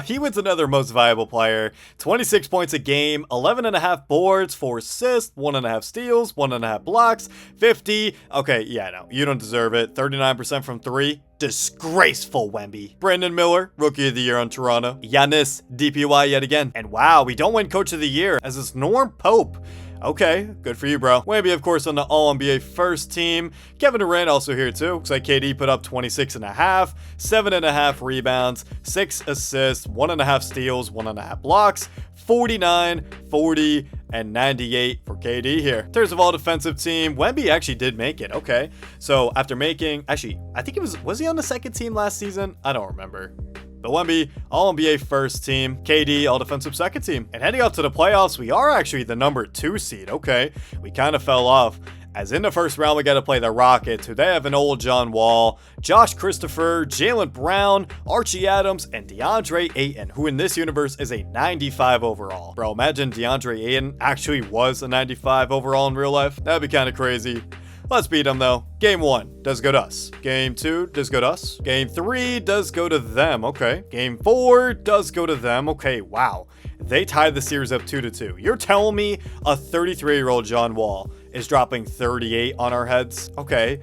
He wins another most valuable player. 26 points a game, 11.5 boards, 4 assists, 1.5 steals, 1.5 blocks, 50. Okay, yeah, no, you don't deserve it. 39% from 3. Disgraceful, Wemby. Brandon Miller, Rookie of the Year on Toronto. Giannis, DPY yet again. And wow, we don't win Coach of the Year as it's Norm Pope. Okay, good for you, bro. Wemby, of course, on the All-NBA first team. Kevin Durant also here, too. Looks like KD put up 26.5, 7.5 rebounds, 6 assists, 1.5 steals, 1.5 blocks, 49, 40, and 98 for KD here. In terms of all defensive team, Wemby actually did make it. Okay. So after making, actually, I think was he on the second team last season? I don't remember. But Wemby, all NBA first team, KD, all defensive second team. And heading up to the playoffs, we are actually the number 2 seed. Okay. We kind of fell off. As in the first round, we got to play the Rockets, who they have an old John Wall, Josh Christopher, Jaylen Brown, Archie Adams, and DeAndre Ayton, who in this universe is a 95 overall. Bro, imagine DeAndre Ayton actually was a 95 overall in real life. That'd be kind of crazy. Let's beat them though. Game 1 does go to us. Game 2 does go to us. Game 3 does go to them. Okay. Game 4 does go to them. Okay, wow. They tied the series up 2-2. You're telling me a 33-year-old John Wall is dropping 38 on our heads? Okay.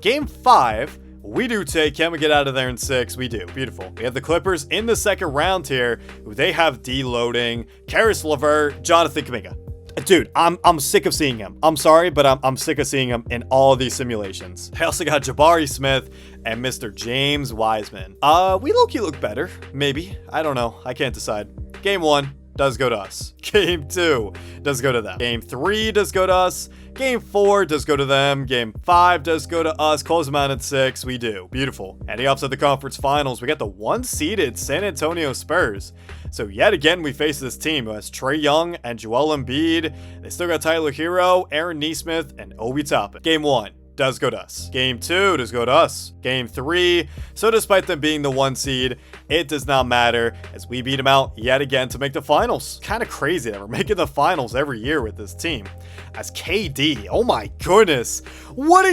Game 5, we do take. Can we get out of there in 6? We do. Beautiful. We have the Clippers in the second round here. They have deloading, Karis LeVert, Jonathan Kuminga. Dude, I'm sick of seeing him. I'm sorry, but I'm sick of seeing him in all of these simulations. I also got Jabari Smith and Mr. James Wiseman. We low-key look better. Maybe. I don't know. I can't decide. Game 1 does go to us. Game 2 does go to them. Game 3 does go to us. Game 4 does go to them. Game 5 does go to us. Close them out at 6. We do. Beautiful. Heading up to the conference finals, we got the 1-seeded San Antonio Spurs. So yet again, we face this team who has Trae Young and Joel Embiid. They still got Tyler Hero, Aaron Nesmith, and Obi Toppin. Game 1 does go to us. Game 2 does go to us. Game 3, so despite them being the 1 seed, it does not matter as we beat them out yet again to make the finals. Kind of crazy that we're making the finals every year with this team. As KD, oh my goodness. What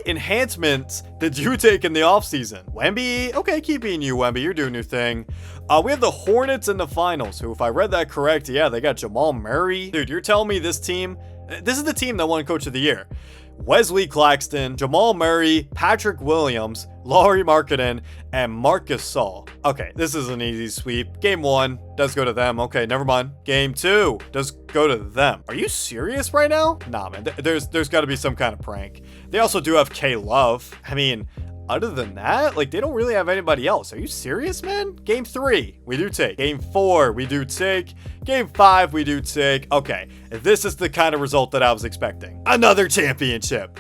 enhancements did you take in the offseason? Wemby, okay, keep being you, Wemby. You're doing your thing. We have the Hornets in the finals, who, if I read that correct, yeah, they got Jamal Murray. Dude, you're telling me this is the team that won Coach of the Year. Wesley Claxton, Jamal Murray, Patrick Williams, Lauri Markkanen, and Marcus Gasol. Okay, this is an easy sweep. Game 1 does go to them. Okay, never mind. Game 2 does go to them. Are you serious right now? Nah, man. There's got to be some kind of prank. They also do have K-Love. I mean, other than that, like, they don't really have anybody else. Are you serious, man? Game 3, we do take. Game 4, we do take. Game 5, we do take. Okay, this is the kind of result that I was expecting. Another championship.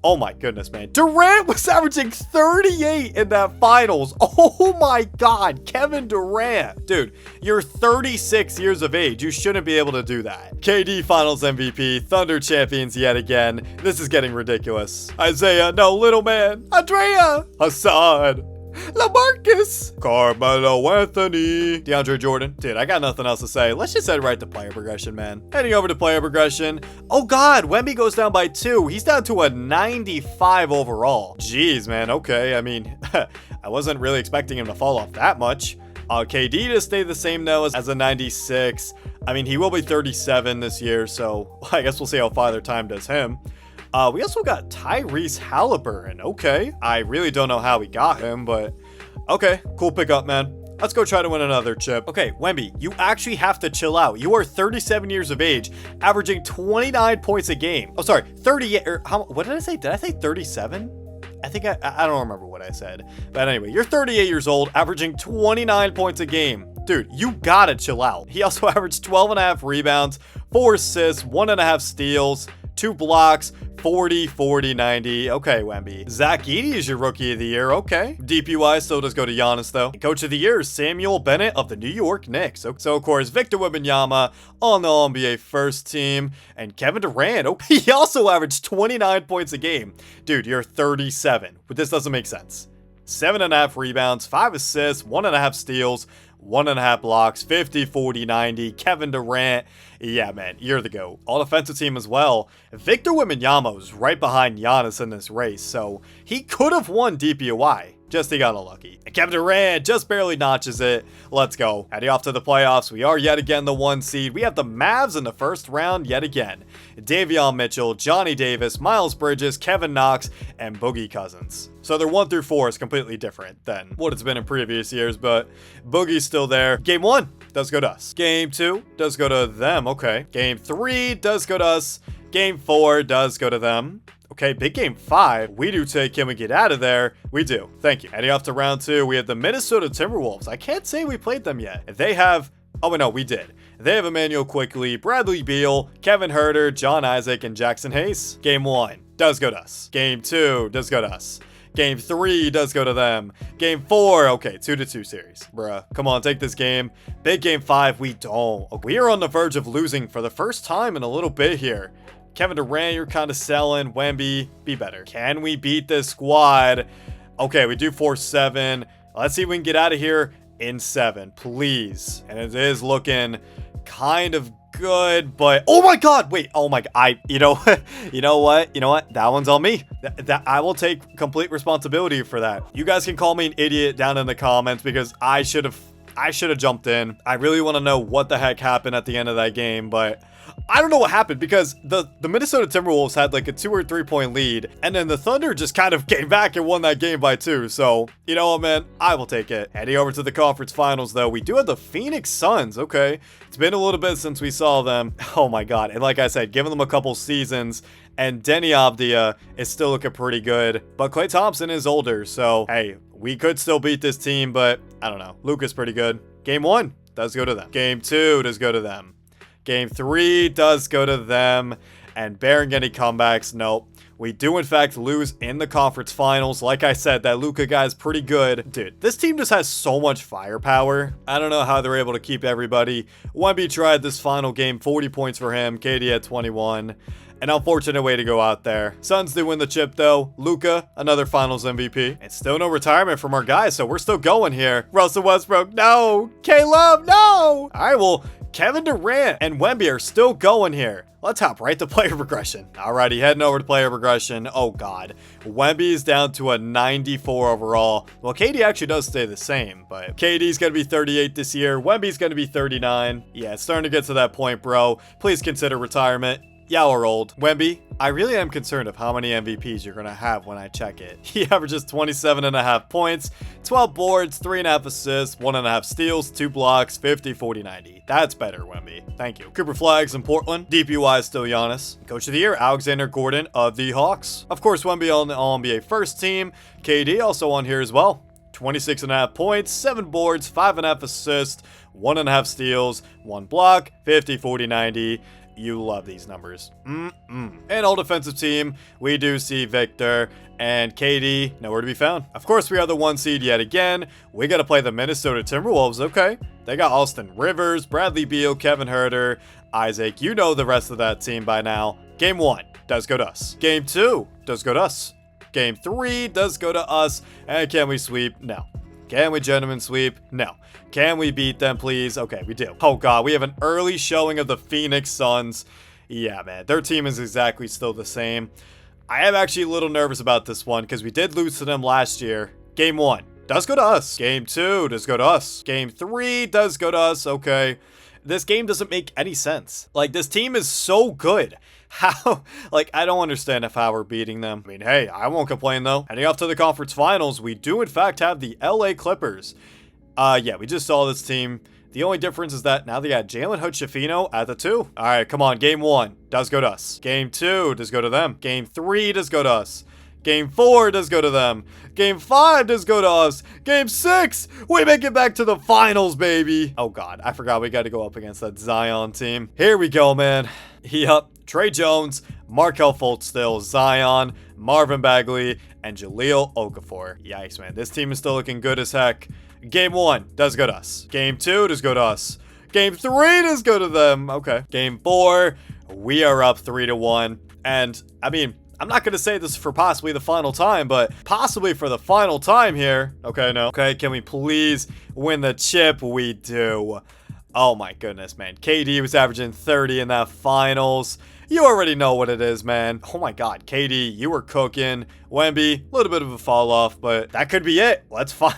Oh my goodness, man. Durant was averaging 38 in that finals. Oh my God, Kevin Durant. Dude, you're 36 years of age. You shouldn't be able to do that. KD Finals MVP, Thunder champions yet again. This is getting ridiculous. Isaiah, no, little man. Andrea, Hassan, LaMarcus, Carmelo Anthony, DeAndre Jordan. Dude, I got nothing else to say. Let's just head right to player progression, man. Heading over to player progression. Oh God, Wemby goes down by 2. He's down to a 95 overall. Jeez, man. Okay, I mean, I wasn't really expecting him to fall off that much. KD to stay the same though as a 96. I mean, he will be 37 this year, so I guess we'll see how Father Time does him. We also got Tyrese Halliburton. Okay. I really don't know how we got him, but okay. Cool pickup, man. Let's go try to win another chip. Okay, Wemby, you actually have to chill out. You are 37 years of age, averaging 29 points a game. Oh, sorry, 38. What did I say? Did I say 37? I think I don't remember what I said. But anyway, you're 38 years old, averaging 29 points a game. Dude, you gotta chill out. He also averaged 12.5 rebounds, 4 assists, 1.5 steals, 2 blocks, 40, 40, 90. Okay, Wemby. Zach Edey is your rookie of the year. Okay. DPY still does go to Giannis, though. Coach of the year is Samuel Bennett of the New York Knicks. So of course, Victor Wembanyama on the All-NBA first team. And Kevin Durant, oh, he also averaged 29 points a game. Dude, you're 37. But this doesn't make sense. 7.5 rebounds, 5 assists, 1.5 steals, 1.5 blocks, 50, 40, 90. Kevin Durant. Yeah, man, you're the GOAT. All defensive team as well. Victor Wembanyama was right behind Giannis in this race, so he could have won DPOY. Just he got unlucky. And Kevin Durant just barely notches it. Let's go. Heading off to the playoffs. We are yet again the 1 seed. We have the Mavs in the first round yet again. Davion Mitchell, Johnny Davis, Miles Bridges, Kevin Knox, and Boogie Cousins. So their 1 through 4 is completely different than what it's been in previous years, but Boogie's still there. Game 1 does go to us. Game 2 does go to them. Okay. Game 3 does go to us. Game 4 does go to them. Okay, big game 5. We do take. Can we get out of there? We do. Thank you. Heading off to round 2, we have the Minnesota Timberwolves. I can't say we played them yet. They have... Oh, no, we did. They have Emmanuel Quickly, Bradley Beal, Kevin Huerter, John Isaac, and Jackson Hayes. Game 1 does go to us. Game 2 does go to us. Game 3 does go to them. Game 4, okay, 2-2 series. Bruh, come on, take this game. Big game 5, we don't. We are on the verge of losing for the first time in a little bit here. Kevin Durant, you're kind of selling. Wemby, be better. Can we beat this squad? Okay, we do 4-7. Let's see if we can get out of here in 7, please. And it is looking kind of good, but oh my god, wait, oh my god, you know what, that one's on me. That I will take complete responsibility for that. You guys can call me an idiot down in the comments because I should have jumped in. I really want to know what the heck happened at the end of that game, but I don't know what happened because the Minnesota Timberwolves had like a 2 or 3 point lead, and then the Thunder just kind of came back and won that game by 2. So, you know what, man? I will take it. Heading over to the conference finals, though, we do have the Phoenix Suns. Okay. It's been a little bit since we saw them. Oh my god. And like I said, giving them a couple seasons, and Denny Avdia is still looking pretty good. But Klay Thompson is older, so hey, we could still beat this team, but I don't know. Luka's pretty good. Game 1 does go to them. Game 2 does go to them. Game 3 does go to them, and bearing any comebacks, nope. We do, in fact, lose in the conference finals. Like I said, that Luka guy is pretty good. Dude, this team just has so much firepower. I don't know how they're able to keep everybody. Wemby tried this final game, 40 points for him. KD had 21. An unfortunate way to go out there. Suns do win the chip, though. Luka, another finals MVP. And still no retirement from our guys, so we're still going here. Russell Westbrook, no. K-Love, no. All right, well, Kevin Durant and Wemby are still going here. Let's hop right to player progression. Alrighty, heading over to player progression. Oh god. Wemby is down to a 94 overall. Well, KD actually does stay the same, but KD's gonna be 38 this year. Wemby's gonna be 39. Yeah, it's starting to get to that point, bro. Please consider retirement. Y'all are old. Wemby, I really am concerned of how many MVPs you're going to have when I check it. He averages 27.5 points, 12 boards, 3.5 assists, 1.5 steals, 2 blocks, 50, 40, 90. That's better, Wemby. Thank you. Cooper Flags in Portland. DPY is still Giannis. Coach of the Year, Alexander Gordon of the Hawks. Of course, Wemby on the All-NBA first team. KD also on here as well. 26.5 points, 7 boards, 5.5 assists, 1.5 steals, 1 block, 50, 40, 90. You love these numbers. And all defensive team, we do see Victor and KD nowhere to be found. Of course, we are the 1 seed yet again. We got to play the Minnesota Timberwolves. Okay. They got Austin Rivers, Bradley Beal, Kevin Huerter, Isaac. You know the rest of that team by now. Game 1 does go to us. Game 2 does go to us. Game 3 does go to us. And can we sweep? No. Can we gentlemen sweep? No. Can we beat them, please? Okay, we do. Oh god, we have an early showing of the Phoenix Suns. Yeah, man, their team is exactly still the same. I am actually a little nervous about this one because we did lose to them last year. Game 1 does go to us. Game 2 does go to us. Game 3 does go to us. Okay. This game doesn't make any sense. Like, this team is so good. How? Like, I don't understand how we're beating them. I mean, hey, I won't complain, though. Heading off to the conference finals, we do, in fact, have the LA Clippers. Yeah, we just saw this team. The only difference is that now they got Jalen Hood-Schifino at the 2. All right, come on. Game 1 does go to us. Game 2 does go to them. Game 3 does go to us. Game 4 does go to them. Game 5 does go to us. Game 6, we make it back to the finals, baby. Oh, God, I forgot we got to go up against that Zion team. Here we go, man. Yup, Trey Jones, Markelle Fultz still, Zion, Marvin Bagley, and Jahlil Okafor. Yikes, man. This team is still looking good as heck. Game 1 does go to us. Game 2 does go to us. Game 3 does go to them. Okay. Game 4, we are up 3-1. And, I mean, I'm not going to say this for possibly the final time, but possibly for the final time here. Okay, no. Okay, can we please win the chip? We do. Oh my goodness, man. KD was averaging 30 in that finals. You already know what it is, man. Oh my god, KD, you were cooking. Wemby, a little bit of a fall off, but that could be it. Let's find.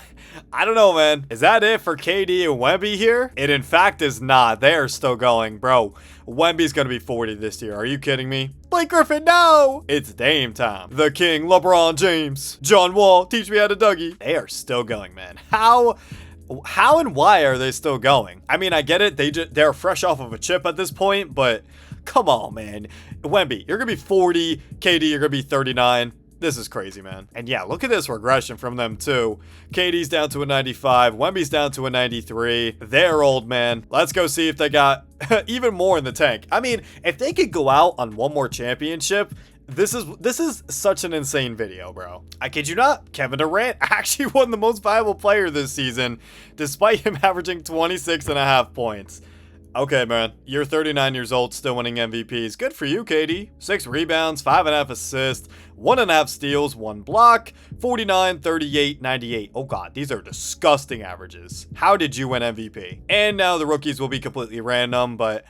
I don't know, man. Is that it for KD and Wemby here? It in fact is not. They are still going, bro. Wemby's gonna be 40 this year. Are you kidding me? Blake Griffin, no! It's Dame time. The King, LeBron James, John Wall, teach me how to Dougie. They are still going, man. How and why are they still going? I mean, I get it. They're fresh off of a chip at this point, but come on, man. Wemby, you're gonna be 40. KD, you're gonna be 39. This is crazy, man. And yeah, look at this regression from them too. KD's down to a 95. Wemby's down to a 93. They're old, man. Let's go see if they got even more in the tank. I mean, if they could go out on one more championship, this is such an insane video, bro. I kid you not, Kevin Durant actually won the most valuable player this season, despite him averaging 26.5 points. Okay, man, you're 39 years old, still winning MVPs. Good for you, KD. 6 rebounds, 5.5 assists, 1.5 steals, 1 block, 49, 38, 98. Oh god, these are disgusting averages. How did you win MVP? And now the rookies will be completely random, but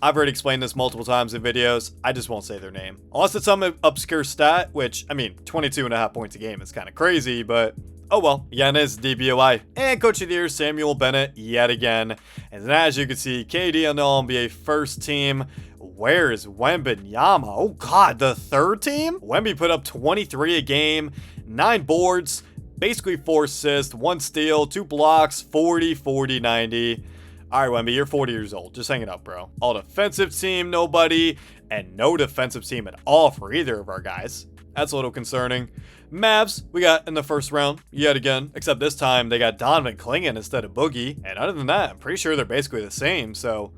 I've already explained this multiple times in videos. I just won't say their name. Unless it's some obscure stat, which, I mean, 22.5 points a game is kind of crazy, but oh well. Giannis DPOI. And Coach of the Year, Samuel Bennett, yet again. And then as you can see, KD on the All-NBA first team. Where is Wembanyama? Oh god, the third team? Wemby put up 23 a game, 9 boards, basically 4 assists, 1 steal, 2 blocks, 40, 40, 90. All right, Wemby, you're 40 years old. Just hang it up, bro. All defensive team, nobody, and no defensive team at all for either of our guys. That's a little concerning. Mavs, we got in the first round, yet again, except this time they got Donovan Clingan instead of Boogie. And other than that, I'm pretty sure they're basically the same. So,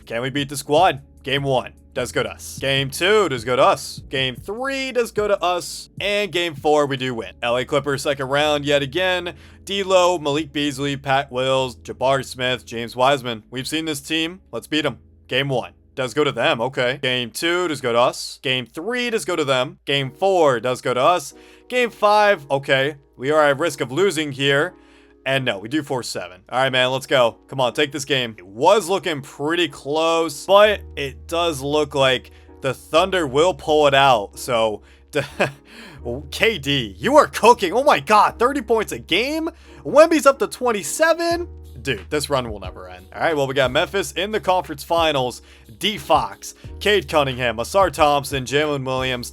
can we beat the squad? Game 1 does go to us. Game 2 does go to us. Game 3 does go to us. And Game 4, we do win. LA Clippers second round yet again. D'Lo, Malik Beasley, Pat Wills, Jabari Smith, James Wiseman. We've seen this team. Let's beat them. Game 1 does go to them. Okay. Game 2 does go to us. Game 3 does go to them. Game 4 does go to us. Game 5, okay. We are at risk of losing here. And no, we do 4-7. All right, man, let's go. Come on, take this game. It was looking pretty close, but it does look like the Thunder will pull it out. So, KD, you are cooking. Oh my god, 30 points a game. Wemby's up to 27. Dude, this run will never end. All right, well, we got Memphis in the conference finals. D. Fox, Cade Cunningham, Asar Thompson, Jalen Williams,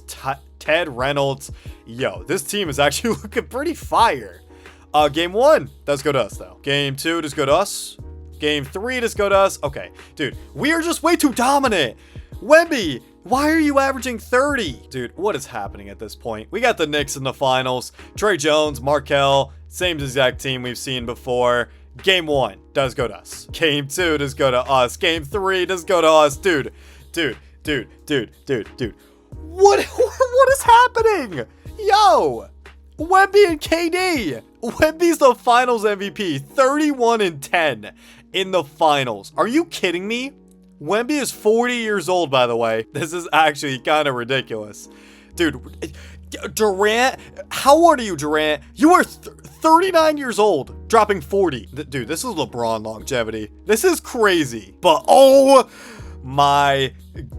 Ted Reynolds. Yo, this team is actually looking pretty fire. Game 1 does go to us, though. Game 2 does go to us. Game 3 does go to us. Okay, dude, we are just way too dominant. Wemby, why are you averaging 30? Dude, what is happening at this point? We got the Knicks in the finals. Trey Jones, Markelle, same exact team we've seen before. Game 1 does go to us. Game 2 does go to us. Game 3 does go to us. Dude. What is happening? Yo, Wemby and KD. Wemby's the finals MVP, 31-10 in the finals. Are you kidding me? Wemby is 40 years old, by the way. This is actually kind of ridiculous. Dude, Durant, how old are you, Durant? You are 39 years old, dropping 40. Dude, this is LeBron longevity. This is crazy. But oh my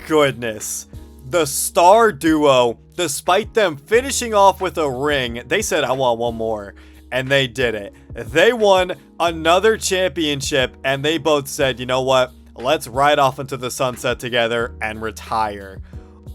goodness. The star duo, despite them finishing off with a ring, they said, I want one more. And they did it. They won another championship, and they both said, you know what? Let's ride off into the sunset together and retire.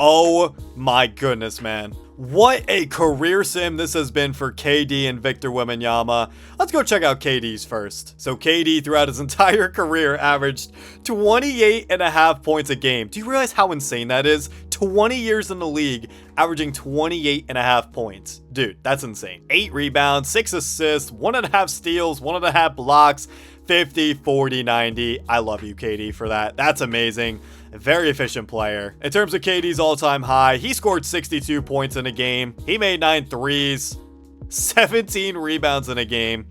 Oh my goodness, man. What a career sim this has been for KD and Victor Wembanyama. Let's go check out KD's first. So KD throughout his entire career averaged 28.5 points a game. Do you realize how insane that is? 20 years in the league, averaging 28.5 points. Dude, that's insane. 8 rebounds, 6 assists, 1.5 steals, 1.5 blocks, 50, 40, 90. I love you, KD, for that. That's amazing. Very efficient player. In terms of KD's all-time high, he scored 62 points in a game. He made 9 threes, 17 rebounds in a game,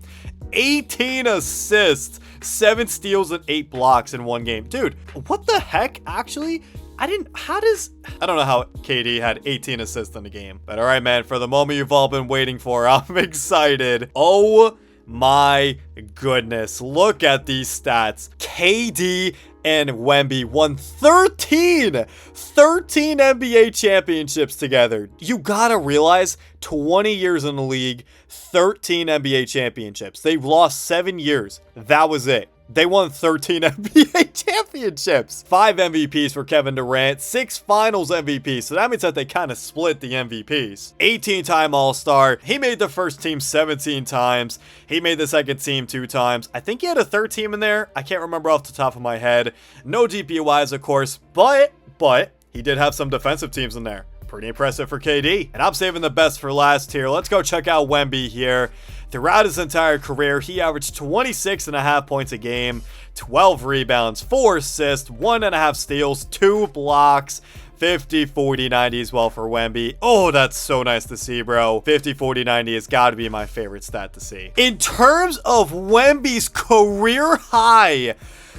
18 assists, 7 steals, and 8 blocks in one game. Dude, what the heck? Actually, I don't know how KD had 18 assists in a game. But all right, man, for the moment you've all been waiting for, I'm excited. Oh my goodness. Look at these stats. KD and Wemby won 13 NBA championships together. You gotta realize, 20 years in the league, 13 NBA championships. They've lost 7 years. That was it. They won 13 NBA championships. 5 MVPs for Kevin Durant, 6 finals MVPs. So that means that they kind of split the MVPs. 18-time All-Star. He made the first team 17 times. He made the second team 2 times. I think he had a third team in there. I can't remember off the top of my head. No DPOIs, of course, but he did have some defensive teams in there. Pretty impressive for KD. And I'm saving the best for last here. Let's go check out Wemby here. Throughout his entire career, he averaged 26.5 points a game, 12 rebounds, 4 assists, 1.5 steals, 2 blocks, 50, 40, 90 as well for Wemby. Oh, that's so nice to see, bro. 50, 40, 90 has got to be my favorite stat to see. In terms of Wemby's career high,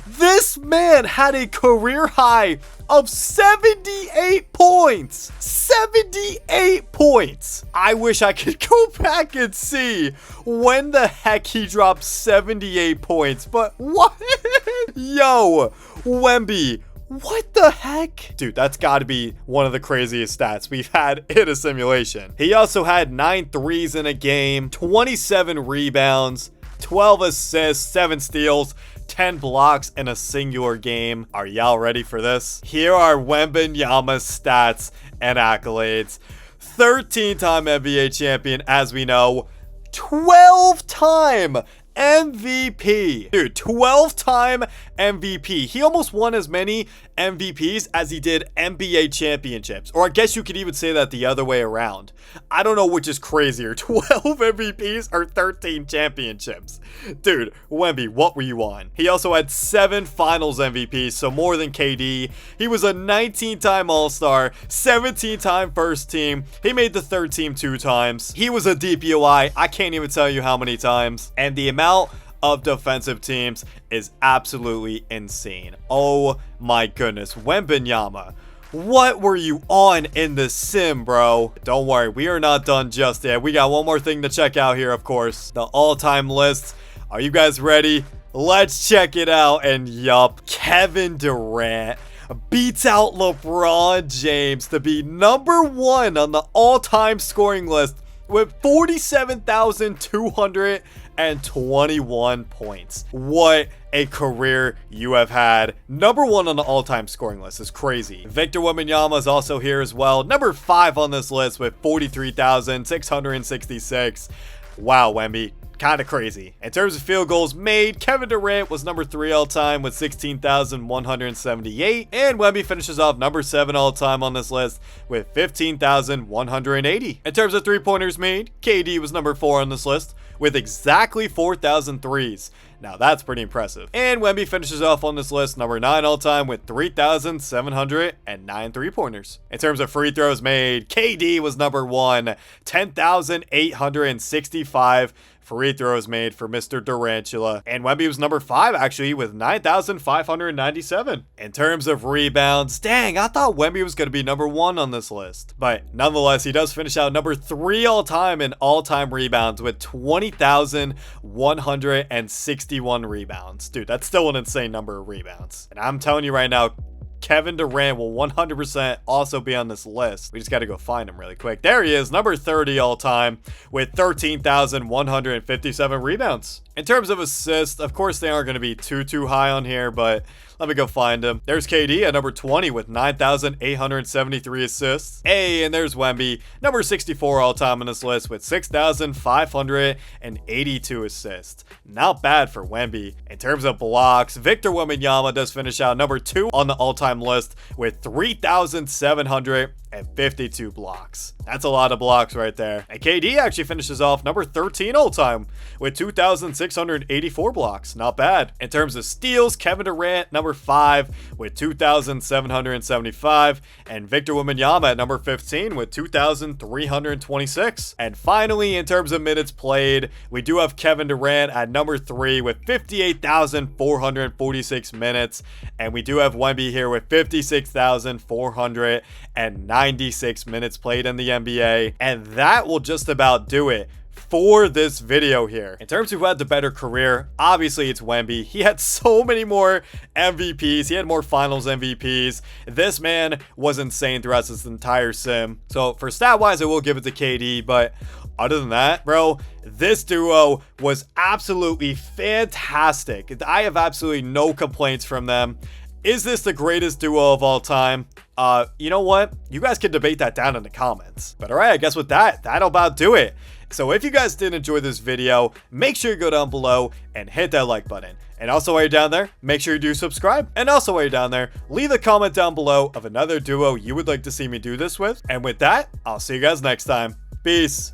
this man had a career high of 78 points. 78 points. I wish I could go back and see when the heck he dropped 78 points. But what? Yo, Wemby. What the heck? Dude, that's got to be one of the craziest stats we've had in a simulation. He also had 9 threes in a game, 27 rebounds, 12 assists, 7 steals, 10 blocks in a singular game. Are y'all ready for this? Here are Wembanyama's stats and accolades. 13-time NBA champion, as we know. 12-time MVP. Dude, 12-time MVP. He almost won as many MVPs as he did NBA championships. Or I guess you could even say that the other way around. I don't know which is crazier, 12 MVPs or 13 championships. Dude, Wemby, what were you on? He also had 7 finals MVPs, so more than KD. He was a 19-time All-Star, 17-time first team. He made the third team 2 times. He was a DPOI. I can't even tell you how many times. And the amount of defensive teams is absolutely insane. Oh my goodness. Wembanyama, what were you on in the sim, bro? Don't worry, we are not done just yet. We got one more thing to check out here, of course. The all-time list. Are you guys ready? Let's check it out. And yup, Kevin Durant beats out LeBron James to be number 1 on the all-time scoring list with 47,221 points. What a career you have had. Number 1 on the all-time scoring list is crazy. Victor Wembanyama is also here as well. Number 5 on this list with 43,666. Wow, Wemby. Kind of crazy. In terms of field goals made, Kevin Durant was number 3 all-time with 16,178. And Wemby finishes off number 7 all-time on this list with 15,180. In terms of three-pointers made, KD was number 4 on this list with exactly 4,000 threes. Now that's pretty impressive. And Wemby finishes off on this list number 9 all-time with 3,709 three-pointers. In terms of free throws made, KD was number 1, 10,865 free throws made for Mr. Durantula. And Wemby was number 5 actually with 9,597. In terms of rebounds, dang, I thought Wemby was going to be number 1 on this list. But nonetheless, he does finish out number 3 all-time in all-time rebounds with 20,161 rebounds. Dude, that's still an insane number of rebounds. And I'm telling you right now, Kevin Durant will 100% also be on this list. We just got to go find him really quick. There he is, number 30 all time with 13,157 rebounds. In terms of assists, of course they aren't going to be too high on here, but let me go find him. There's KD at number 20 with 9,873 assists. Hey, and there's Wemby, number 64 all time on this list with 6,582 assists. Not bad for Wemby. In terms of blocks, Victor Wembanyama does finish out number 2 on the all-time list with 3,752 blocks. That's a lot of blocks right there. And KD actually finishes off number 13 all-time with 2,684 blocks. Not bad. In terms of steals, Kevin Durant, number 5 with 2,775. And Victor Wembanyama at number 15 with 2,326. And finally, in terms of minutes played, we do have Kevin Durant at number 3 with 58,446 minutes. And we do have Wemby here with 56,496 minutes played in the NBA. And that will just about do it for this video here. In terms of who had the better career, obviously it's Wemby. He had so many more MVPs. He had more finals MVPs. This man was insane throughout his entire sim. So for stat wise, I will give it to KD, but other than that, bro, this duo was absolutely fantastic. I have absolutely no complaints from them. Is this the greatest duo of all time? You know what? You guys can debate that down in the comments. But alright, I guess with that, that'll about do it. So if you guys did enjoy this video, make sure you go down below and hit that like button. And also while you're down there, make sure you do subscribe. And also while you're down there, leave a comment down below of another duo you would like to see me do this with. And with that, I'll see you guys next time. Peace.